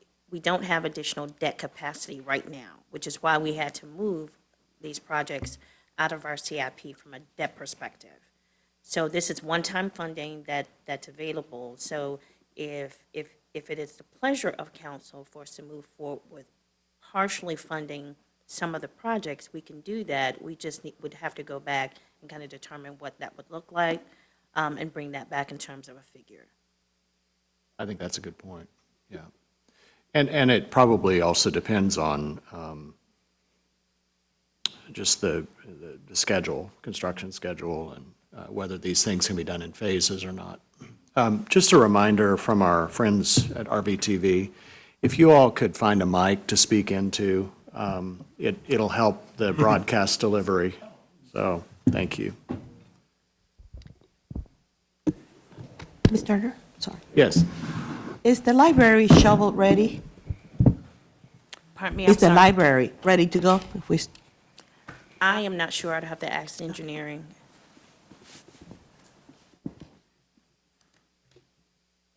don't have additional debt capacity right now, which is why we had to move these projects out of our CIP from a debt perspective. So this is one-time funding that's available. So if it is the pleasure of council for us to move forward with partially funding some of the projects, we can do that. We just would have to go back and kind of determine what that would look like, and bring that back in terms of a figure. I think that's a good point, yeah. And it probably also depends on just the schedule, construction schedule, and whether these things can be done in phases or not. Just a reminder from our friends at RVTV, if you all could find a mic to speak into, it'll help the broadcast delivery. So, thank you. Ms. Turner, sorry. Yes. Is the library shovel ready? Pardon me, Is I'm the sorry. library ready to go? If we, I am not sure. I'd have to ask engineering.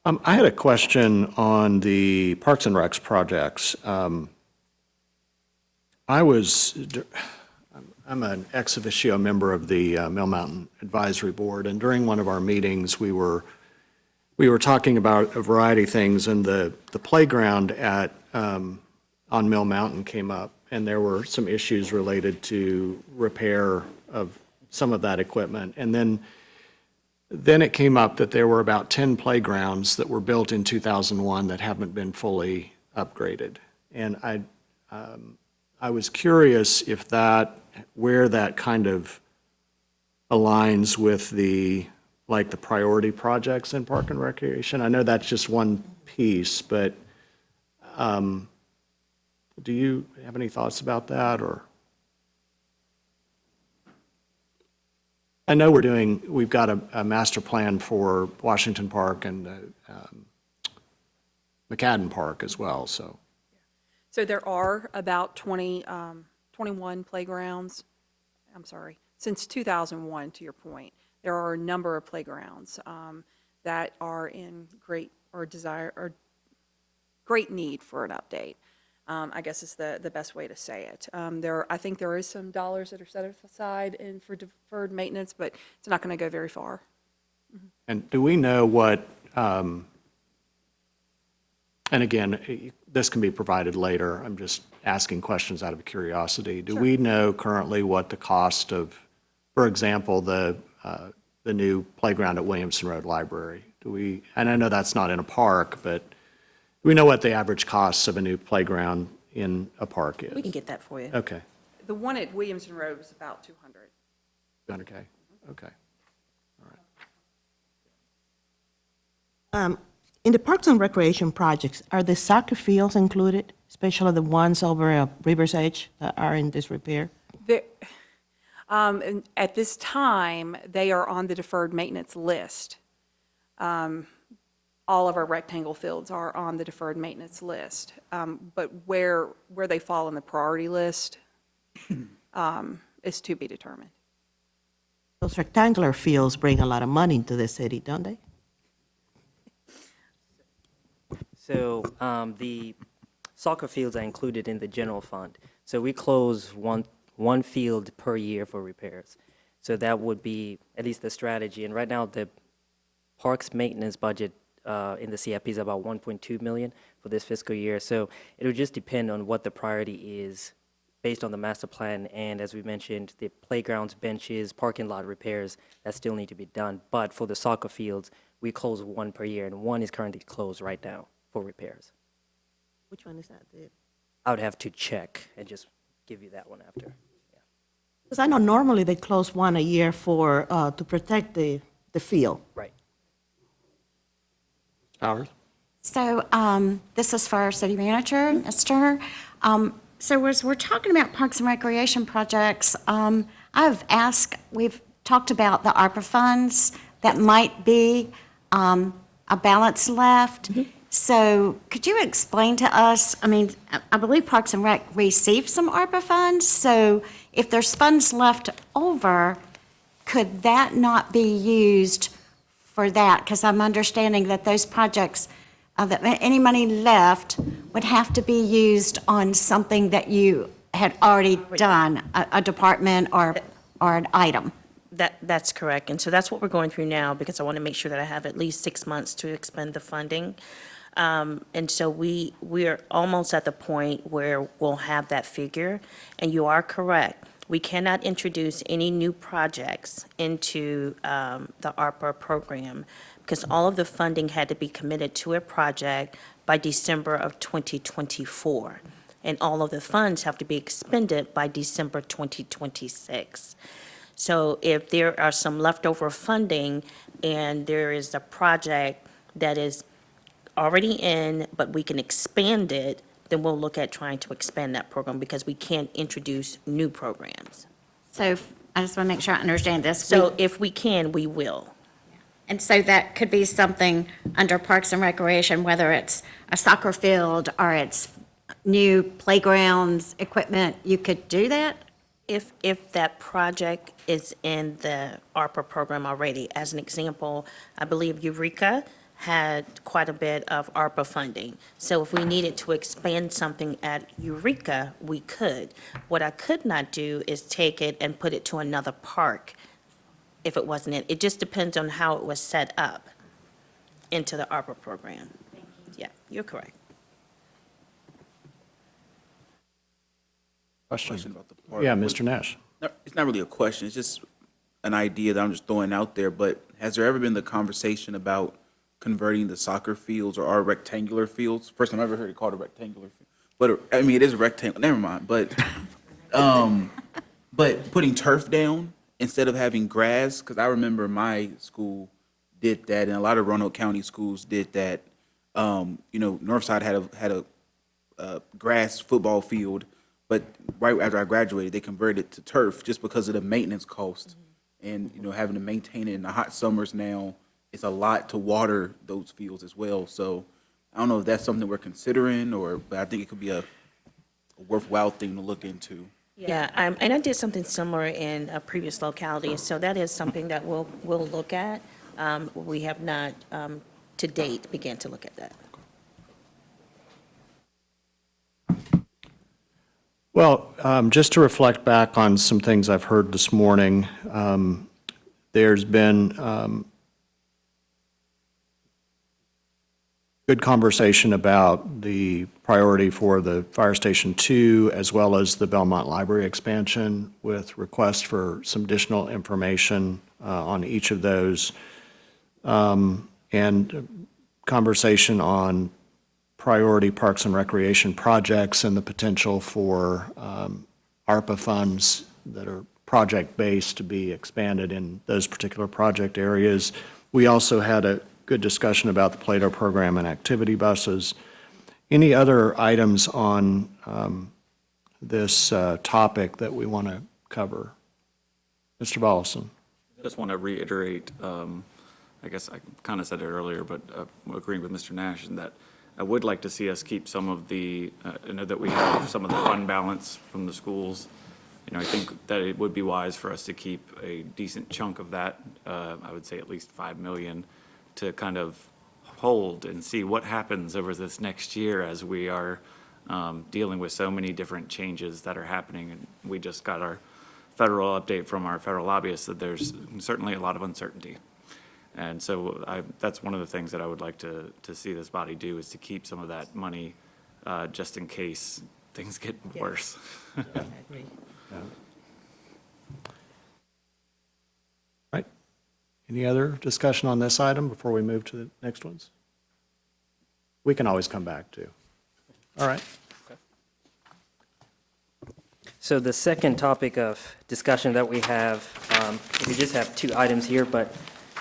I had a question on the Parks and Recs projects. I'm an ex officio member of the Mill Mountain Advisory Board, and during one of our meetings, we were talking about a variety of things, and the playground on Mill Mountain came up, and there were some issues related to repair of some of that equipment. And then it came up that there were about 10 playgrounds that were built in 2001 that haven't been fully upgraded. And I was curious if where that kind of aligns with the priority projects in Park and Recreation. I know that's just one piece, but do you have any thoughts about that, or? I know we've got a master plan for Washington Park and McCadden Park as well, so. So there are about 21 playgrounds, I'm sorry, since 2001, to your point. There are a number of playgrounds that are in great need for an update. I guess is the best way to say it. I think there is some dollars that are set aside for deferred maintenance, but it's not going to go very far. And do we know what, and again, this can be provided later, I'm just asking questions out of curiosity. Do we know currently what the cost of, for example, the new playground at Williamson Road Library? And I know that's not in a park, but do we know what the average costs of a new playground in a park is? We can get that for you. Okay. The one at Williamson Road was about 200. Okay, okay. In the Parks and Recreation projects, are the soccer fields included, especially the ones over at River's Edge that are in disrepair? And at this time, they are on the deferred maintenance list. All of our rectangle fields are on the deferred maintenance list. But where they fall on the priority list is to be determined. Those rectangular fields bring a lot of money into the city, don't they? So the soccer fields are included in the general fund. So we close one field per year for repairs. So that would be at least the strategy. And right now, the parks maintenance budget in the CIP is about 1.2 million for this fiscal year. So it would just depend on what the priority is based on the master plan. And as we mentioned, the playgrounds, benches, parking lot repairs that still need to be done. But for the soccer fields, we close one per year, and one is currently closed right now for repairs. Which one is that? I would have to check and just give you that one after. Because I know normally they close one a year for, to protect the field. Right. Powers? So this is for our city manager, Ms. Turner. So as we're talking about parks and recreation projects, we've talked about the ARPA funds that might be a balance left. Mm-hmm. So could you explain to us, I believe Parks and Rec received some ARPA funds, so if there's funds left over, could that not be used for that? Because I'm understanding that those projects, that any money left would have to be used on something that you had already done, a department or an item. That's correct. And so that's what we're going through now, because I want to make sure that I have at least 6 months to expend the funding. And so we're almost at the point where we'll have that figure. And you are correct. We cannot introduce any new projects into the ARPA program because all of the funding had to be committed to a project by December of 2024. And all of the funds have to be expended by December 2026. So if there are some leftover funding and there is a project that is already in, but we can expand it, then we'll look at trying to expand that program because we can't introduce new programs. So I just want to make sure I understand this. So if we can, we will. And so that could be something under Parks and Recreation, whether it's a soccer field or it's new playgrounds, equipment, you could do that? If that project is in the ARPA program already, as an example, I believe Eureka had quite a bit of ARPA funding. So if we needed to expand something at Eureka, we could. What I could not do is take it and put it to another park if it wasn't in. It just depends on how it was set up into the ARPA program. Yeah, you're correct. Question about the park. Yeah, Mr. Nash. It's not really a question, it's just an idea that I'm just throwing out there, but has there ever been the conversation about converting the soccer fields or our rectangular fields? First time I ever heard it called a rectangular field. But, I mean, it is a rectangle, never mind, but putting turf down instead of having grass, because I remember my school did that, and a lot of Roanoke County schools did that. Northside had a grass football field, but right after I graduated, they converted it to turf just because of the maintenance cost. And, having to maintain it in the hot summers now, it's a lot to water those fields as well. So I don't know if that's something we're considering, but I think it could be a worthwhile thing to look into. Yeah, and I did something similar in a previous locality, so that is something that we'll look at. We have not, to date, began to look at that. Well, just to reflect back on some things I've heard this morning, there's been good conversation about the priority for the Fire Station 2 as well as the Belmont Library expansion with requests for some additional information on each of those, and conversation on priority parks and recreation projects and the potential for ARPA funds that are project-based to be expanded in those particular project areas. We also had a good discussion about the Plato program and activity buses. Any other items on this topic that we want to cover? Mr. Volleson. Just want to reiterate, I guess I kind of said it earlier, but agreeing with Mr. Nash, in that I would like to see us keep some of the, I know that we have some of the fund balance from the schools. You know, I think that it would be wise for us to keep a decent chunk of that, I would say at least 5 million, to kind of hold and see what happens over this next year as we are dealing with so many different changes that are happening. And we just got our federal update from our federal lobbyists that there's certainly a lot of uncertainty. And so that's one of the things that I would like to see this body do, is to keep some of that money just in case things get worse. I agree. Right. Any other discussion on this item before we move to the next ones? We can always come back to. All right. So the second topic of discussion that we have, we just have 2 items here, but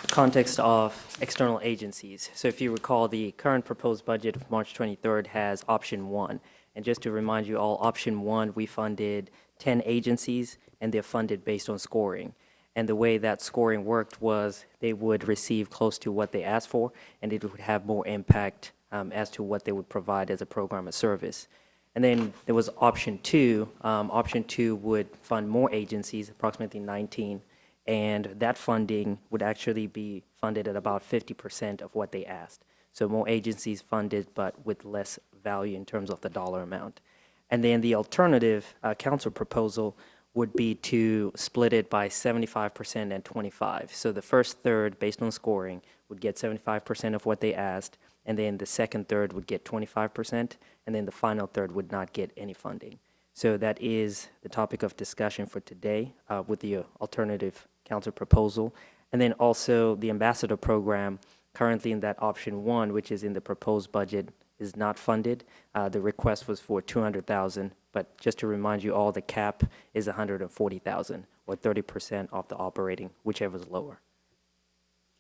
context of external agencies. So if you recall, the current proposed budget of March 23rd has option 1. And just to remind you all, option 1, we funded 10 agencies, and they're funded based on scoring. And the way that scoring worked was they would receive close to what they asked for, and it would have more impact as to what they would provide as a program of service. And then there was option 2. Option 2 would fund more agencies, approximately 19, and that funding would actually be funded at about 50% of what they asked. So more agencies funded, but with less value in terms of the dollar amount. And then the alternative council proposal would be to split it by 75% and 25. So the first third, based on scoring, would get 75% of what they asked, and then the second third would get 25%, and then the final third would not get any funding. So that is the topic of discussion for today with the alternative council proposal. And then also the ambassador program, currently in that option 1, which is in the proposed budget, is not funded. The request was for 200,000, but just to remind you all, the cap is 140,000, or 30% off the operating, whichever is lower.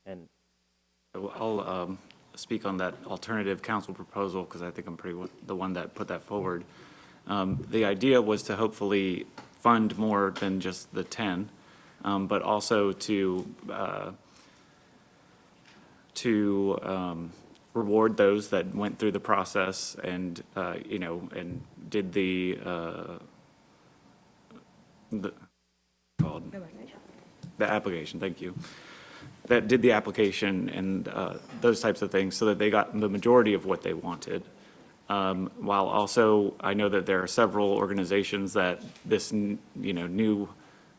And I'll speak on that alternative council proposal, because I think I'm the one that put that forward. The idea was to hopefully fund more than just the 10, but also to reward those that went through the process and and did the application. Thank you. That did the application and those types of things, so that they got the majority of what they wanted. While also, I know that there are several organizations that this new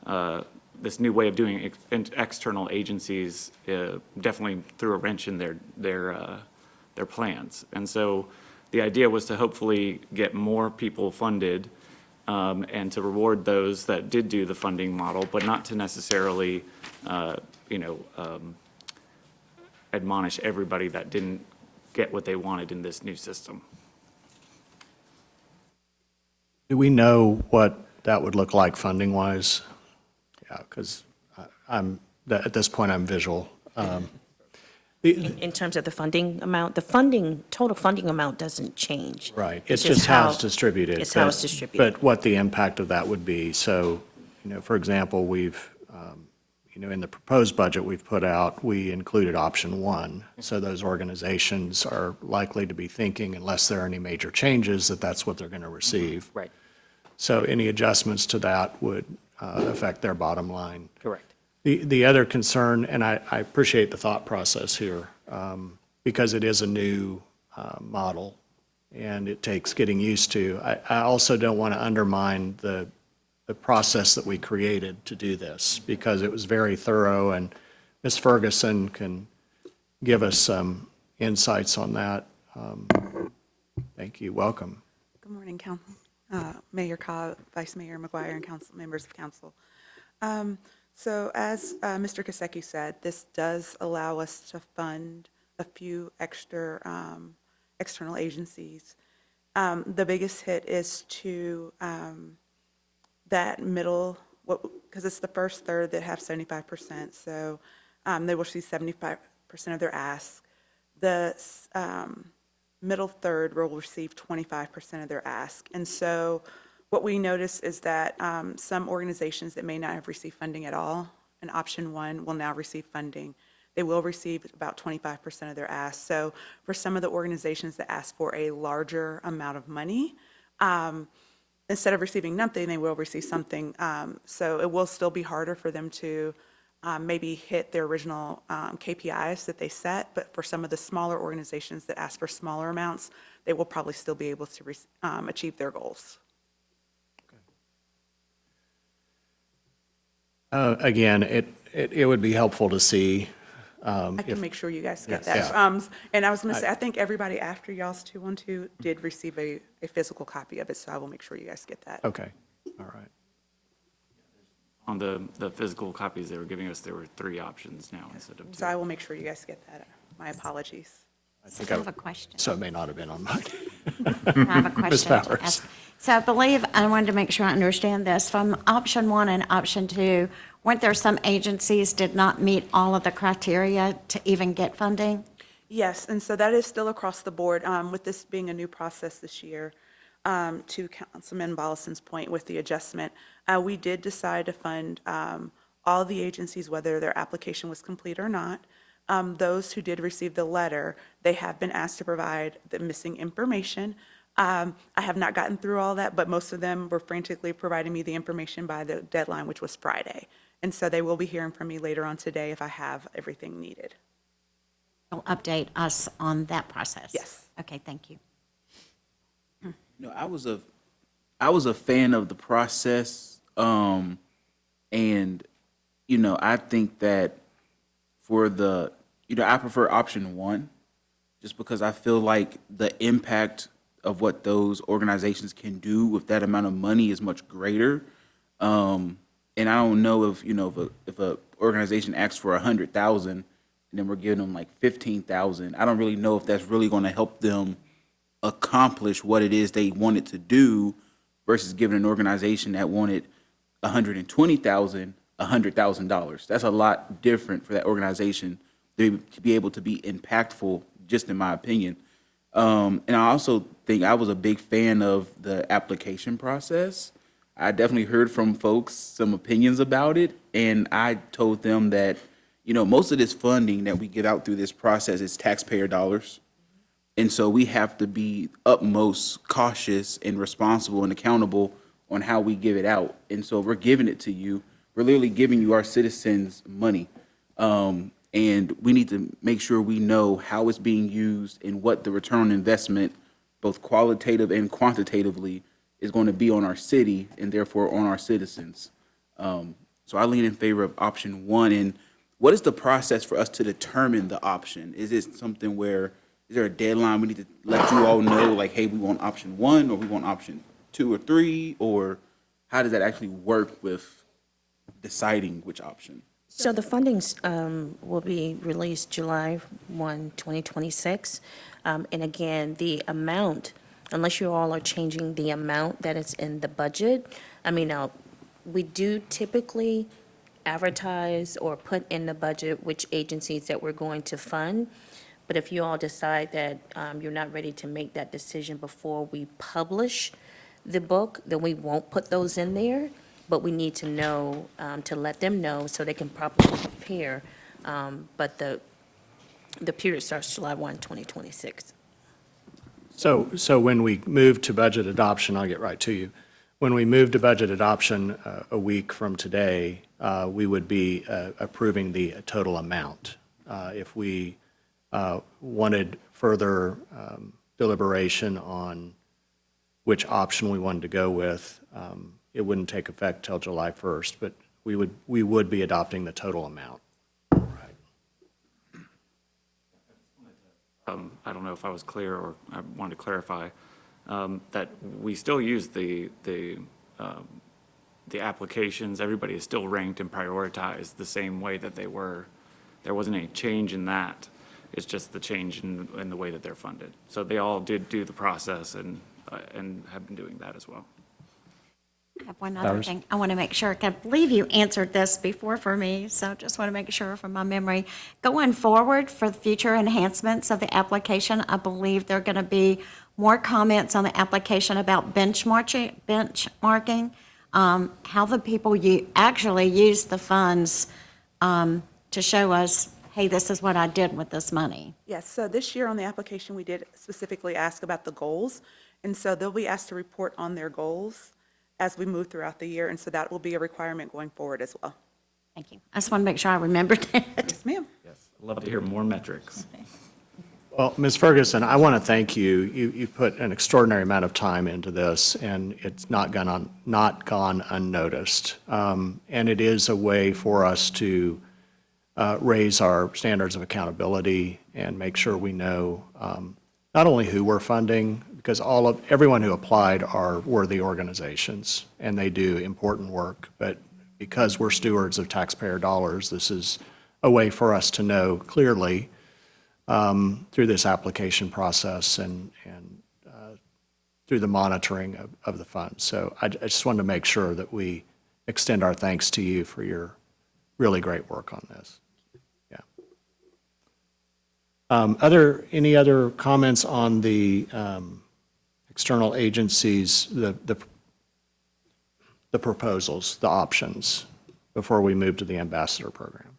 way of doing external agencies definitely threw a wrench in their plans. And so the idea was to hopefully get more people funded and to reward those that did do the funding model, but not to necessarily, admonish everybody that didn't get what they wanted in this new system. Do we know what that would look like funding-wise? Yeah, because at this point, I'm visual. In terms of the funding amount, total funding amount doesn't change. Right, it's just how it's distributed. It's how it's distributed. But what the impact of that would be. So, for example, we've, in the proposed budget we've put out, we included option one. So those organizations are likely to be thinking, unless there are any major changes, that that's what they're going to receive. Right. So any adjustments to that would affect their bottom line. Correct. The other concern, and I appreciate the thought process here, because it is a new model and it takes getting used to. I also don't want to undermine the process that we created to do this, because it was very thorough, and Ms. Ferguson can give us some insights on that. Thank you. Welcome. Good morning, Council. Mayor Cobb, Vice Mayor McGuire, and council members of council. So as Mr. Kasecki said, this does allow us to fund a few extra external agencies. The biggest hit is to that middle, because it's the first third that have 75%, so they will receive 75% of their ask. The middle third will receive 25% of their ask. And so what we notice is that some organizations that may not have received funding at all in option one will now receive funding. They will receive about 25% of their ask. So for some of the organizations that ask for a larger amount of money, instead of receiving nothing, they will receive something. So it will still be harder for them to maybe hit their original KPIs that they set, but for some of the smaller organizations that ask for smaller amounts, they will probably still be able to achieve their goals. Again, it would be helpful to see. I can make sure you guys get Yes. that. And I was going to say, I think everybody after y'all's 212 did receive a physical copy of it, so I will make sure you guys get that. Okay, all right. On the physical copies they were giving us, there were 3 options now instead of 2. So I will make sure you guys get that. My apologies. I have a question. So it may not have been on mine. I have a Ms. question to Powers. ask. So I believe, I wanted to make sure I understand this, from option one and option two, weren't there some agencies did not meet all of the criteria to even get funding? Yes, and so that is still across the board, with this being a new process this year. To Councilman Bollison's point with the adjustment, we did decide to fund all the agencies, whether their application was complete or not. Those who did receive the letter, they have been asked to provide the missing information. I have not gotten through all that, but most of them were frantically providing me the information by the deadline, which was Friday. And so they will be hearing from me later on today if I have everything needed. Will update us on that process? Yes. Okay, thank you. No, I was a fan of the process, and I think that for the I prefer option one, just because I feel like the impact of what those organizations can do with that amount of money is much greater. And I don't know if if a organization asks for 100,000 and then we're giving them like 15,000, I don't really know if that's really going to help them accomplish what it is they wanted to do versus giving an organization that wanted 120,000, $100,000. That's a lot different for that organization to be able to be impactful, just in my opinion. And I also think I was a big fan of the application process. I definitely heard from folks some opinions about it, and I told them that, most of this funding that we get out through this process is taxpayer dollars. And so we have to be utmost cautious and responsible and accountable on how we give it out. And so we're giving it to you. We're literally giving you our citizens' money. And we need to make sure we know how it's being used and what the return on investment, both qualitative and quantitatively, is going to be on our city and therefore on our citizens. So I lean in favor of option one. And what is the process for us to determine the option? Is it something where, is there a deadline we need to let you all know, like, hey, we want option one, or we want option 2 or 3, or how does that actually work with deciding which option? So the fundings will be released July 1, 2026. And again, the amount, unless you all are changing the amount that is in the budget, we do typically advertise or put in the budget which agencies that we're going to fund. But if you all decide that you're not ready to make that decision before we publish the book, then we won't put those in there. but we need to know, to let them know so they can properly prepare. But the period starts July 1, 2026. So when we move to budget adoption, I'll get right to you. When we move to budget adoption a week from today, we would be approving the total amount. If we wanted further deliberation on which option we wanted to go with, it wouldn't take effect till July 1st, but we would be adopting the total amount. I don't know if I was clear or I wanted to clarify, that we still use the applications. Everybody is still ranked and prioritized the same way that they were. There wasn't any change in that. It's just the change in the way that they're funded. So they all did do the process and have been doing that as well. I have one other thing. I want to make sure, I believe you answered this before for me, so just want to make sure from my memory. Going forward for future enhancements of the application, I believe there are going to be more comments on the application about benchmarking, how the people actually use the funds to show us, hey, this is what I did with this money. Yes, so this year on the application, we did specifically ask about the goals. And so they'll be asked to report on their goals as we move throughout the year. And so that will be a requirement going forward as well. Thank you. I just want to make sure I remembered that. Yes, ma'am. Yes, I'd love to hear more metrics. Well, Ms. Ferguson, I want to thank you. You put an extraordinary amount of time into this, and it's not gone unnoticed. And it is a way for us to raise our standards of accountability and make sure we know not only who we're funding, because everyone who applied are worthy organizations and they do important work, but because we're stewards of taxpayer dollars, this is a way for us to know clearly through this application process and through the monitoring of the funds. So I just wanted to make sure that we extend our thanks to you for your really great work on this. Yeah. Any other comments on the external agencies, the proposals, the options, before we move to the ambassador program?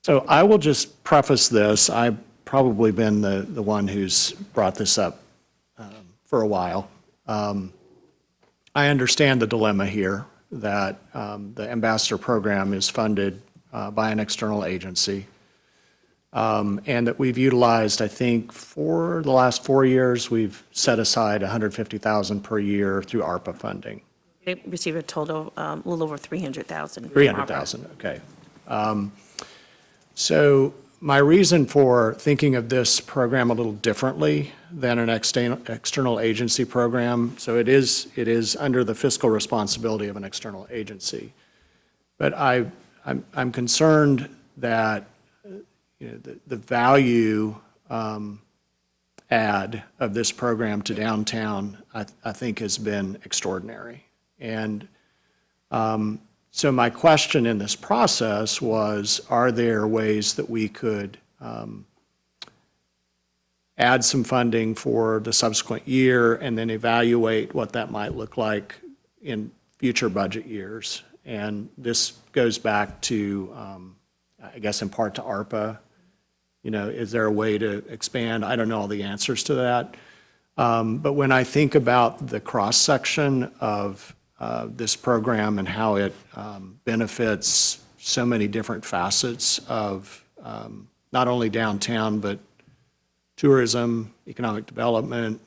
So I will just preface this. I've probably been the one who's brought this up for a while. I understand the dilemma here that the ambassador program is funded by an external agency, and that we've utilized, I think, for the last 4 years, we've set aside $150,000 per year through ARPA funding. They receive a total, a little over 300,000. 300,000, okay. So my reason for thinking of this program a little differently than an external agency program, so it is under the fiscal responsibility of an external agency. But I'm concerned that the value add of this program to downtown, I think, has been extraordinary. And so my question in this process was, are there ways that we could add some funding for the subsequent year and then evaluate what that might look like in future budget years? And this goes back to, I guess in part to ARPA. Is there a way to expand? I don't know all the answers to that. But when I think about the cross-section of this program and how it benefits so many different facets of not only downtown, but tourism, economic development,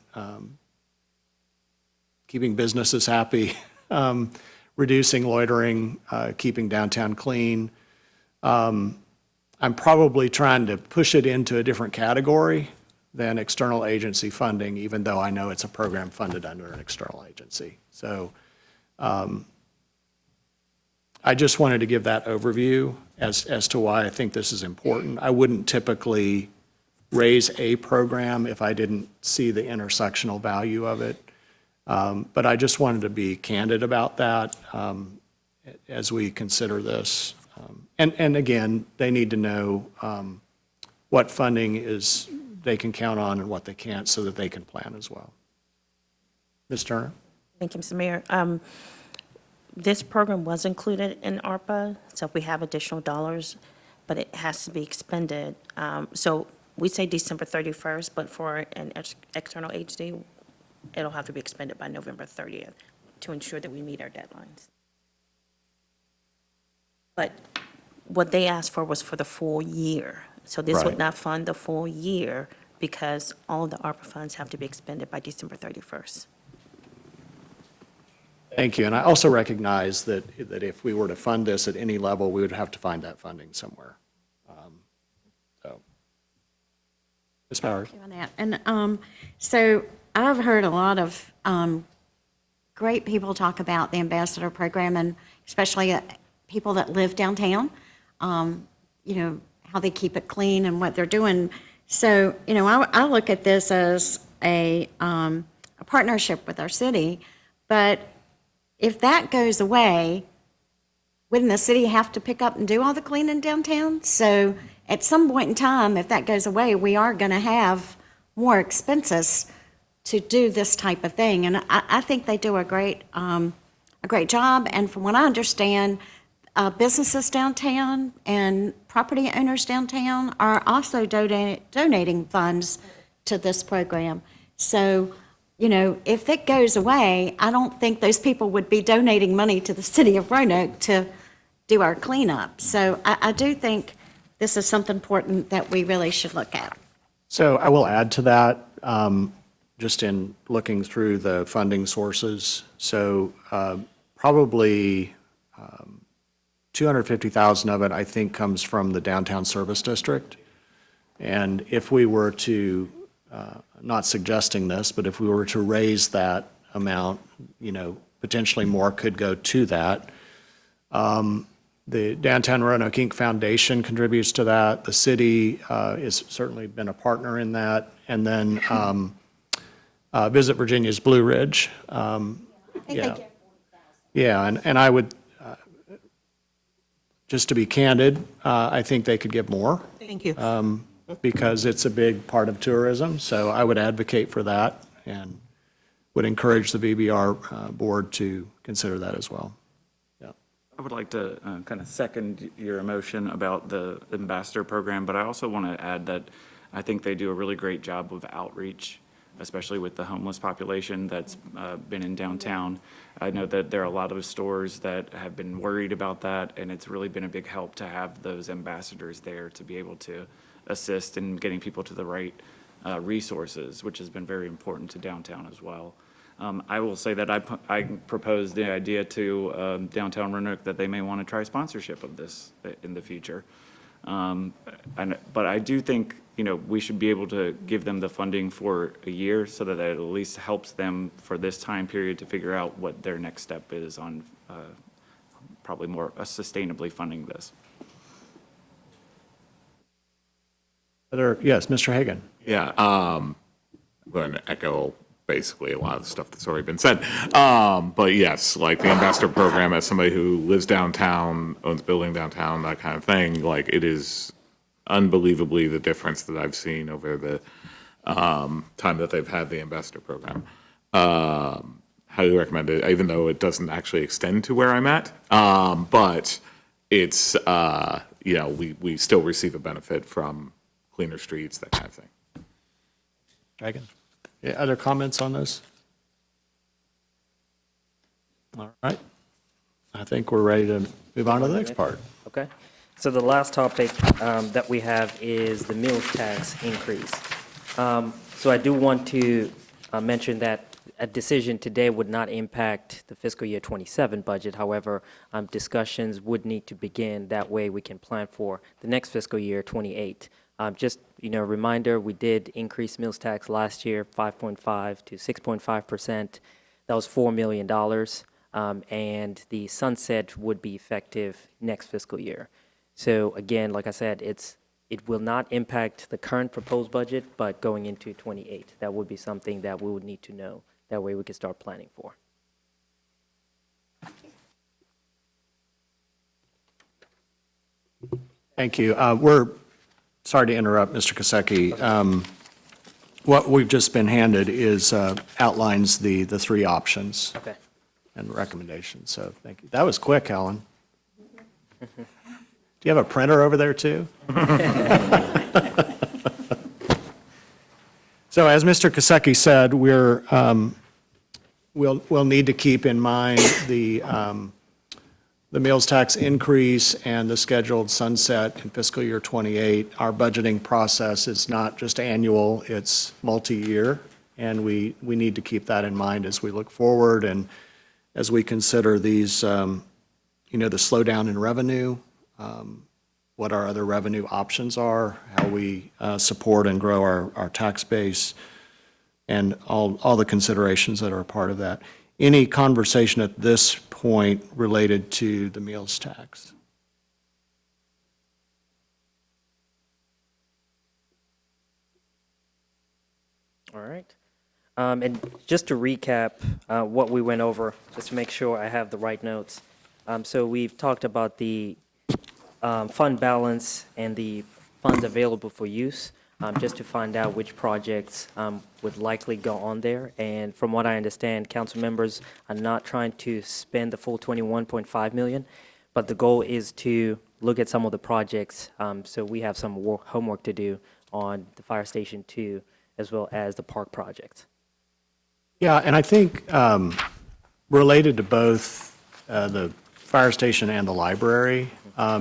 keeping businesses happy, reducing loitering, keeping downtown clean. I'm probably trying to push it into a different category than external agency funding, even though I know it's a program funded under an external agency. So I just wanted to give that overview as to why I think this is important. I wouldn't typically raise a program if I didn't see the intersectional value of it. But I just wanted to be candid about that as we consider this. And again, they need to know what funding they can count on and what they can't so that they can plan as well. Ms. Turner? Thank you, Mr. Mayor. This program was included in ARPA, so if we have additional dollars, but it has to be expended. So we say December 31st, but for an external HD, it'll have to be expended by November 30th to ensure that we meet our deadlines. But what they asked for was for the full year. So this would Right. not fund the full year because all of the ARPA funds have to be expended by December 31st. Thank you. And I also recognize that if we were to fund this at any level, we would have to find that funding somewhere. So, Ms. Powers? On that. And so I've heard a lot of great people talk about the ambassador program, and especially people that live downtown, you know, how they keep it clean and what they're doing. So, you know, I look at this as a partnership with our city, but if that goes away, wouldn't the city have to pick up and do all the cleaning downtown? So at some point in time, if that goes away, we are going to have more expenses to do this type of thing. And I think they do a great job. And from what I understand, businesses downtown and property owners downtown are also donating funds to this program. So, you know, if it goes away, I don't think those people would be donating money to the city of Roanoke to do our cleanup. So I do think this is something important that we really should look at. So I will add to that, just in looking through the funding sources. So probably 250,000 of it, I think, comes from the downtown service district. And if we were to, not suggesting this, but if we were to raise that amount, you know, potentially more could go to that. The Downtown Roanoke Inc. Foundation contributes to that. The city has certainly been a partner in that. And then Visit Virginia's Blue Ridge. Yeah, and I would, just to be candid, I think they could give more. Thank you. Because it's a big part of tourism. So I would advocate for that and would encourage the VBR board to consider that as well. I would like to kind of second your emotion about the ambassador program, but I also want to add that I think they do a really great job of outreach, especially with the homeless population that's been in downtown. I know that there are a lot of stores that have been worried about that, and it's really been a big help to have those ambassadors there to be able to assist in getting people to the right resources, which has been very important to downtown as well. I will say that I proposed the idea to Downtown Roanoke that they may want to try sponsorship of this in the future. But I do think, you know, we should be able to give them the funding for a year so that it at least helps them for this time period to figure out what their next step is on probably more sustainably funding this. Yes, Mr. Hagan. Yeah, I'm going to echo basically a lot of the stuff that's already been said. But yes, like the ambassador program, as somebody who lives downtown, owns building downtown, that kind of thing, like it is unbelievably the difference that I've seen over the time that they've had the ambassador program. Highly recommend it, even though it doesn't actually extend to where I'm at. But it's, you know, we still receive a benefit from cleaner streets, that kind of thing. Dragon? Yeah, other comments on this? All right. I think we're ready to move on to the next part. Okay. So the last topic that we have is the meals tax increase. So I do want to mention that a decision today would not impact the fiscal year 27 budget. However, discussions would need to begin. That way we can plan for the next fiscal year 28. Just, you know, a reminder, we did increase meals tax last year, 5.5 to 6.5%. That was $4 million. And the sunset would be effective next fiscal year. So again, like I said, it will not impact the current proposed budget, but going into 28, that would be something that we would need to know. That way we can start planning for. Thank you. We're sorry to interrupt, Mr. Kosecki. what we've just been handed is, outlines the three options Okay. and recommendations, so thank you. That was quick, Helen. Do you have a printer over there, too? So as Mr. Kasecki said, we'll need to keep in mind the meals tax increase and the scheduled sunset in fiscal year '28. Our budgeting process is not just annual, it's multi-year, and we need to keep that in mind as we look forward and as we consider these, the slowdown in revenue, what our other revenue options are, how we support and grow our tax base, and all the considerations that are a part of that. Any conversation at this point related to the meals tax? All right. And just to recap what we went over, just to make sure I have the right notes. So we've talked about the fund balance and the funds available for use, just to find out which projects would likely go on there. And from what I understand, council members are not trying to spend the full 21.5 million, but the goal is to look at some of the projects. So we have some homework to do on the Fire Station 2, as well as the park project. Yeah, and I think related to both the fire station and the library,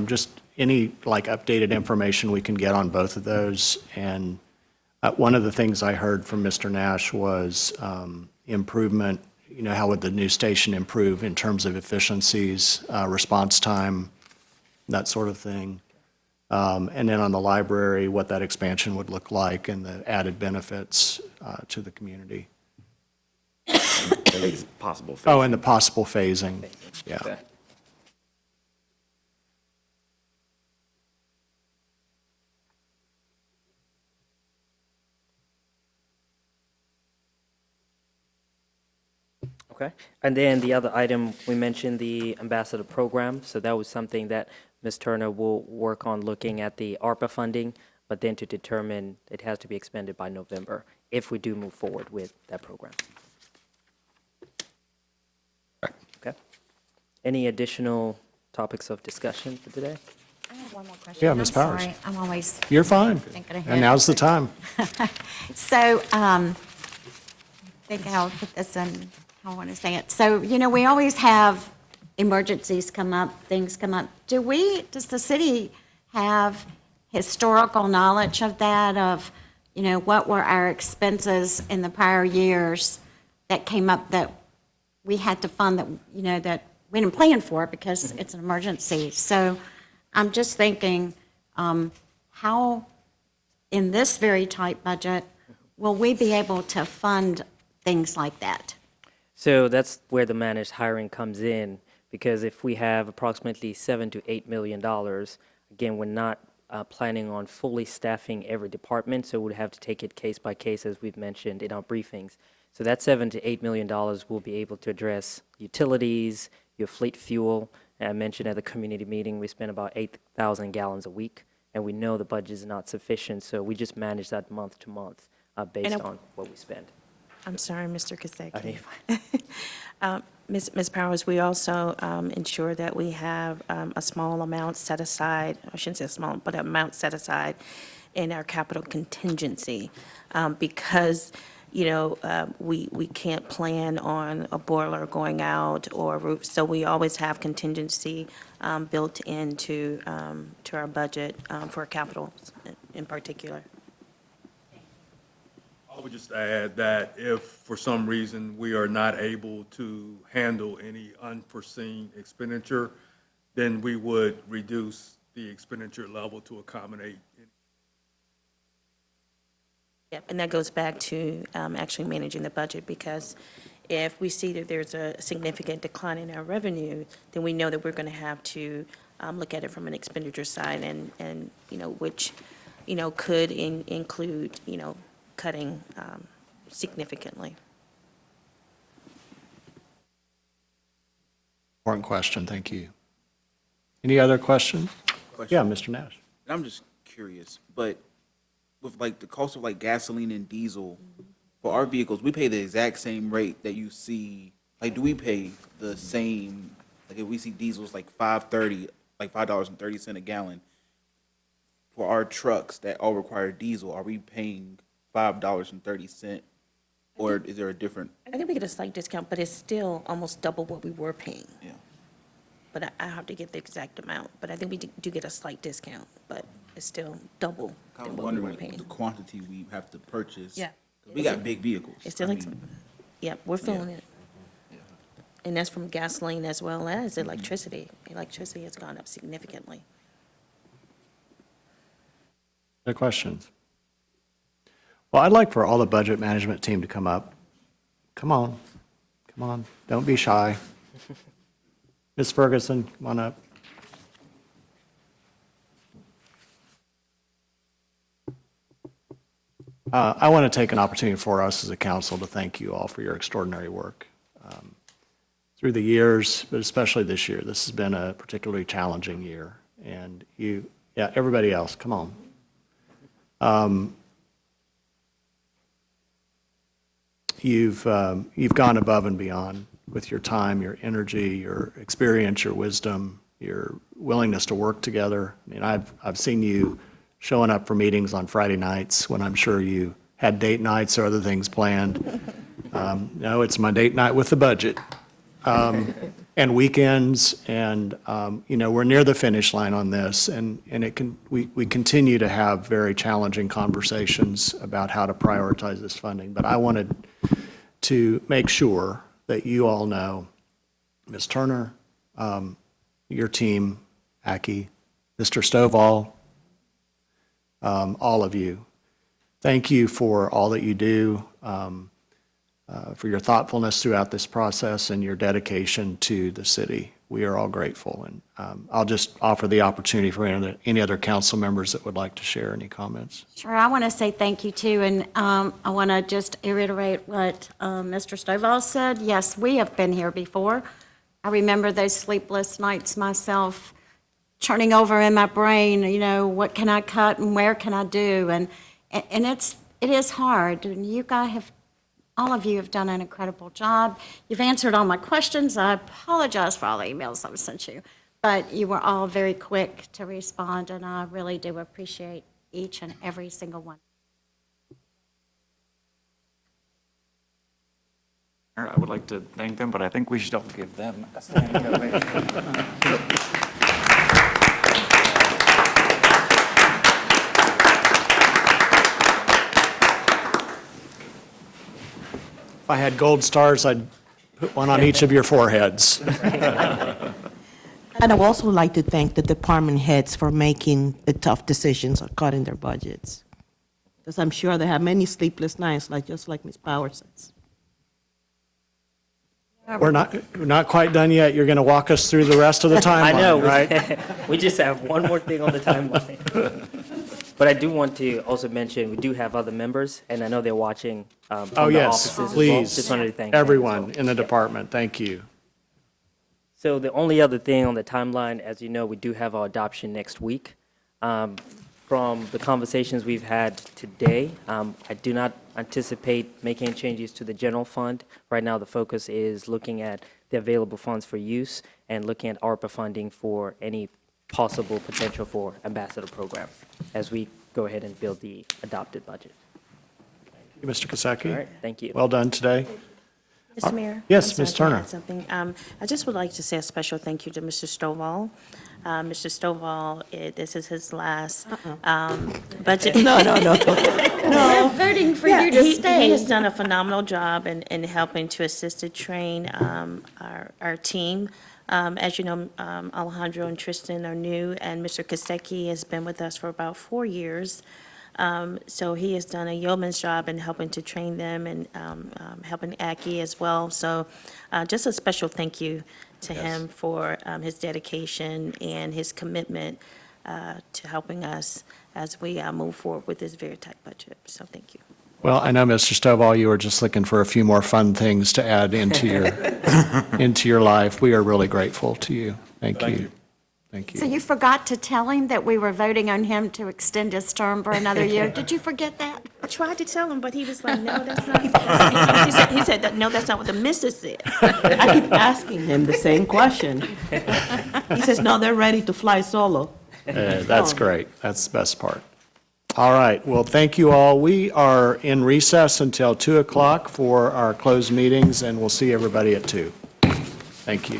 just any updated information we can get on both of those. And one of the things I heard from Mr. Nash was improvement, how would the new station improve in terms of efficiencies, response time, that sort of thing. And then on the library, what that expansion would look like and the added benefits to the community. Possible phasing. Oh, and the possible phasing, yeah. Okay. Okay, and then the other item, we mentioned the ambassador program, so that was something that Ms. Turner will work on looking at the ARPA funding, but then to determine it has to be expended by November if we do move forward with that program. Okay. Any additional topics of discussion for today? I have one more question. Yeah, Ms. I'm Powers. sorry, I'm always You're fine. thinking ahead. And now's the time. So, I think I'll put this in, how I want to say it. So, we always have emergencies come up, things come up. Does the city have historical knowledge of that, of, what were our expenses in the prior years that came up that we had to fund that, that we didn't plan for it because it's an emergency? So I'm just thinking, how, in this very tight budget, will we be able to fund things like that? So that's where the managed hiring comes in, because if we have approximately $7 to $8 million, again, we're not planning on fully staffing every department, so we'd have to take it case by case, as we've mentioned in our briefings. So that $7 to $8 million will be able to address utilities, your fleet fuel. And I mentioned at the community meeting, we spend about 8,000 gallons a week, and we know the budget is not sufficient, so we just manage that month to month based on what we spend. I'm sorry, Mr. Kasecki. Okay, Ms. Powers, we also ensure that we have a small amount set aside, I shouldn't say small, but an amount set aside in our capital contingency, because, we can't plan on a boiler going out or a roof, so we always have contingency built into to our budget for capital in particular. I would just add that if for some reason we are not able to handle any unforeseen expenditure, then we would reduce the expenditure level to accommodate. Yep, and that goes back to actually managing the budget, because if we see that there's a significant decline in our revenue, then we know that we're going to have to look at it from an expenditure side, and which, could include, cutting significantly. Important question, thank you. Any other questions? Yeah, Mr. Nash. I'm just curious, but with like the cost of like gasoline and diesel, for our vehicles, we pay the exact same rate that you see, like, do we pay the same, like, if we see diesels like $5.30 a gallon, for our trucks that all require diesel, are we paying $5.30? Or is there a different? I think we get a slight discount, but it's still almost double what we were paying. Yeah. But I have to get the exact amount, but I think we do get a slight discount, but it's still double I than was what we were wondering paying. the quantity we have to purchase. Yeah. 'Cause we got big vehicles. It's still, I like, mean, yeah, we're feeling it. And that's from gasoline as well as electricity. Electricity has gone up significantly. Other questions? Well, I'd like for all the budget management team to come up. Come on, don't be shy. Ms. Ferguson, come on up. I want to take an opportunity for us as a council to thank you all for your extraordinary work. Through the years, but especially this year, this has been a particularly challenging year. And everybody else, come on. You've gone above and beyond with your time, your energy, your experience, your wisdom, your willingness to work together. I mean, I've seen you showing up for meetings on Friday nights when I'm sure you had date nights or other things planned. No, it's my date night with the budget. And weekends, and we're near the finish line on this, and we continue to have very challenging conversations about how to prioritize this funding. But I wanted to make sure that you all know, Ms. Turner, your team, Aki, Mr. Stovall, all of you, thank you for all that you do. For your thoughtfulness throughout this process and your dedication to the city. We are all grateful. And I'll just offer the opportunity for any other council members that would like to share any comments. Sure, I want to say thank you too, and I want to just reiterate what Mr. Stovall said. Yes, we have been here before. I remember those sleepless nights myself, turning over in my brain, what can I cut and where can I do? And it is hard, and you guys have, all of you have done an incredible job. You've answered all my questions. I apologize for all the emails I've sent you, but you were all very quick to respond, and I really do appreciate each and every single one. I would like to thank them, but I think we should all give them a standing ovation. If I had gold stars, I'd put one on each of your foreheads. And I would also like to thank the department heads for making the tough decisions of cutting their budgets. Because I'm sure they have many sleepless nights, just like Ms. Powers says. We're not quite done yet. You're going to walk us through the rest of the timeline, I know, right? We just have one more thing on the timeline. But I do want to also mention, we do have other members, and I know they're watching from Oh, the yes, offices as well. please. Just wanted to thank them as Everyone well. in the department, thank you. So the only other thing on the timeline, as you know, we do have our adoption next week. From the conversations we've had today, I do not anticipate making changes to the general fund. Right now, the focus is looking at the available funds for use and looking at ARPA funding for any possible potential for ambassador program as we go ahead and build the adopted budget. Mr. Kosecki? All right, thank you. Well done today. Mr. Mayor? Yes, I'm sorry, Ms. can I Turner. add something? I just would like to say a special thank you to Mr. Stovall. Mr. Stovall, this is his last budget. No. No. We're voting for Yeah, you to he stay. has done a phenomenal job in helping to assist and train our team. As you know, Alejandro and Tristan are new, and Mr. Kosecki has been with us for about 4 years. So he has done a yeoman's job in helping to train them and helping Aki as well. So just a special thank you to him for his dedication and his commitment to helping us as we move forward with this very tight budget. So thank you. Well, I know, Mr. Stovall, you were just looking for a few more fun things to add into your life. We are really grateful to you. Thank you. Thank you. So you forgot to tell him that we were voting on him to extend his term for another year? Did you forget that? I tried to tell him, but he was like, no, that's not. He said, that, no, that's not what the missus said. I keep asking him the same question. He says, no, they're ready to fly solo. That's great. That's the best part. All right. Well, thank you all. We are in recess until 2 o'clock for our closed meetings, and we'll see everybody at 2. Thank you.